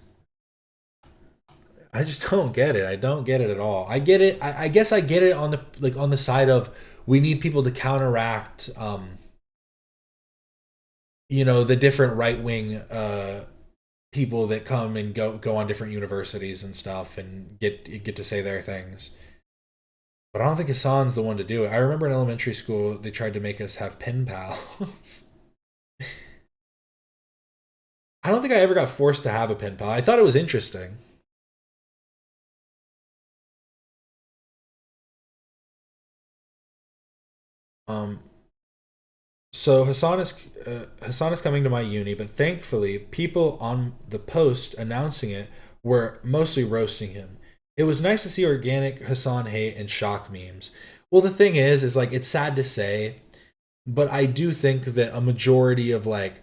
I just don't get it. I don't get it at all. I get it. I guess I get it on the like on the side of we need people to counteract the different right-wing people that come and go on different universities and stuff and get to say their things. But I don't think Hassan's the one to do it. I remember in elementary school they tried to make us have pen pals. I don't think I ever got forced to have a pen pal. I thought it was interesting. So Hassan is coming to my uni, but thankfully people on the post announcing it were mostly roasting him. It was nice to see organic Hassan hate and shock memes. Well, the thing is like it's sad to say, but I do think that a majority of like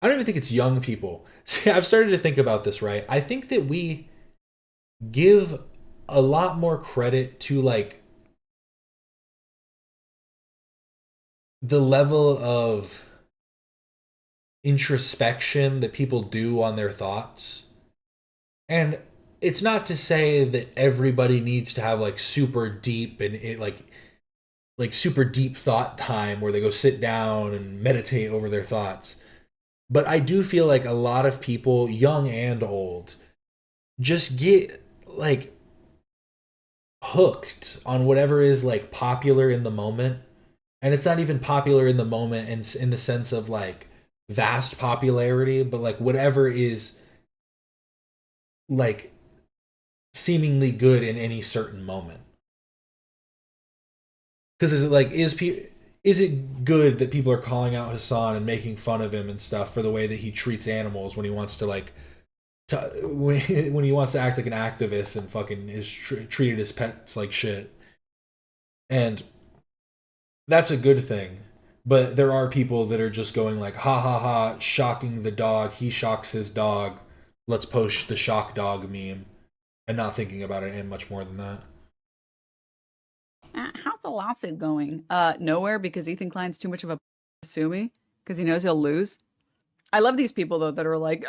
I don't even think it's young people. See, I've started to think about this, right? I think that we give a lot more credit to like the level of introspection that people do on their thoughts. And it's not to say that everybody needs to have like super deep and like super deep thought time where they go sit down and meditate over their thoughts. But I do feel like a lot of people, young and old, just get like hooked on whatever is like popular in the moment. And it's not even popular in the moment in the sense of like vast popularity, but like whatever is like seemingly good in any certain moment. Because is it good that people are calling out Hassan and making fun of him and stuff for the way that he treats animals when he wants to like when he wants to act like an activist and fucking is treated his pets like shit? And that's a good thing. But there are people that are just going like, ha ha ha, shocking the dog, he shocks his dog, let's post the shock dog meme, and not thinking about it and much more than that. How's the lawsuit going? Nowhere, because Ethan Klein's too much of a sue me because he knows he'll lose. I love these people though that are like,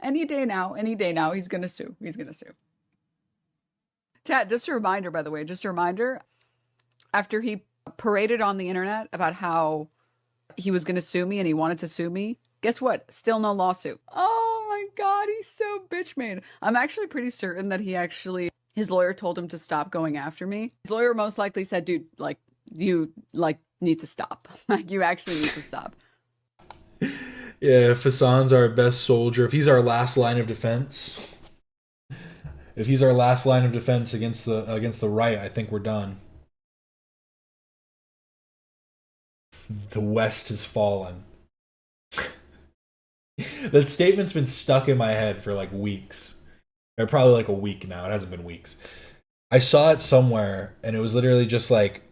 any day now, he's gonna sue. Chat, just a reminder, by the way, after he paraded on the internet about how he was gonna sue me and he wanted to sue me, Guess what? Still no lawsuit. Oh my God, he's so bitch made. I'm actually pretty certain that his lawyer told him to stop going after me. His lawyer most likely said, dude, like, you, like, need to stop. Like, you actually need to stop. Yeah, if Hassan's our best soldier, if he's our last line of defense, against the right, I think we're done. The West has fallen. That statement's been stuck in my head for like weeks. Or probably like a week now. It hasn't been weeks. I saw it somewhere, and it was literally just like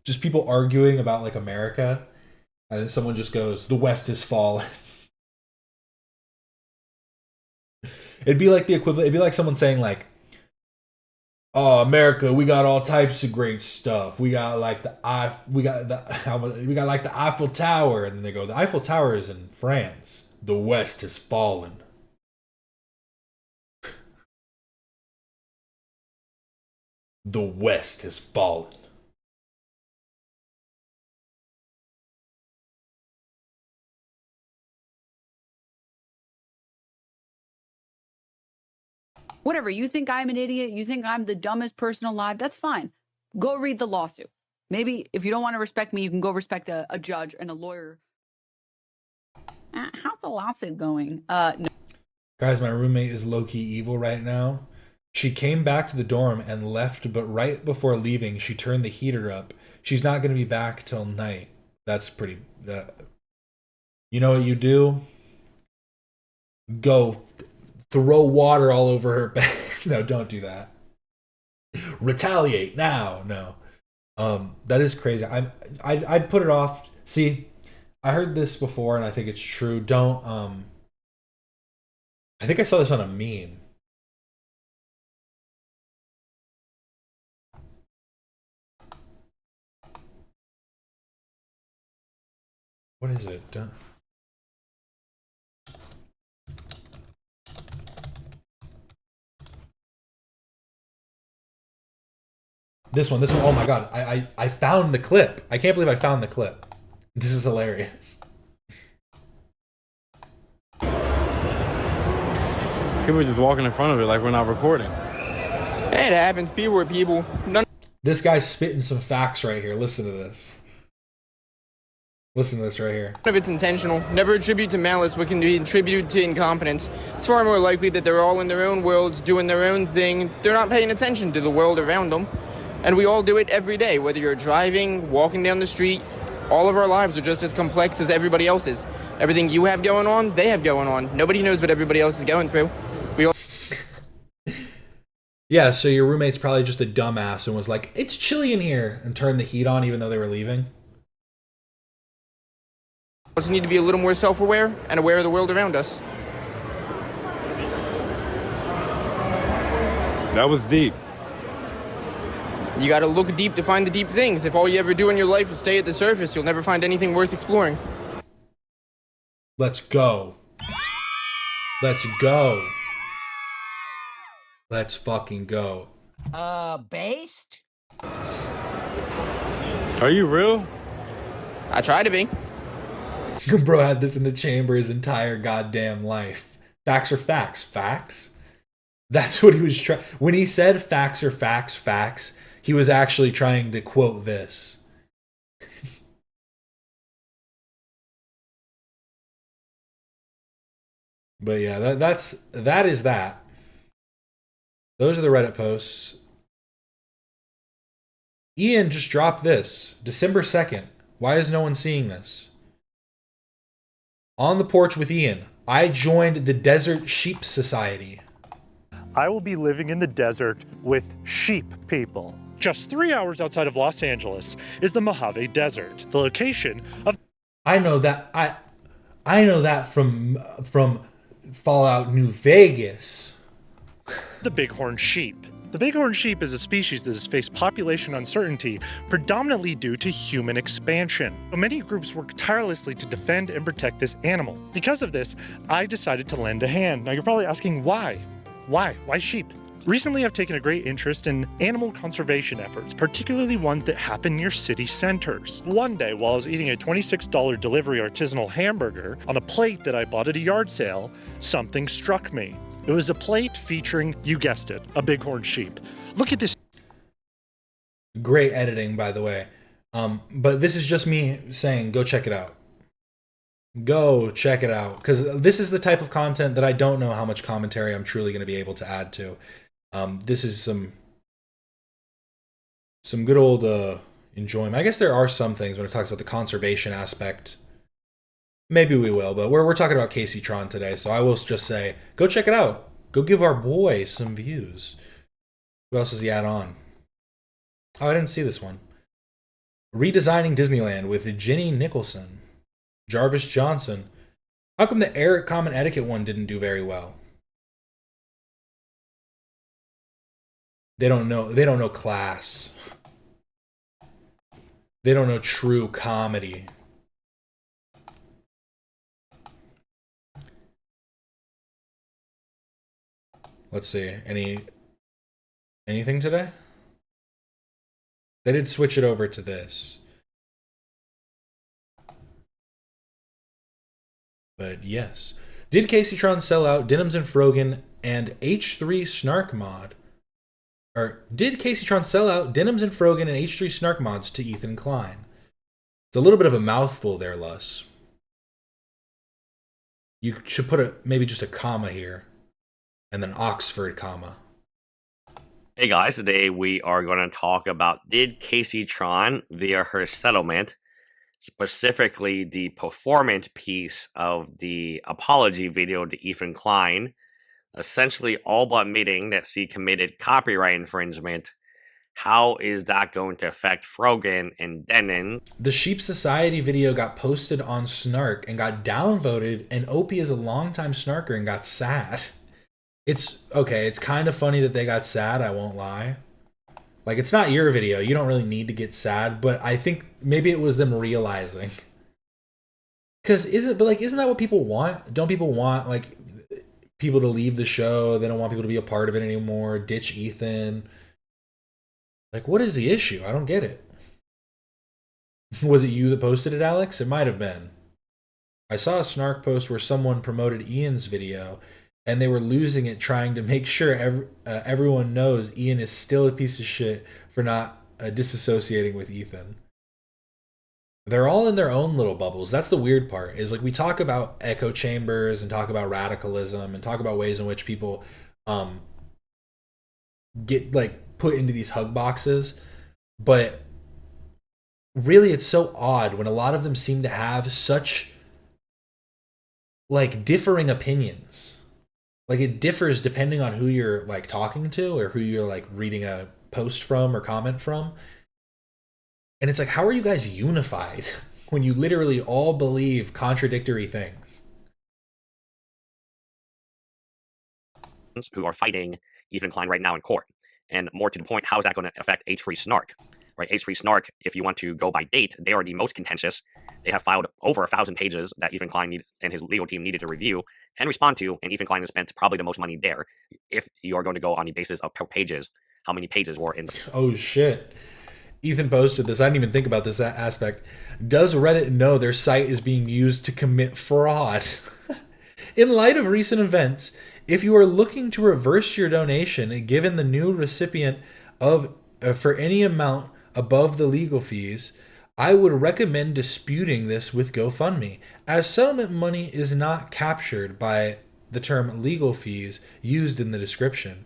just people arguing about like America, and then someone just goes, "The West has fallen." It'd be like the equivalent. It'd be like someone saying like, "Oh, America, we got all types of great stuff. We got like the Eiffel Tower," and then they go, "The Eiffel Tower is in France. The West has fallen." The West has fallen. Whatever, you think I'm an idiot, you think I'm the dumbest person alive, that's fine. Go read the lawsuit. Maybe if you don't want to respect me, you can go respect a judge and a lawyer. How's the lawsuit going? No. Guys, my roommate is low-key evil right now. She came back to the dorm and left, but right before leaving, she turned the heater up. She's not going to be back till night. That's pretty... You know what you do? Go throw water all over her back. No, don't do that. Retaliate now. No. That is crazy. I'd put it off. See, I heard this before, and I think it's true. Don't... I think I saw this on a meme. What is it? This one. Oh my God. I found the clip. I can't believe I found the clip. This is hilarious. People just walking in front of it like we're not recording. Hey, it happens. People are people. This guy's spitting some facts right here. Listen to this. Listen to this right here. None of it's intentional. Never attribute to malice what can be attributed to incompetence. It's far more likely that they're all in their own worlds, doing their own thing. They're not paying attention to the world around them. And we all do it every day, whether you're driving, walking down the street. All of our lives are just as complex as everybody else's. Everything you have going on, they have going on. Nobody knows what everybody else is going through. We all... Yeah, so your roommate's probably just a dumbass and was like, "It's chilly in here," and turned the heat on even though they were leaving. also need to be a little more self-aware and aware of the world around us. That was deep. You gotta look deep to find the deep things. If all you ever do in your life is stay at the surface, you'll never find anything worth exploring. Let's go. Let's go. Let's fucking go. Based? Are you real? I try to be. Bro had this in the chamber his entire goddamn life. Facts are facts. Facts? That's what he was trying. When he said facts are facts, facts, he was actually trying to quote this. But yeah, that is that. Those are the Reddit posts. Ian just dropped this. December 2nd. Why is no one seeing this? On the porch with Ian. I joined the Desert Sheep Society. I will be living in the desert with sheep people. Just 3 hours outside of Los Angeles is the Mojave Desert, the location of... I know that. I know that from Fallout New Vegas. The bighorn sheep. The bighorn sheep is a species that has faced population uncertainty predominantly due to human expansion. Many groups work tirelessly to defend and protect this animal. Because of this, I decided to lend a hand. Now you're probably asking why? Why? Why sheep? Recently, I've taken a great interest in animal conservation efforts, particularly ones that happen near city centers. One day, while I was eating a $26 delivery artisanal hamburger on a plate that I bought at a yard sale, something struck me. It was a plate featuring, you guessed it, a bighorn sheep. Look at this. Great editing, by the way. But this is just me saying, go check it out. Go check it out, because this is the type of content that I don't know how much commentary I'm truly going to be able to add to. This is some good old enjoyment. I guess there are some things when it talks about the conservation aspect. Maybe we will, but we're talking about Kaceytron today, so I will just say, go check it out. Go give our boy some views. Who else is he at on? Oh, I didn't see this one. Redesigning Disneyland with Jenny Nicholson. Jarvis Johnson. How come the Eric Common Etiquette one didn't do very well? They don't know class. They don't know true comedy. Let's see. Anything today? They did switch it over to this. But yes. Did Kaceytron sell out Denims and Frogan and H3 Snark mod? Or did Kaceytron sell out Denims and Frogan and H3 Snark mods to Ethan Klein? It's a little bit of a mouthful there, Lus. You should put maybe just a comma here. And then Oxford comma. Hey guys, today we are going to talk about did Kaceytron, via her settlement, specifically the performance piece of the apology video to Ethan Klein, essentially all but admitting that she committed copyright infringement, how is that going to affect Frogan and Denon? The Sheep Society video got posted on Snark and got downvoted, and Opie is a longtime Snarker and got sad. It's okay, it's kind of funny that they got sad, I won't lie. Like, it's not your video, you don't really need to get sad, but I think maybe it was them realizing. Because isn't that what people want? Don't people want, like, people to leave the show? They don't want people to be a part of it anymore, ditch Ethan. Like, what is the issue? I don't get it. Was it you that posted it, Alex? It might have been. I saw a Snark post where someone promoted Ian's video, and they were losing it trying to make sure everyone knows Ian is still a piece of shit for not disassociating with Ethan. They're all in their own little bubbles. That's the weird part, is like we talk about echo chambers and talk about radicalism and talk about ways in which people get like put into these hug boxes. But really it's so odd when a lot of them seem to have such like differing opinions. Like, it differs depending on who you're, like, talking to or who you're, like, reading a post from or comment from. And it's like, how are you guys unified when you literally all believe contradictory things? Who are fighting Ethan Klein right now in court. And more to the point, how is that going to affect H3 Snark? Right, H3 Snark, if you want to go by date, they are the most contentious. They have filed over 1,000 pages that Ethan Klein and his legal team needed to review and respond to, and Ethan Klein has spent probably the most money there. If you are going to go on the basis of pages, how many pages were in the... Oh, shit. Ethan posted this. I didn't even think about this aspect. Does Reddit know their site is being used to commit fraud? In light of recent events, if you are looking to reverse your donation, given the new recipient of for any amount above the legal fees, I would recommend disputing this with GoFundMe, as settlement money is not captured by the term legal fees used in the description.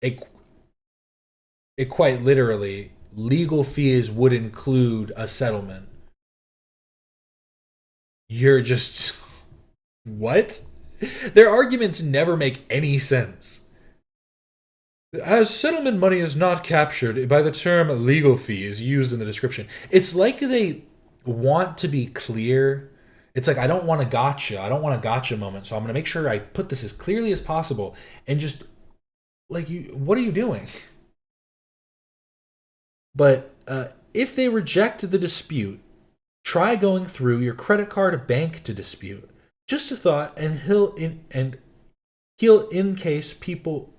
It quite literally, legal fees would include a settlement. You're just... What? Their arguments never make any sense. As settlement money is not captured by the term legal fees used in the description. It's like they want to be clear. It's like, I don't want a gotcha. I don't want a gotcha moment. So I'm going to make sure I put this as clearly as possible. And just, like, what are you doing? But if they reject the dispute, try going through your credit card bank to dispute. Just a thought, and He'll in case people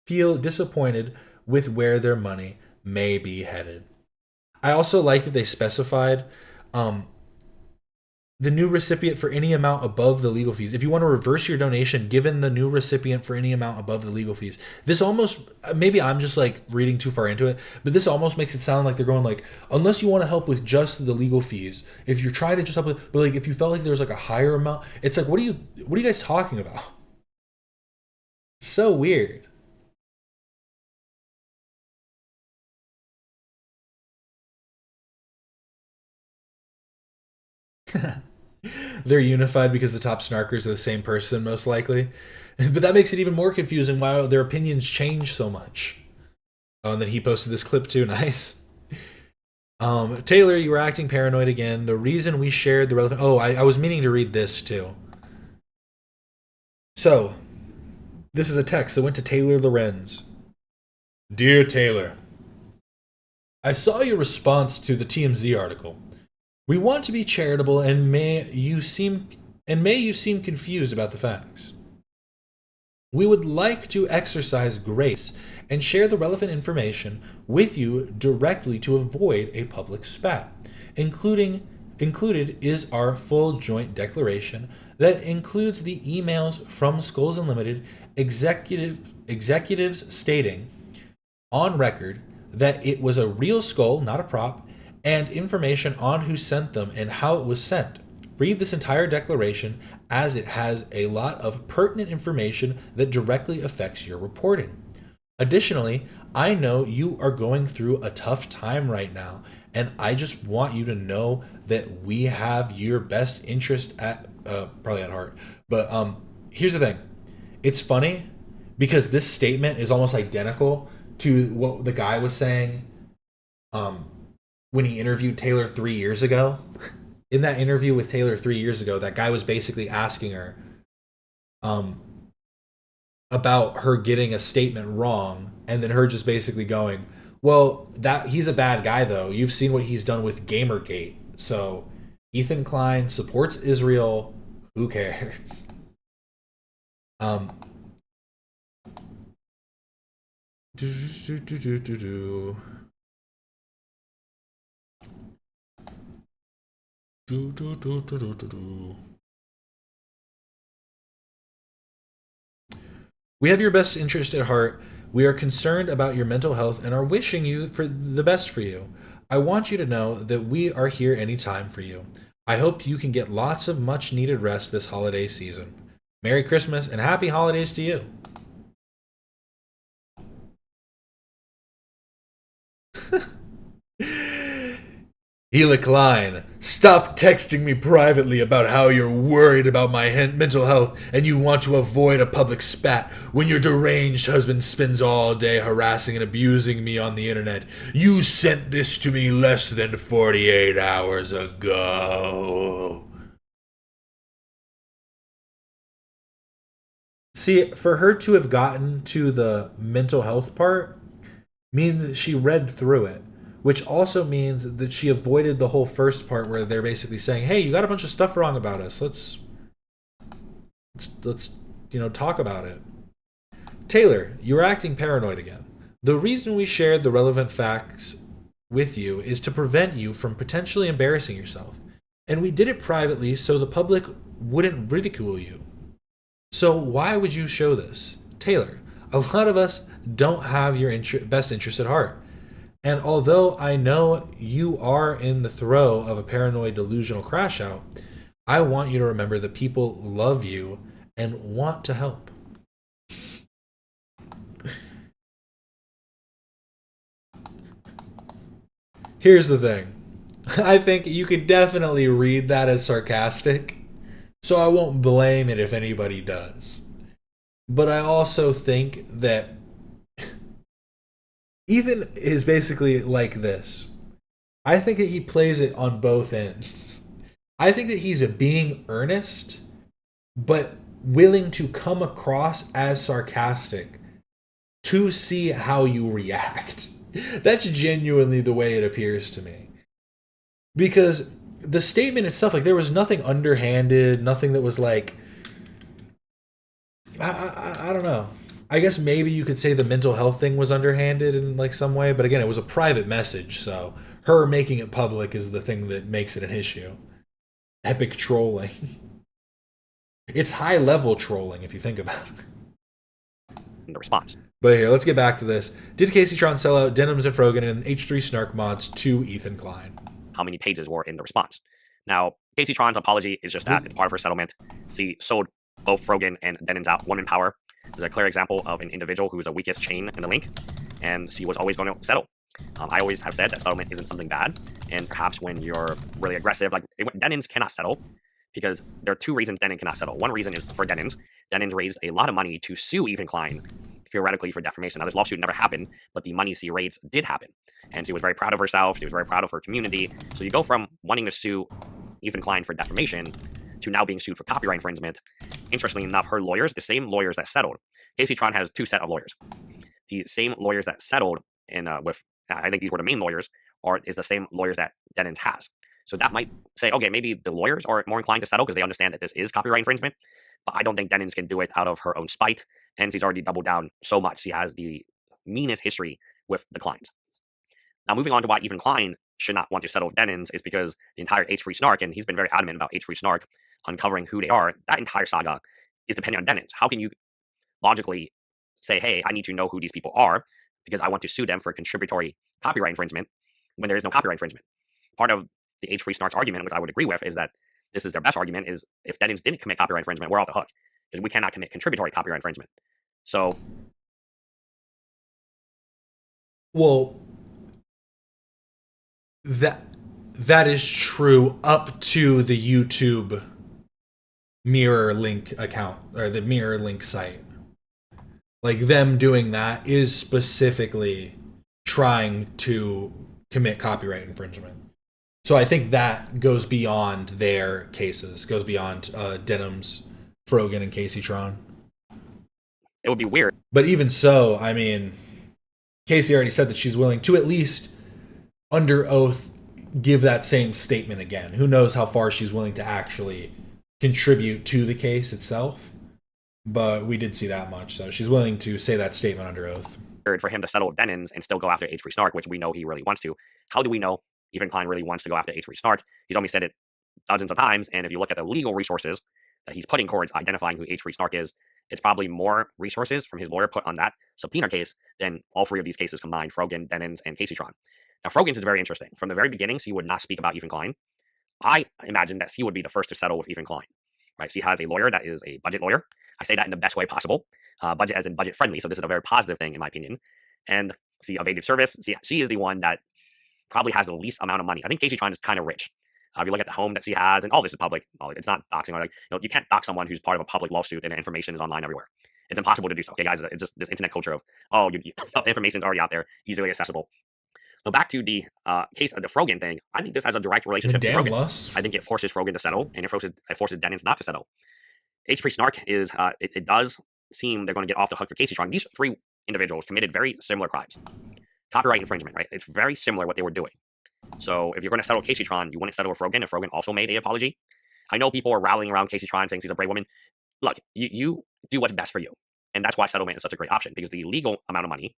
feel disappointed with where their money may be headed. I also like that they specified the new recipient for any amount above the legal fees. If you want to reverse your donation, given the new recipient for any amount above the legal fees. This almost, maybe I'm just like reading too far into it, but this almost makes it sound like they're going like, unless you want to help with just the legal fees, if you're trying to just help with, but like if you felt like there was like a higher amount, it's like, what are you guys talking about? It's so weird. They're unified because the top snarkers are the same person, most likely. But that makes it even more confusing why their opinions change so much. Oh, and then he posted this clip too. Nice. Taylor, you were acting paranoid again. The reason we shared the relevant... Oh, I was meaning to read this too. So, this is a text that went to Taylor Lorenz. Dear Taylor, I saw your response to the TMZ article. We want to be charitable and may you seem confused about the facts. We would like to exercise grace and share the relevant information with you directly to avoid a public spat. Included is our full joint declaration that includes the emails from Skulls Unlimited executives stating on record that it was a real skull, not a prop, and information on who sent them and how it was sent. Read this entire declaration as it has a lot of pertinent information that directly affects your reporting. Additionally, I know you are going through a tough time right now, and I just want you to know that we have your best interest probably at heart. But here's the thing. It's funny because this statement is almost identical to what the guy was saying when he interviewed Taylor 3 years ago. In that interview with Taylor 3 years ago, that guy was basically asking her about her getting a statement wrong, and then her just basically going, well, that he's a bad guy though. You've seen what he's done with Gamergate. So Ethan Klein supports Israel. Who cares? We have your best interest at heart. We are concerned about your mental health and are wishing you for the best for you. I want you to know that we are here anytime for you. I hope you can get lots of much needed rest this holiday season. Merry Christmas and happy holidays to you. Hela Klein, stop texting me privately about how you're worried about my mental health and you want to avoid a public spat when your deranged husband spends all day harassing and abusing me on the internet. You sent this to me less than 48 hours ago. See, for her to have gotten to the mental health part means she read through it. Which also means that she avoided the whole first part where they're basically saying, hey, you got a bunch of stuff wrong about us. Let's talk about it. Taylor, you're acting paranoid again. The reason we shared the relevant facts with you is to prevent you from potentially embarrassing yourself. And we did it privately so the public wouldn't ridicule you. So why would you show this? Taylor, a lot of us don't have your best interest at heart. And although I know you are in the throes of a paranoid delusional crash out, I want you to remember that people love you and want to help. Here's the thing. I think you could definitely read that as sarcastic, so I won't blame it if anybody does. But I also think that Ethan is basically like this. I think that he plays it on both ends. I think that he's being earnest, but willing to come across as sarcastic to see how you react. That's genuinely the way it appears to me. Because the statement itself, like, there was nothing underhanded, nothing that was like, I don't know. I guess maybe you could say the mental health thing was underhanded in like some way, but again, it was a private message, so her making it public is the thing that makes it an issue. Epic trolling. It's high level trolling if you think about it. The response. But here, let's get back to this. Did Kaceytron sell out Denims and Frogan and H3 Snark mods to Ethan Klein? How many pages were in the response? Now, Kaceytron's apology is just that. It's part of her settlement. She sold both Frogan and Denins out. Woman power. This is a clear example of an individual who is the weakest chain in the link, and she was always going to settle. I always have said that settlement isn't something bad, and perhaps when you're really aggressive, like Denins cannot settle, because there are two reasons Denin cannot settle. One reason is for Denins. Denins raised a lot of money to sue Ethan Klein, theoretically for defamation. Now, this lawsuit never happened, but the money she raised did happen. And she was very proud of herself. She was very proud of her community. So you go from wanting to sue Ethan Klein for defamation to now being sued for copyright infringement. Interestingly enough, her lawyers, the same lawyers that settled. Kaceytron has two set of lawyers. The same lawyers that settled with, I think these were the main lawyers, is the same lawyers that Denins has. So that might say, okay, maybe the lawyers are more inclined to settle because they understand that this is copyright infringement. But I don't think Denins can do it out of her own spite. And she's already doubled down so much. She has the meanest history with the Kleins. Now, moving on to why Ethan Klein should not want to settle with Denins is because the entire H3 Snark, and he's been very adamant about H3 Snark uncovering who they are, that entire saga is dependent on Denins. How can you logically say, hey, I need to know who these people are because I want to sue them for contributory copyright infringement when there is no copyright infringement? Part of the H3 Snark's argument, which I would agree with, is that this is their best argument, is if Denins didn't commit copyright infringement, we're off the hook because we cannot commit contributory copyright infringement. So, well, that is true up to the YouTube mirror link account or the mirror link site. Like them doing that is specifically trying to commit copyright infringement. So I think that goes beyond their cases, goes beyond Denims, Frogan, and Kaceytron. It would be weird. But even so, I mean, Casey already said that she's willing to at least under oath give that same statement again. Who knows how far she's willing to actually contribute to the case itself. But we did see that much. So she's willing to say that statement under oath. For him to settle with Denins and still go after H3 Snark, which we know he really wants to. How do we know Ethan Klein really wants to go after H3 Snark? He's only said it dozens of times. And if you look at the legal resources that he's putting towards identifying who H3 Snark is, it's probably more resources from his lawyer put on that subpoena case than all three of these cases combined, Frogan, Denins, and Kaceytron. Now, Frogan's is very interesting. From the very beginning, she would not speak about Ethan Klein. I imagine that she would be the first to settle with Ethan Klein. Right? She has a lawyer that is a budget lawyer. I say that in the best way possible. Budget as in budget friendly. So this is a very positive thing, in my opinion. And she evaded service. She is the one that probably has the least amount of money. I think Kaceytron is kind of rich. If you look at the home that she has, and all this is public, it's not doxing. Like, you can't dox someone who's part of a public lawsuit and information is online everywhere. It's impossible to do so. Okay, guys, it's just this internet culture of, information's already out there, easily accessible. So back to the case of the Frogan thing, I think this has a direct relationship to Frogan. I think it forces Frogan to settle, and it forces Dennis not to settle. H3 Snark is, it does seem they're going to get off the hook for Kaceytron. These three individuals committed very similar crimes. Copyright infringement, right? It's very similar what they were doing. So if you're going to settle Kaceytron, you wouldn't settle with Frogan if Frogan also made an apology. I know people are rallying around Kaceytron saying she's a brave woman. Look, you do what's best for you. And that's why settlement is such a great option, because the legal amount of money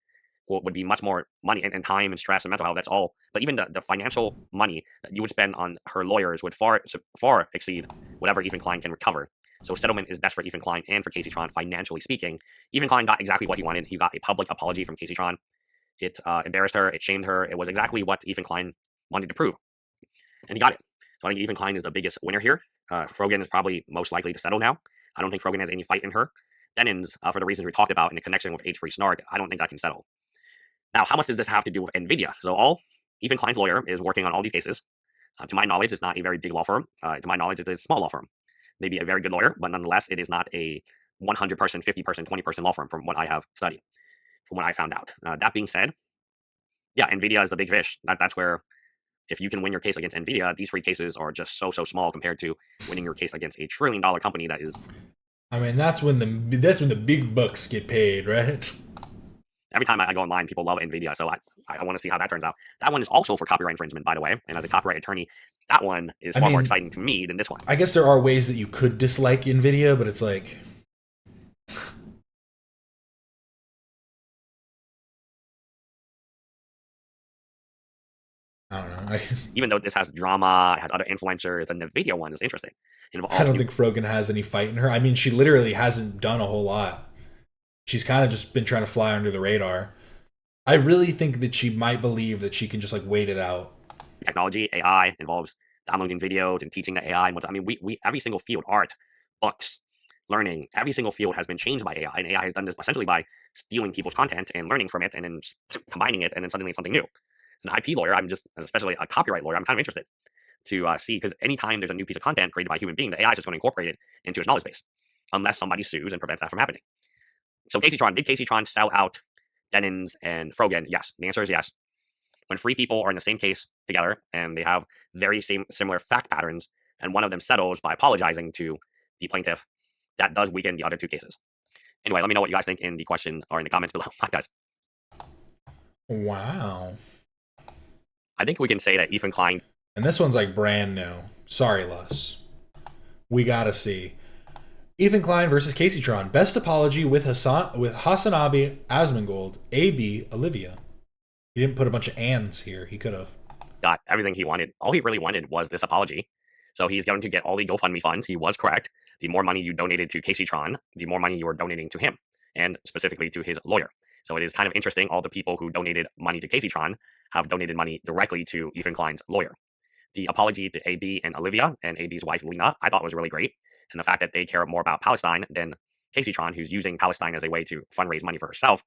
would be much more money and time and stress and mental health. That's all. But even the financial money that you would spend on her lawyers would far exceed whatever Ethan Klein can recover. So settlement is best for Ethan Klein and for Kaceytron, financially speaking. Ethan Klein got exactly what he wanted. He got a public apology from Kaceytron. It embarrassed her. It shamed her. It was exactly what Ethan Klein wanted to prove. And he got it. So I think Ethan Klein is the biggest winner here. Frogan is probably most likely to settle now. I don't think Frogan has any fight in her. Denins, for the reasons we talked about in the connection with H3 Snark, I don't think that can settle. Now, how much does this have to do with NVIDIA? So Ethan Klein's lawyer is working on all these cases. To my knowledge, it's not a very big law firm. To my knowledge, it is a small law firm. Maybe a very good lawyer, but nonetheless, it is not a 100-person, 50-person, 20-person law firm from what I have studied, from what I found out. That being said, yeah, NVIDIA is the big fish. That's where, if you can win your case against NVIDIA, these three cases are just so small compared to winning your case against $1 trillion company that is. I mean, that's when the big bucks get paid, right? Every time I go online, people love NVIDIA, so I want to see how that turns out. That one is also for copyright infringement, by the way, and as a copyright attorney, that one is far more exciting to me than this one. I guess there are ways that you could dislike NVIDIA, but it's like, Even though this has drama, it has other influencers, and the video one is interesting. I don't think Frogan has any fight in her. I mean, she literally hasn't done a whole lot. She's kind of just been trying to fly under the radar. I really think that she might believe that she can just like wait it out. Technology, AI involves downloading videos and teaching the AI. I mean, we every single field, art, books, learning, every single field has been changed by AI, and AI has done this essentially by stealing people's content and learning from it, and then combining it, and then suddenly it's something new. As an IP lawyer, especially a copyright lawyer, I'm kind of interested to see, because anytime there's a new piece of content created by a human being, the AI is just going to incorporate it into its knowledge base, unless somebody sues and prevents that from happening. So did Kaceytron sell out Denins and Frogan? Yes. The answer is yes. When free people are in the same case together and they have very similar fact patterns, and one of them settles by apologizing to the plaintiff, that does weaken the other two cases. Anyway, let me know what you guys think in the question or in the comments below. Bye, guys. Wow. I think we can say that Ethan Klein. And this one's like brand new. Sorry, Lus. We gotta see. Ethan Klein versus Kaceytron. Best apology with Hasanabi Asmongold, AB Olivia. He didn't put a bunch of ands here. He could have. Got everything he wanted. All he really wanted was this apology. So he's going to get all the GoFundMe funds. He was correct. The more money you donated to Kaceytron, the more money you are donating to him, and specifically to his lawyer. So it is kind of interesting. All the people who donated money to Kaceytron have donated money directly to Ethan Klein's lawyer. The apology to AB and Olivia and AB's wife Lena, I thought was really great. And the fact that they care more about Palestine than Kaceytron, who's using Palestine as a way to fundraise money for herself,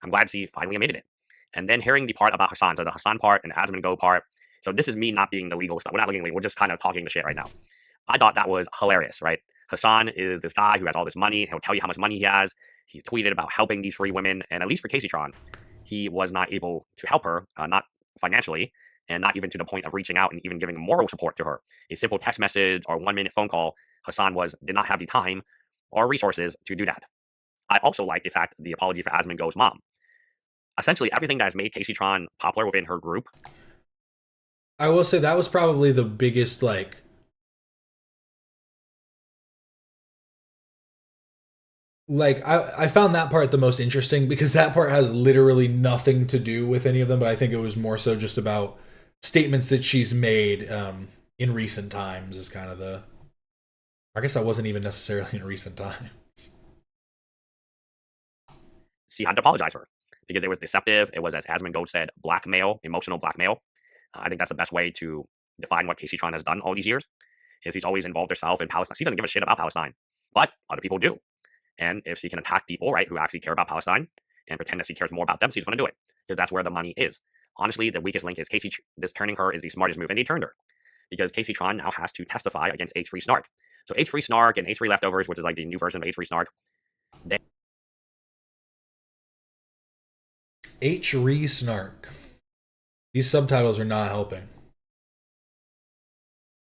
I'm glad she finally admitted it. And then hearing the part about Hassan, so the Hassan part and Asmongold part. So this is me not being the legal stuff. We're not looking legal. We're just kind of talking the shit right now. I thought that was hilarious, right? Hassan is this guy who has all this money. He'll tell you how much money he has. He's tweeted about helping these free women. And at least for Kaceytron, he was not able to help her, not financially, and not even to the point of reaching out and even giving moral support to her. A simple text message or 1-minute phone call, Hassan did not have the time or resources to do that. I also like the fact the apology for Asmongold's mom. Essentially, everything that has made Kaceytron popular within her group. I will say that was probably the biggest, like, I found that part the most interesting because that part has literally nothing to do with any of them, but I think it was more so just about statements that she's made in recent times is kind of the... I guess that wasn't even necessarily in recent times. She had to apologize for her because it was deceptive. It was, as Asmongold said, blackmail, emotional blackmail. I think that's the best way to define what Kaceytron has done all these years, is he's always involved herself in Palestine. She doesn't give a shit about Palestine, but other people do. And if she can attack people, right, who actually care about Palestine and pretend that she cares more about them, she's going to do it because that's where the money is. Honestly, the weakest link is this turning her is the smartest move, and they turned her because Kaceytron now has to testify against H3 Snark. So H3 Snark and H3 Leftovers, which is like the new version of H3 Snark, H3 Snark. These subtitles are not helping.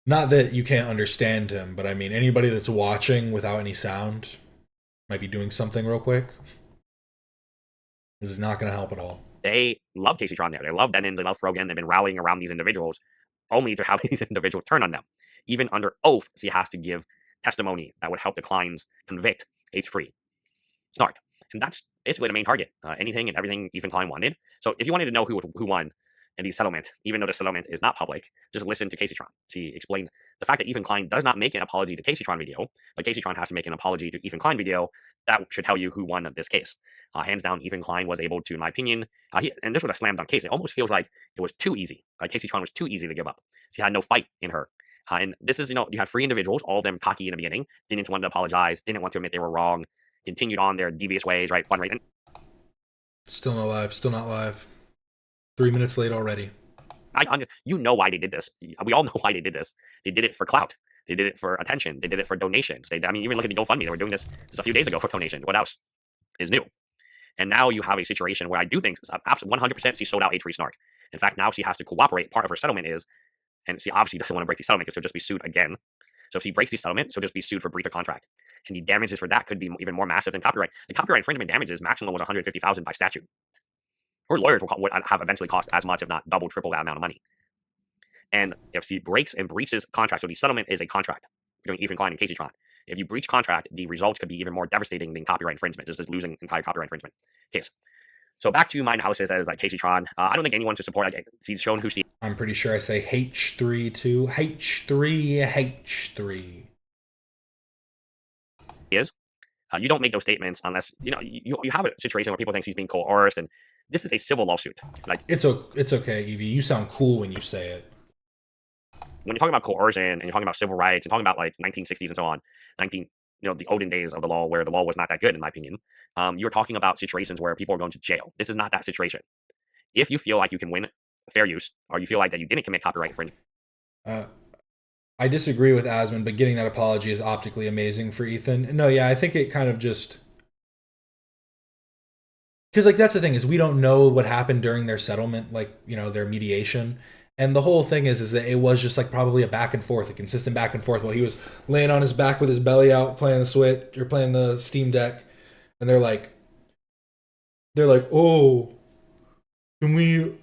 Not that you can't understand him, but I mean, anybody that's watching without any sound might be doing something real quick. This is not going to help at all. They love Kaceytron there. They love Denins. They love Frogan. They've been rallying around these individuals only to have these individuals turn on them. Even under oath, she has to give testimony that would help the Kleins convict H3 Snark. And that's basically the main target. Anything and everything Ethan Klein wanted. So if you wanted to know who won in the settlement, even though the settlement is not public, just listen to Kaceytron. She explained the fact that Ethan Klein does not make an apology to Kaceytron video, but Kaceytron has to make an apology to Ethan Klein video. That should tell you who won this case. Hands down, Ethan Klein was able to, in my opinion, and this was a slam dunk case. It almost feels like it was too easy. Kaceytron was too easy to give up. She had no fight in her. And this is, you have three individuals, all of them cocky in the beginning, didn't want to apologize, didn't want to admit they were wrong, continued on their devious ways, right? Fundraising. Still not live. Still not live. 3 minutes late already. You know why they did this. We all know why they did this. They did it for clout. They did it for attention. They did it for donations. Even look at the GoFundMe. They were doing this a few days ago for donations. What else is new? And now you have a situation where I do think 100% she sold out H3 Snark. In fact, now she has to cooperate. Part of her settlement is, and she obviously doesn't want to break the settlement because she'll just be sued again. So if she breaks the settlement, she'll just be sued for breach of contract. And the damages for that could be even more massive than copyright. The copyright infringement damages maximum was $150,000 by statute. Her lawyers would have eventually cost as much, if not double, triple that amount of money. And if she breaks and breaches contract, so the settlement is a contract between Ethan Klein and Kaceytron. If you breach contract, the results could be even more devastating than copyright infringement. This is losing entire copyright infringement case. So back to my analysis as like Kaceytron. I don't think anyone should support. Like, he's shown who she I'm pretty sure I say H3 too. H3. is. You don't make those statements unless you have a situation where people think he's being coerced, and this is a civil lawsuit. Like it's okay, Evie. You sound cool when you say it. When you're talking about coercion and you're talking about civil rights and talking about like 1960s and so on, the olden days of the law where the law was not that good, in my opinion. You're talking about situations where people are going to jail. This is not that situation. If you feel like you can win fair use, or you feel like that you didn't commit copyright infringement. I disagree with Asmund, but getting that apology is optically amazing for Ethan. No, yeah, I think it kind of just... Because, like, that's the thing, is we don't know what happened during their settlement, like, their mediation. And the whole thing is that it was just, like, probably a back and forth, a consistent back and forth, while he was laying on his back with his belly out, playing the Switch, or playing the Steam Deck. And they're like, oh, can we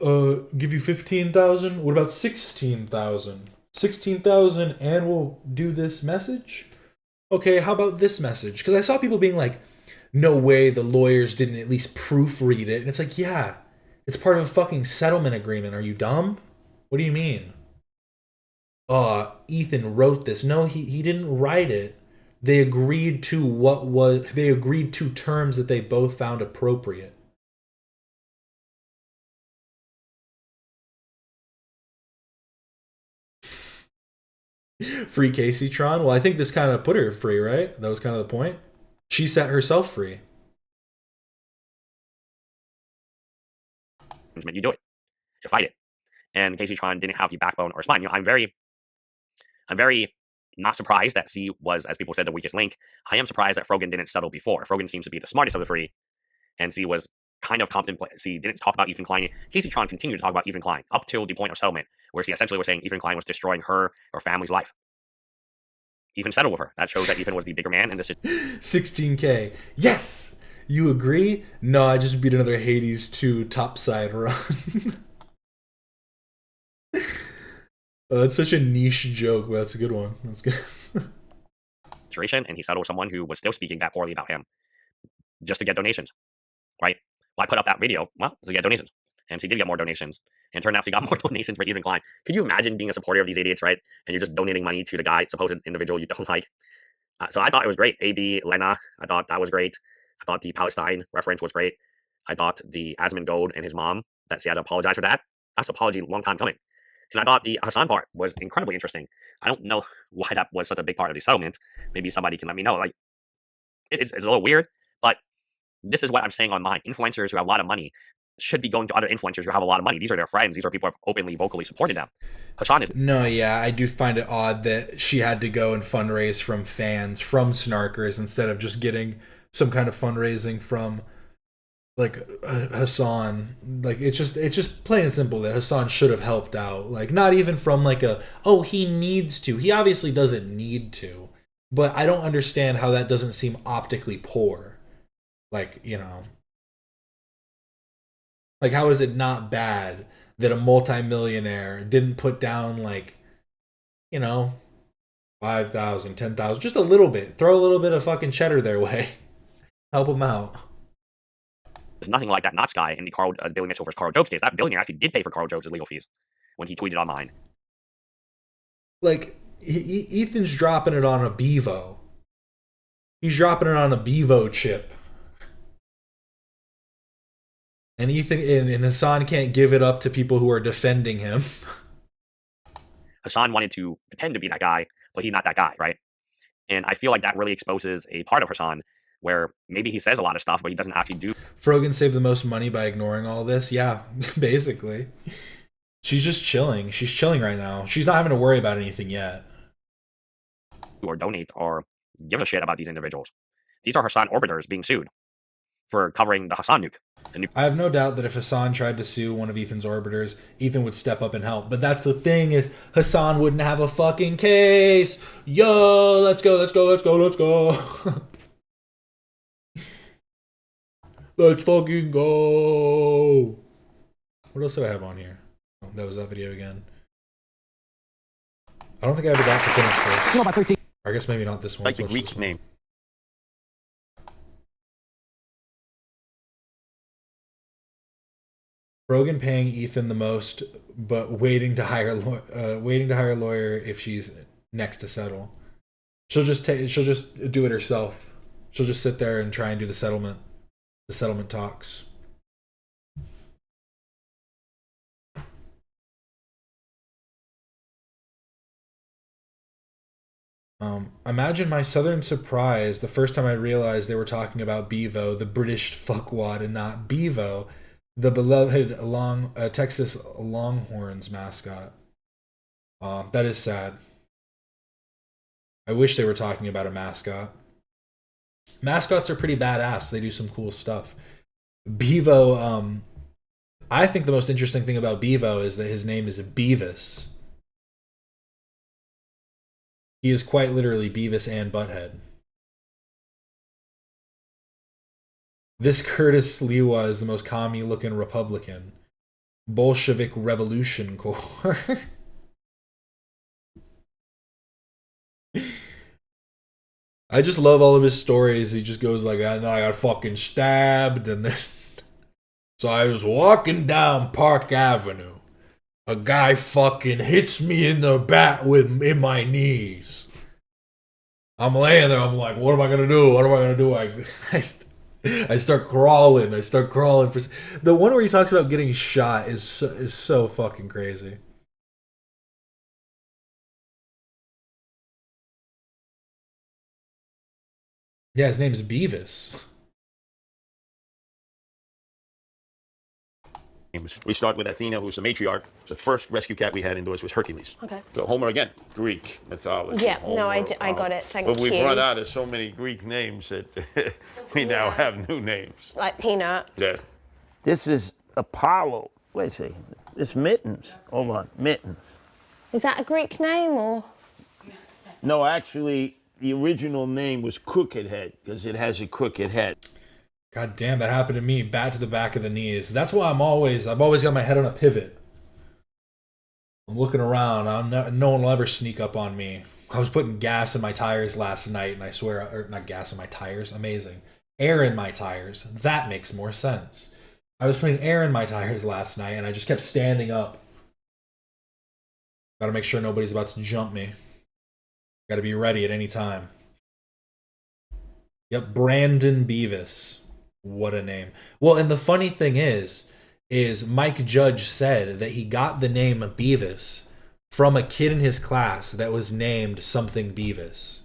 give you 15,000? What about 16,000? 16,000 and we'll do this message? Okay, how about this message? Because I saw people being like, no way the lawyers didn't at least proofread it. And it's like, yeah, it's part of a fucking settlement agreement. Are you dumb? What do you mean? Ethan wrote this. No, he didn't write it. They agreed to terms that they both found appropriate. Free Kaceytron? Well, I think this kind of put her free, right? That was kind of the point. She set herself free. You do it. You fight it. And Kaceytron didn't have the backbone or spine. I'm very not surprised that C was, as people said, the weakest link. I am surprised that Frogan didn't settle before. Frogan seems to be the smartest of the three, and C was kind of contemplating. C didn't talk about Ethan Klein. Kaceytron continued to talk about Ethan Klein up till the point of settlement, where she essentially was saying Ethan Klein was destroying her or family's life. Ethan settled with her. That shows that Ethan was the bigger man in this. 16K. Yes! You agree? No, I just beat another Hades 2 topside run. That's such a niche joke, but that's a good one. That's good. And he settled with someone who was still speaking that poorly about him just to get donations, right? Well, I put up that video, to get donations. And she did get more donations. And turned out she got more donations for Ethan Klein. Could you imagine being a supporter of these idiots, right? And you're just donating money to the guy, supposed individual you don't like. So I thought it was great. A.B. Lena, I thought that was great. I thought the Palestine reference was great. I thought the Asmund Gold and his mom, that she had to apologize for that. That's an apology a long time coming. And I thought the Hassan part was incredibly interesting. I don't know why that was such a big part of the settlement. Maybe somebody can let me know. Like, it's a little weird, but this is what I'm saying on mine. Influencers who have a lot of money should be going to other influencers who have a lot of money. These are their friends. These are people who have openly, vocally supported them. Hassan is... No, yeah, I do find it odd that she had to go and fundraise from fans, from Snarkers, instead of just getting some kind of fundraising from, like, Hassan. Like, it's just plain and simple that Hassan should have helped out. Like, not even from, like, he needs to. He obviously doesn't need to. But I don't understand how that doesn't seem optically poor. Like, Like, how is it not bad that a multimillionaire didn't put down, like, 5,000, 10,000, just a little bit. Throw a little bit of fucking cheddar their way. Help them out. There's nothing like that Knots guy in the Billy Mitchell versus Carl Jobs case. That billionaire actually did pay for Carl Jobs' legal fees when he tweeted online. Like, Ethan's dropping it on a Bevo. He's dropping it on a Bevo chip. And Ethan and Hassan can't give it up to people who are defending him. Hassan wanted to pretend to be that guy, but he's not that guy, right? And I feel like that really exposes a part of Hassan where maybe he says a lot of stuff, but he doesn't actually do. Frogan saved the most money by ignoring all this. Yeah, basically. She's just chilling. She's chilling right now. She's not having to worry about anything yet. Or donate or give a shit about these individuals. These are Hassan orbiters being sued for covering the Hassan nuke. I have no doubt that if Hassan tried to sue one of Ethan's orbiters, Ethan would step up and help. But that's the thing, is Hassan wouldn't have a fucking case. Yo, let's go. Let's fucking go. What else did I have on here? Oh, that was that video again. I don't think I ever got to finish this. Or I guess maybe not this one. Like the Greek name. Rogan paying Ethan the most, but waiting to hire a lawyer if she's next to settle. She'll just do it herself. She'll just sit there and try and do the settlement talks. Imagine my southern surprise the first time I realized they were talking about Bevo, the British fuckwad, and not Bevo, the beloved Texas Longhorns mascot. That is sad. I wish they were talking about a mascot. Mascots are pretty badass. They do some cool stuff. Bevo, I think the most interesting thing about Bevo is that his name is Beavis. He is quite literally Beavis and Butthead. This Curtis Lewa is the most commie-looking Republican. Bolshevik Revolution Corps. I just love all of his stories. He just goes like, I know I got fucking stabbed, and then so I was walking down Park Avenue. A guy fucking hits me in the back in my knees. I'm laying there. I'm like, what am I gonna do? What am I gonna do? I start crawling. I start crawling for the one where he talks about getting shot is so fucking crazy. Yeah, his name is Beavis. We start with Athena, who's the matriarch. The first rescue cat we had indoors was Hercules. Okay. So Homer again, Greek mythology. Yeah, Homer, no, I got it. Thank but you. we've run out of so many Greek names that we now have new names. Like Peanut. Yeah. This is Apollo. Wait a second. It's Mittens. Hold on, Mittens. Is that a Greek name or? No, actually, the original name was Crooked Head because it has a crooked head. God damn, that happened to me. Bat to the back of the knees. That's why I've always got my head on a pivot. I'm looking around. No one will ever sneak up on me. I was putting gas in my tires last night, and I swear, or not gas in my tires. Amazing. Air in my tires. That makes more sense. I was putting air in my tires last night, and I just kept standing up. Gotta make sure nobody's about to jump me. Gotta be ready at any time. Yep, Brandon Beavis. What a name. Well, and the funny thing is Mike Judge said that he got the name Beavis from a kid in his class that was named something Beavis.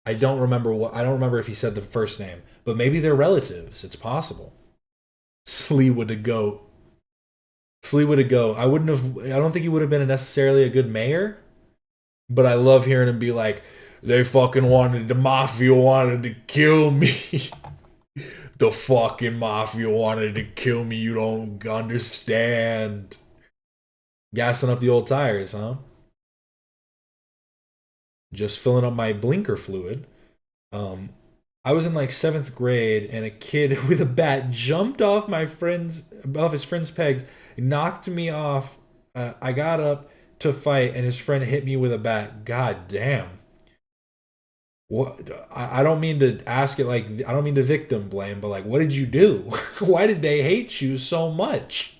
I don't remember if he said the first name, but maybe they're relatives. It's possible. Sleewood to goat. Sleewood to goat. I don't think he would have been necessarily a good mayor, but I love hearing him be like, the mafia wanted to kill me. The fucking mafia wanted to kill me. You don't understand. Gassing up the old tires, huh? Just filling up my blinker fluid. I was in like 7th grade, and a kid with a bat jumped off his friend's pegs, knocked me off. I got up to fight, and his friend hit me with a bat. God damn. What? I don't mean to ask it like, I don't mean to victim blame, but like, what did you do? Why did they hate you so much?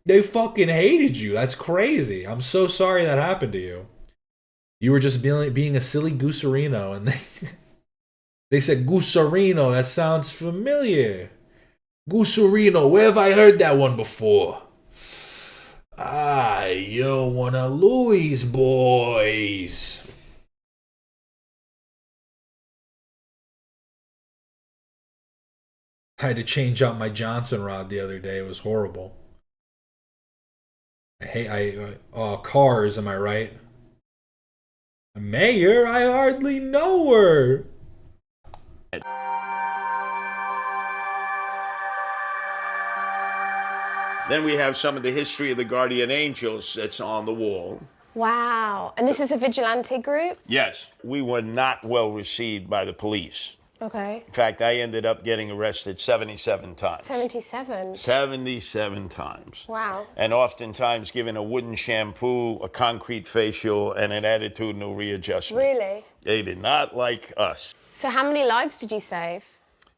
They fucking hated you. That's crazy. I'm so sorry that happened to you. You were just being a silly gooserino, and they said, gooserino, that sounds familiar. Gooserino, where have I heard that one before? Ah, you're one of Louis' boys. I had to change out my Johnson rod the other day. It was horrible. Cars, am I right? Mayor, I hardly know her. Then we have some of the history of the guardian angels that's on the wall. Wow. And this is a vigilante group? Yes. We were not well received by the police. Okay. In fact, I ended up getting arrested 77 times. 77? 77 times. Wow. And oftentimes given a wooden shampoo, a concrete facial, and an attitudinal readjustment. Really? They did not like us. So how many lives did you save?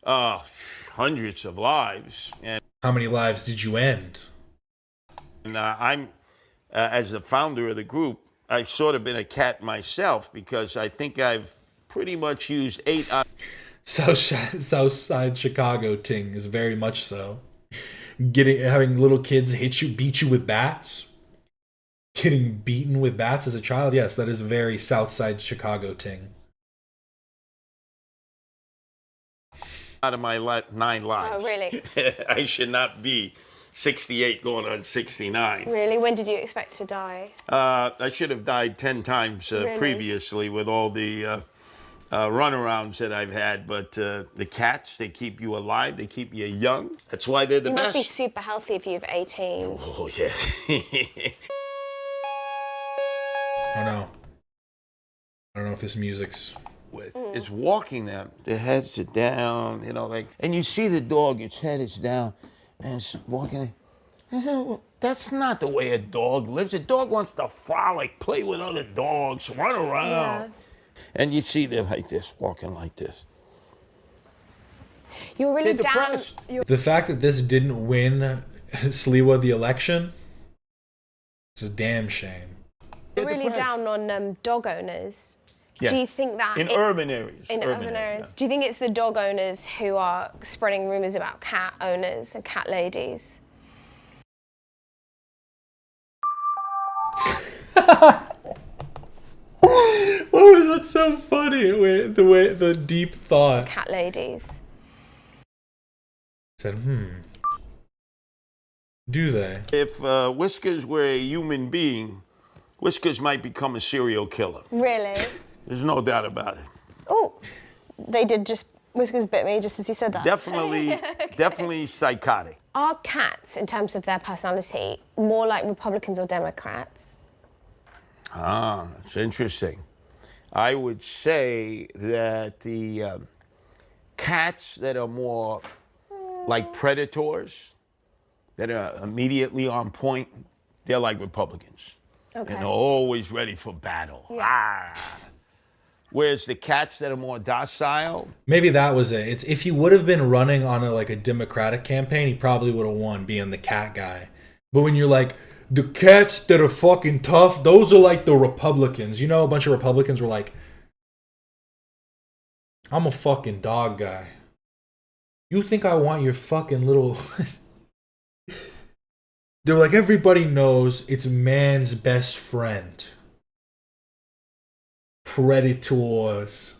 Hundreds of lives. And How many lives did you end? And I'm, as the founder of the group, I've sort of been a cat myself because I think I've pretty much used 8 out. Southside Chicago ting is very much so. Having little kids beat you with bats. Getting beaten with bats as a child, yes, that is very Southside Chicago ting. Out of my 9 lives. Oh, really? I should not be 68 going on 69. Really? When did you expect to die? I should have died 10 times Really? previously with all the runarounds that I've had, but the cats, they keep you alive, they keep you young. That's why they're the You best. must be super healthy if you've 18. Oh, yeah. Oh no. I don't know if this music's... It's walking them. Their heads are down, you know, like, and you see the dog, its head is down, and it's walking. I said, well, that's not the way a dog lives. A dog wants to frolic, play with other dogs, run around. Yeah. And you see them like this, walking like this. You're really They're down. depressed. The fact that this didn't win Sliwa the election, it's a damn shame. You're really down on dog owners. Yeah. Do you think that in urban areas? In urban areas. Do you think it's the dog owners who are spreading rumors about cat owners and cat ladies? Why was that so funny? The deep thought. Cat ladies. Said, do they? If Whiskers were a human being, Whiskers might become a serial killer. Really? There's no doubt about it. Oh, they did just, Whiskers bit me just as you said that. Definitely, definitely psychotic. Are cats, in terms of their personality, more like Republicans or Democrats? Ah, it's interesting. I would say that the cats that are more like predators, that are immediately on point, they're like Republicans. Okay. And they're always ready for battle. Yeah. Ah. Whereas the cats that are more docile. Maybe that was it. It's if he would have been running on a Democratic campaign, he probably would have won being the cat guy. But when you're like, the cats that are fucking tough, those are like the Republicans. You know, a bunch of Republicans were like, I'm a fucking dog guy. You think I want your fucking little... They're like, everybody knows it's man's best friend. Predators.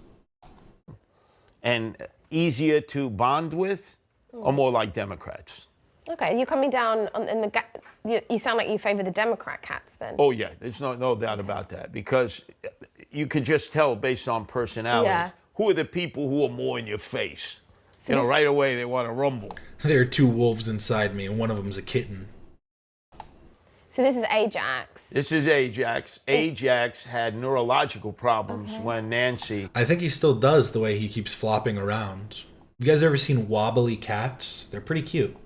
And easier to bond with, or more like Democrats? Okay, you're coming down in the... You sound like you favor the Democrat cats then. Oh, yeah, there's no doubt about that. Because you could just tell based on personalities. Yeah. Who are the people who are more in your face? So you know, right away they want to rumble. There are 2 wolves inside me, and one of them's a kitten. So this is Ajax. This is Ajax. Ajax had neurological problems when Nancy... I think he still does, the way he keeps flopping around. You guys ever seen wobbly cats? They're pretty cute.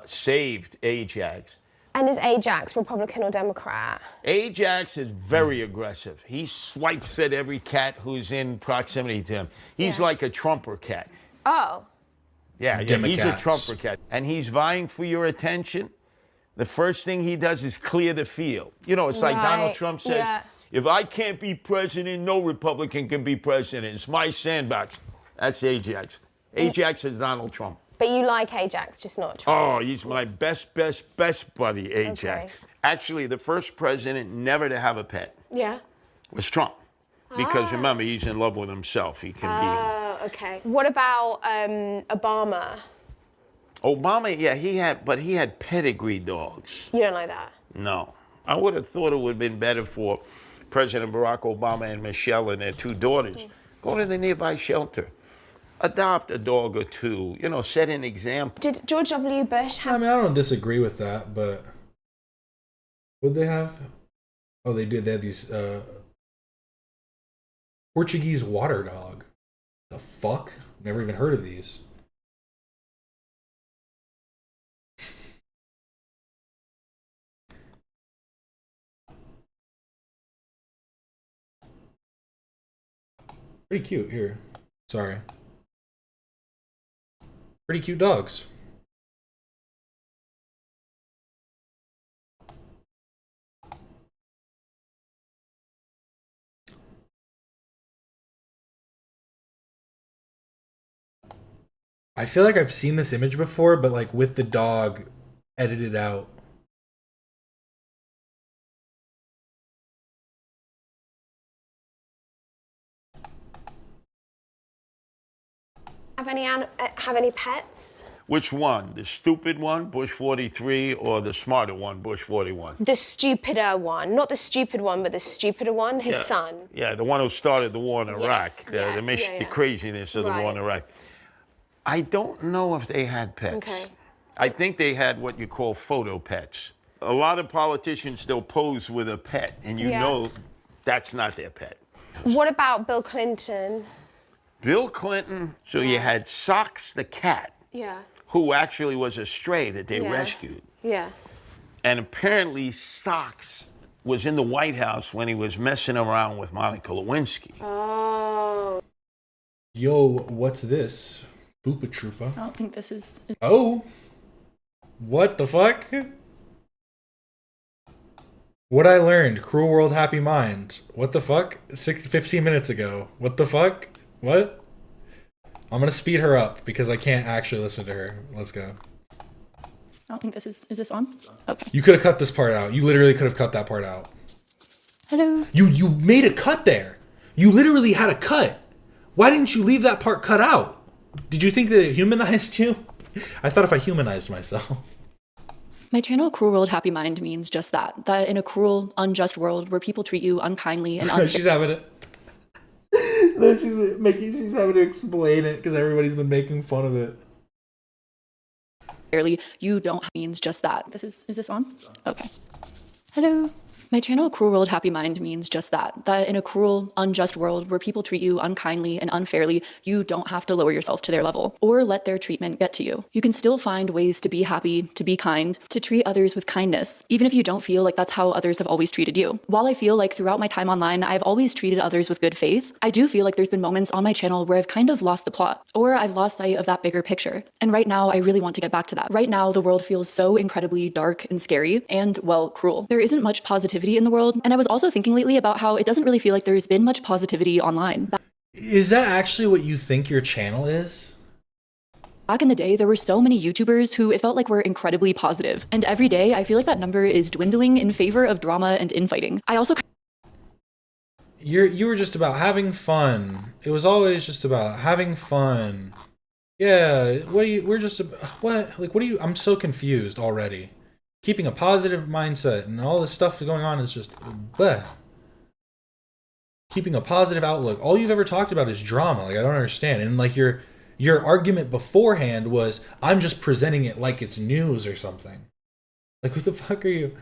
Saved Ajax. And is Ajax Republican or Democrat? Ajax is very aggressive. He swipes at every cat who's in proximity to him. He's like a Trumper cat. Oh. Yeah, he's a Democats. Trumper cat. And he's vying for your attention. The first thing he does is clear the field. You know, it's like Donald Trump says, if I can't be president, no Republican can be president. It's my sandbox. That's Ajax. Ajax is Donald Trump. But you like Ajax, just not Trump. Oh, he's my best buddy, Ajax. Okay. Actually, the first president never to have a pet Yeah. was Trump. Because remember, he's in love with himself. He can be. Okay. What about Obama? Obama, yeah, he had pedigree dogs. You don't like that? No. I would have thought it would have been better for President Barack Obama and Michelle and their 2 daughters. Go to the nearby shelter. Adopt a dog or 2. You know, set an example. Did George W. Bush have... I mean, I don't disagree with that, but... What'd they have? Oh, they did. They had these Portuguese water dog. The fuck? Never even heard of these. Pretty cute. Here. Sorry. Pretty cute dogs. I feel like I've seen this image before, but like with the dog edited out. Have any pets? Which one? The stupid one, Bush 43, or the smarter one, Bush 41? The stupider one, not the stupid one, but the stupider one, his son. Yeah, the one who started the war in Iraq, Yes, the craziness of the war in Iraq. I don't know if they had pets. Okay. I think they had what you call photo pets. A lot of politicians, they'll pose with a pet, and you know that's not their pet. What about Bill Clinton? Bill Clinton, so you had Socks the cat, Yeah. who actually was a stray that they rescued. Yeah. And apparently Socks was in the White House when he was messing around with Monica Lewinsky. Oh. Yo, what's this? Boopa Troopa. I don't think this is. Oh. What the fuck? What I learned. Cruel World, Happy Mind. What the fuck? 15 minutes ago. What the fuck? What? I'm gonna speed her up because I can't actually listen to her. Let's go. I don't think this is. Is this on? Okay. You could have cut this part out. You literally could have cut that part out. Hello. You made a cut there. You literally had a cut. Why didn't you leave that part cut out? Did you think that it humanized you? I thought if I humanized myself. My channel, Cruel World, Happy Mind, means just that. That in a cruel, unjust world where people treat you unkindly and unfairly. She's having it. No, she's having to explain it because everybody's been making fun of it. You don't means just that. Is this on? Okay. Hello. My channel, Cruel World, Happy Mind, means just that. That in a cruel, unjust world where people treat you unkindly and unfairly, you don't have to lower yourself to their level or let their treatment get to you. You can still find ways to be happy, to be kind, to treat others with kindness, even if you don't feel like that's how others have always treated you. While I feel like throughout my time online, I've always treated others with good faith, I do feel like there's been moments on my channel where I've kind of lost the plot, or I've lost sight of that bigger picture. And right now, I really want to get back to that. Right now, the world feels so incredibly dark and scary and, well, cruel. There isn't much positivity in the world, and I was also thinking lately about how it doesn't really feel like there's been much positivity online. Is that actually what you think your channel is? Back in the day, there were so many YouTubers who it felt like were incredibly positive, and every day I feel like that number is dwindling in favor of drama and infighting. I also You were just about having fun. It was always just about having fun. Yeah, we're just what? Like, what are you? I'm so confused already. Keeping a positive mindset and all this stuff going on is just bleh. Keeping a positive outlook. All you've ever talked about is drama. Like, I don't understand. And like your argument beforehand was, I'm just presenting it like it's news or something. Like, what the fuck are you?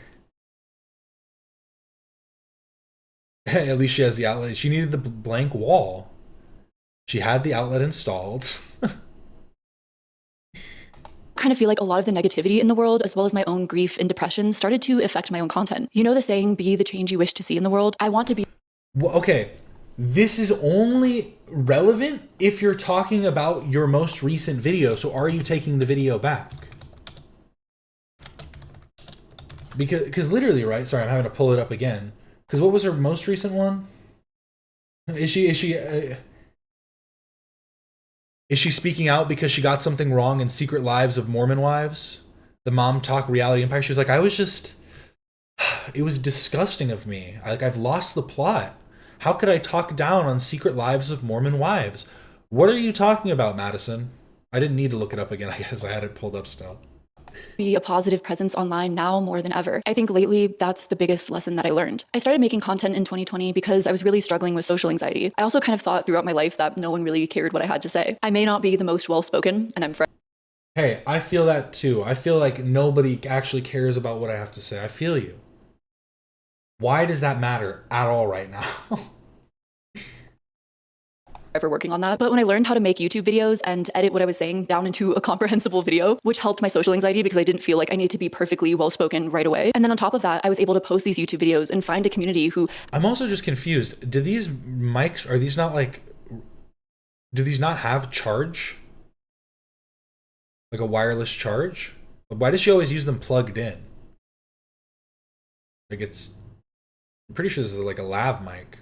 At least she has the outlet. She needed the blank wall. She had the outlet installed. kind of feel like a lot of the negativity in the world, as well as my own grief and depression, started to affect my own content. You know the saying, be the change you wish to see in the world? I want to be... Well, okay, this is only relevant if you're talking about your most recent video, so are you taking the video back? Because literally, right? Sorry, I'm having to pull it up again. Because what was her most recent one? Is she speaking out because she got something wrong in Secret Lives of Mormon Wives? The Mom Talk Reality Empire. She was like, it was disgusting of me. I've lost the plot. How could I talk down on Secret Lives of Mormon Wives? What are you talking about, Madison? I didn't need to look it up again, I guess. I had it pulled up still. Be a positive presence online now more than ever. I think lately that's the biggest lesson that I learned. I started making content in 2020 because I was really struggling with social anxiety. I also kind of thought throughout my life that no one really cared what I had to say. I may not be the most well-spoken, and I'm Hey, I feel that too. I feel like nobody actually cares about what I have to say. I feel you. Why does that matter at all right now? ever working on that. But when I learned how to make YouTube videos and edit what I was saying down into a comprehensible video, which helped my social anxiety because I didn't feel like I needed to be perfectly well-spoken right away. And then on top of that, I was able to post these YouTube videos and find a community who... I'm also just confused. Do these mics, are these not like... Do these not have charge? Like a wireless charge? Why does she always use them plugged in? Like I'm pretty sure this is like a lav mic.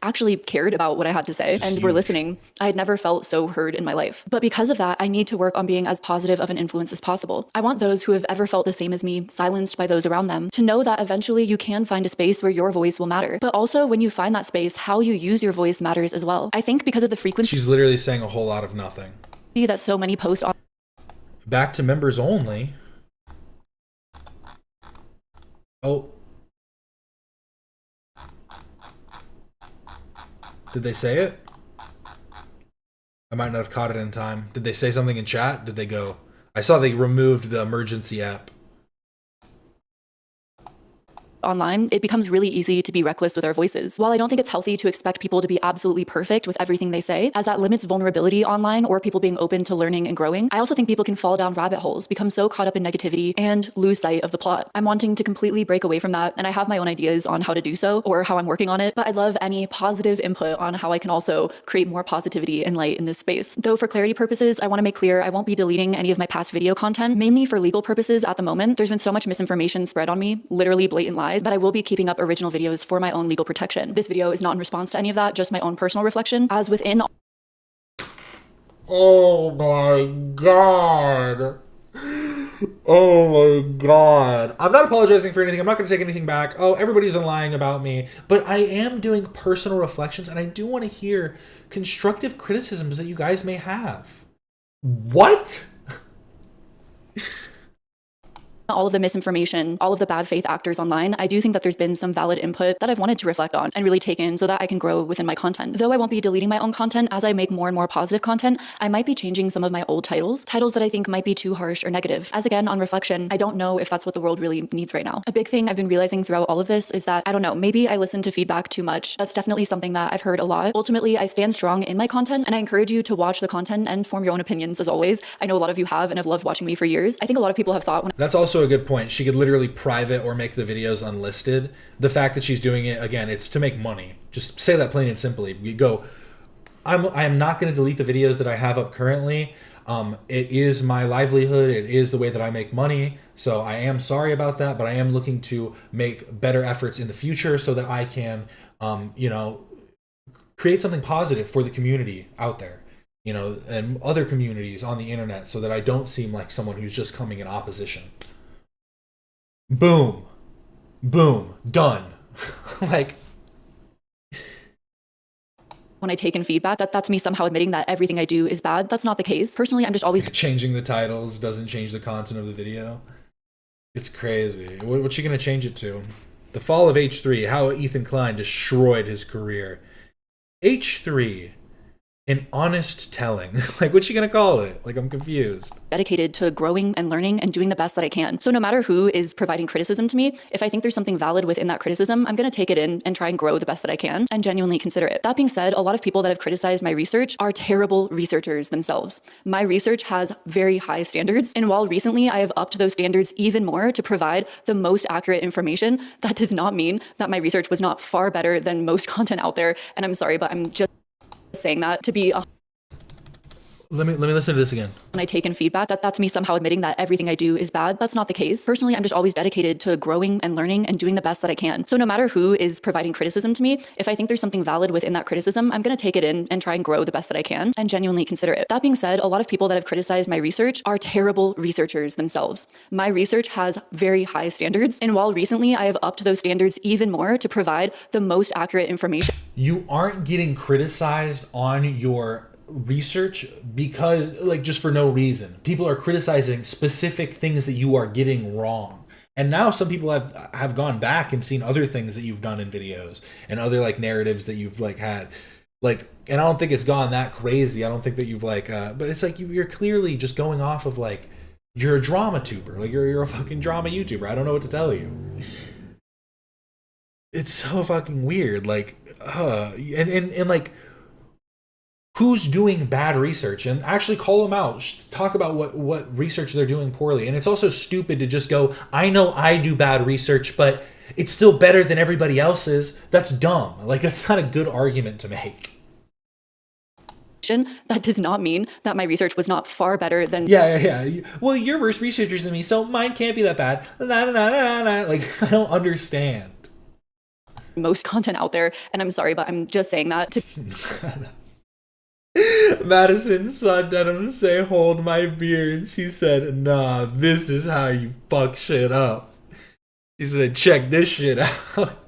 actually cared about what I had to say and were listening. I had never felt so heard in my life. But because of that, I need to work on being as positive of an influence as possible. I want those who have ever felt the same as me, silenced by those around them, to know that eventually you can find a space where your voice will matter. But also when you find that space, how you use your voice matters as well. I think because of the frequency She's literally saying a whole lot of nothing. that so many posts on Back to members only. Oh. Did they say it? I might not have caught it in time. Did they say something in chat? Did they go? I saw they removed the emergency app. online, it becomes really easy to be reckless with our voices. While I don't think it's healthy to expect people to be absolutely perfect with everything they say, as that limits vulnerability online or people being open to learning and growing, I also think people can fall down rabbit holes, become so caught up in negativity, and lose sight of the plot. I'm wanting to completely break away from that, and I have my own ideas on how to do so, or how I'm working on it, but I'd love any positive input on how I can also create more positivity and light in this space. Though for clarity purposes, I want to make clear I won't be deleting any of my past video content, mainly for legal purposes at the moment. There's been so much misinformation spread on me, literally blatant lies, that I will be keeping up original videos for my own legal protection. This video is not in response to any of that, just my own personal reflection, as within. Oh my god. Oh my god. I'm not apologizing for anything. I'm not going to take anything back. Oh, everybody's been lying about me. But I am doing personal reflections, and I do want to hear constructive criticisms that you guys may have. What? All of the misinformation, all of the bad faith actors online, I do think that there's been some valid input that I've wanted to reflect on and really take in so that I can grow within my content. Though I won't be deleting my own content, as I make more and more positive content, I might be changing some of my old titles that I think might be too harsh or negative. As again, on reflection, I don't know if that's what the world really needs right now. A big thing I've been realizing throughout all of this is that, I don't know, maybe I listen to feedback too much. That's definitely something that I've heard a lot. Ultimately, I stand strong in my content, and I encourage you to watch the content and form your own opinions as always. I know a lot of you have and have loved watching me for years. I think a lot of people have thought That's also a good point. She could literally private or make the videos unlisted. The fact that she's doing it, again, it's to make money. Just say that plain and simply. You go, I am not going to delete the videos that I have up currently. It is my livelihood. It is the way that I make money. So I am sorry about that, but I am looking to make better efforts in the future so that I can, create something positive for the community out there, and other communities on the internet, so that I don't seem like someone who's just coming in opposition. Boom. Boom. Done. Like, when I take in feedback, that's me somehow admitting that everything I do is bad. That's not the case. Personally, I'm just always changing the titles doesn't change the content of the video. It's crazy. What's she gonna change it to? The fall of H3, how Ethan Klein destroyed his career. H3, an honest telling. Like, what's she gonna call it? Like, I'm confused. dedicated to growing and learning and doing the best that I can. So no matter who is providing criticism to me, if I think there's something valid within that criticism, I'm going to take it in and try and grow the best that I can and genuinely consider it. That being said, a lot of people that have criticized my research are terrible researchers themselves. My research has very high standards, and while recently I have upped those standards even more to provide the most accurate information, that does not mean that my research was not far better than most content out there. And I'm sorry, but I'm just saying that to be Let me listen to this again. When I take in feedback, that's me somehow admitting that everything I do is bad. That's not the case. Personally, I'm just always dedicated to growing and learning and doing the best that I can. So no matter who is providing criticism to me, if I think there's something valid within that criticism, I'm going to take it in and try and grow the best that I can and genuinely consider it. That being said, a lot of people that have criticized my research are terrible researchers themselves. My research has very high standards, and while recently I have upped those standards even more to provide the most accurate information. You aren't getting criticized on your research because, like, just for no reason. People are criticizing specific things that you are getting wrong. And now some people have gone back and seen other things that you've done in videos and other like narratives that you've like had. Like, and I don't think it's gone that crazy. I don't think that you've like but it's like you're clearly just going off of like you're a drama tuber. Like you're a fucking drama YouTuber. I don't know what to tell you. It's so fucking weird. Like and like, who's doing bad research? And actually call them out. Talk about what research they're doing poorly. And it's also stupid to just go, I know I do bad research, but it's still better than everybody else's. That's dumb. Like, that's not a good argument to make. That does not mean that my research was not far better than... Yeah. Well, you're worse researchers than me, so mine can't be that bad. Like, I don't understand. most content out there. And I'm sorry, but I'm just saying that to Madison saw Denim say, "Hold my beer," and she said, "Nah, this is how you fuck shit up." She said, "Check this shit out."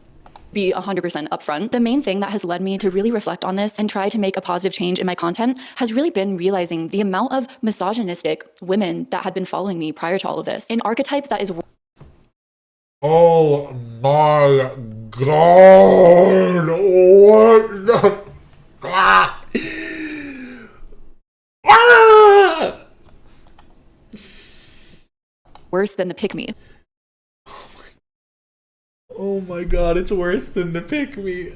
be 100% upfront. The main thing that has led me to really reflect on this and try to make a positive change in my content has really been realizing the amount of misogynistic women that had been following me prior to all of this. An archetype that is Oh my god! What the fuck? Ah! worse than the pick-me. Oh my god, it's worse than the pick-me.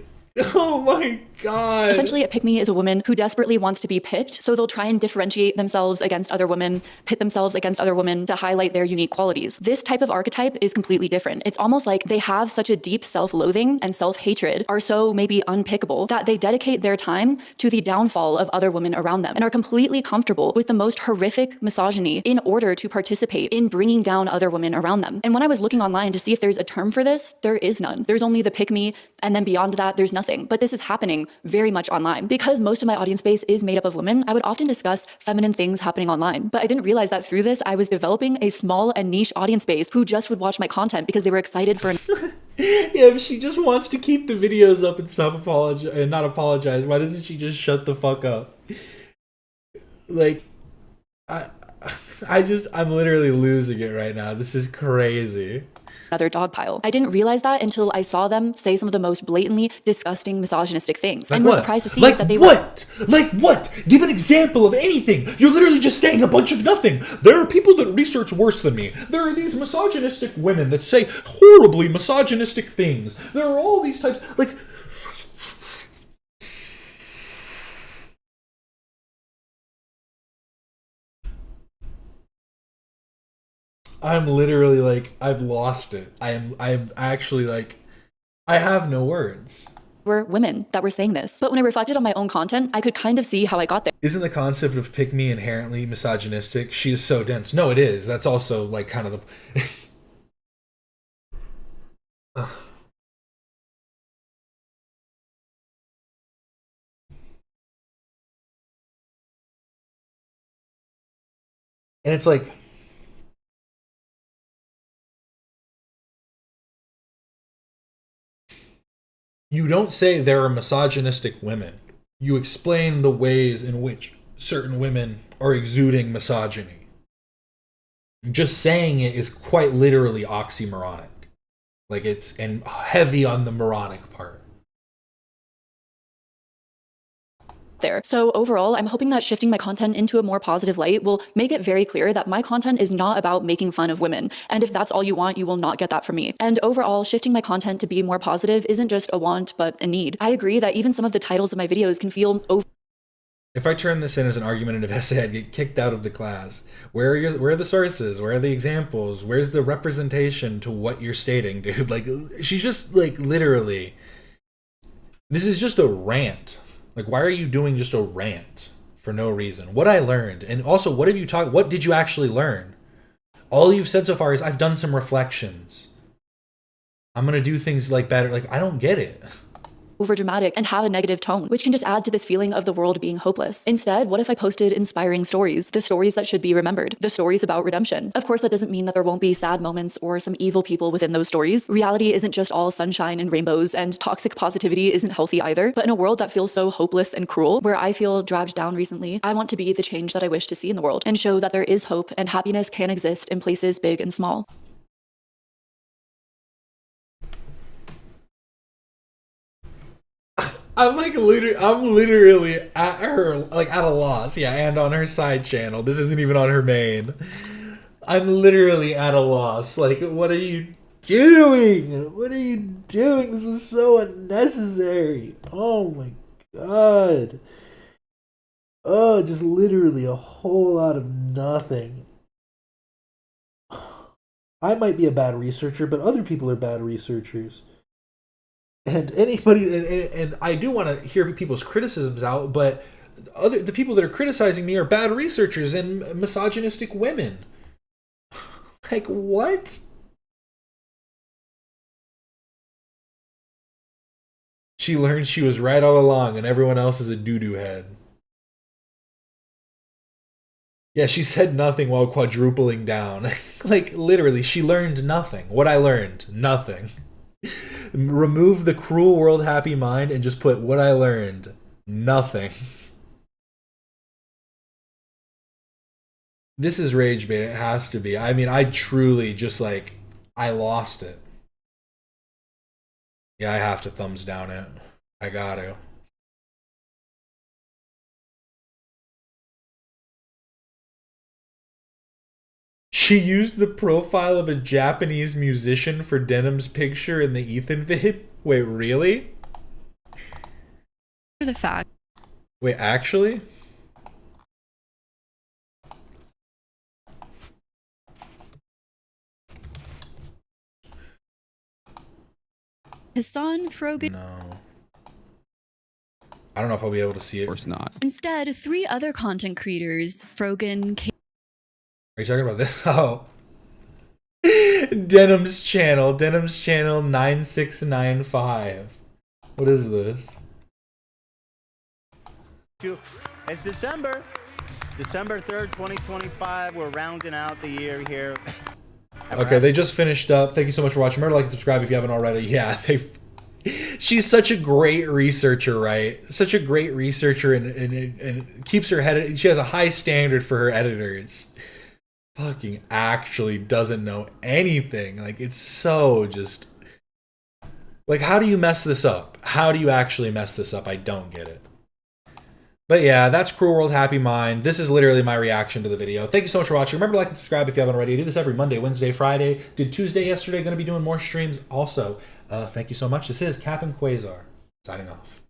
Oh my god. Essentially, a pick-me is a woman who desperately wants to be picked, so they'll try and differentiate themselves against other women, pit themselves against other women to highlight their unique qualities. This type of archetype is completely different. It's almost like they have such a deep self-loathing and self-hatred, are so maybe unpickable, that they dedicate their time to the downfall of other women around them and are completely comfortable with the most horrific misogyny in order to participate in bringing down other women around them. And when I was looking online to see if there's a term for this, there is none. There's only the pick-me, and then beyond that, there's nothing. But this is happening very much online. Because most of my audience base is made up of women, I would often discuss feminine things happening online. But I didn't realize that through this, I was developing a small and niche audience base who just would watch my content because they were excited for Yeah, if she just wants to keep the videos up and stop not apologize, why doesn't she just shut the fuck up? Like, I'm literally losing it right now. This is crazy. another dog pile. I didn't realize that until I saw them say some of the most blatantly disgusting misogynistic things. Like and what? was surprised to see like that they what? Like what? Give an example of anything. You're literally just saying a bunch of nothing. There are people that research worse than me. There are these misogynistic women that say horribly misogynistic things. There are all these types. Like, I'm literally like, I've lost it. I'm actually like, I have no words. were women that were saying this. But when I reflected on my own content, I could kind of see how I got there. Isn't the concept of pick me inherently misogynistic? She is so dense. No, it is. That's also like kind of the... And it's like, you don't say there are misogynistic women. You explain the ways in which certain women are exuding misogyny. Just saying it is quite literally oxymoronic. Like it's and heavy on the moronic part. There. So overall, I'm hoping that shifting my content into a more positive light will make it very clear that my content is not about making fun of women. And if that's all you want, you will not get that from me. And overall, shifting my content to be more positive isn't just a want, but a need. I agree that even some of the titles of my videos can feel If I turn this in as an argumentative essay, I'd get kicked out of the class. Where are the sources? Where are the examples? Where's the representation to what you're stating, dude? Like, she's just like literally, this is just a rant. Like, why are you doing just a rant for no reason? What I learned, and also, what did you actually learn? All you've said so far is, I've done some reflections. I'm gonna do things like better. Like, I don't get it. overdramatic and have a negative tone, which can just add to this feeling of the world being hopeless. Instead, what if I posted inspiring stories, the stories that should be remembered, the stories about redemption? Of course, that doesn't mean that there won't be sad moments or some evil people within those stories. Reality isn't just all sunshine and rainbows, and toxic positivity isn't healthy either. But in a world that feels so hopeless and cruel, where I feel dragged down recently, I want to be the change that I wish to see in the world and show that there is hope and happiness can exist in places big and small. I'm literally at her, like at a loss. Yeah, and on her side channel. This isn't even on her main. I'm literally at a loss. Like, what are you doing? What are you doing? This was so unnecessary. Oh my god. Oh, just literally a whole lot of nothing. I might be a bad researcher, but other people are bad researchers. And anybody, and I do want to hear people's criticisms out, but the people that are criticizing me are bad researchers and misogynistic women. Like, what? She learned she was right all along and everyone else is a doo-doo head. Yeah, she said nothing while quadrupling down. Like, literally, she learned nothing. What I learned, nothing. Remove the cruel world happy mind and just put what I learned, nothing. This is rage bait. It has to be. I mean, I truly just like, I lost it. Yeah, I have to thumbs down it. I got to. She used the profile of a Japanese musician for Denim's picture in the Ethan vid? Wait, really? The fact. Wait, actually? Hassan Frogan. No. I don't know if I'll be able to see it. Of course not. Instead, 3 other content creators, Frogan, Are you talking about this? Oh. Denim's channel 9695. What is this? It's December 3rd, 2025. We're rounding out the year here. Okay, they just finished up. Thank you so much for watching. Remember to like and subscribe if you haven't already. Yeah, she's such a great researcher, right? Such a great researcher and keeps her head. She has a high standard for her editors. Fucking actually doesn't know anything. Like, it's so just... Like, how do you mess this up? How do you actually mess this up? I don't get it. But yeah, that's Cruel World Happy Mind. This is literally my reaction to the video. Thank you so much for watching. Remember to like and subscribe if you haven't already. I do this every Monday, Wednesday, Friday. Did Tuesday yesterday. Going to be doing more streams also. Thank you so much. This is Cap and Quasar signing off.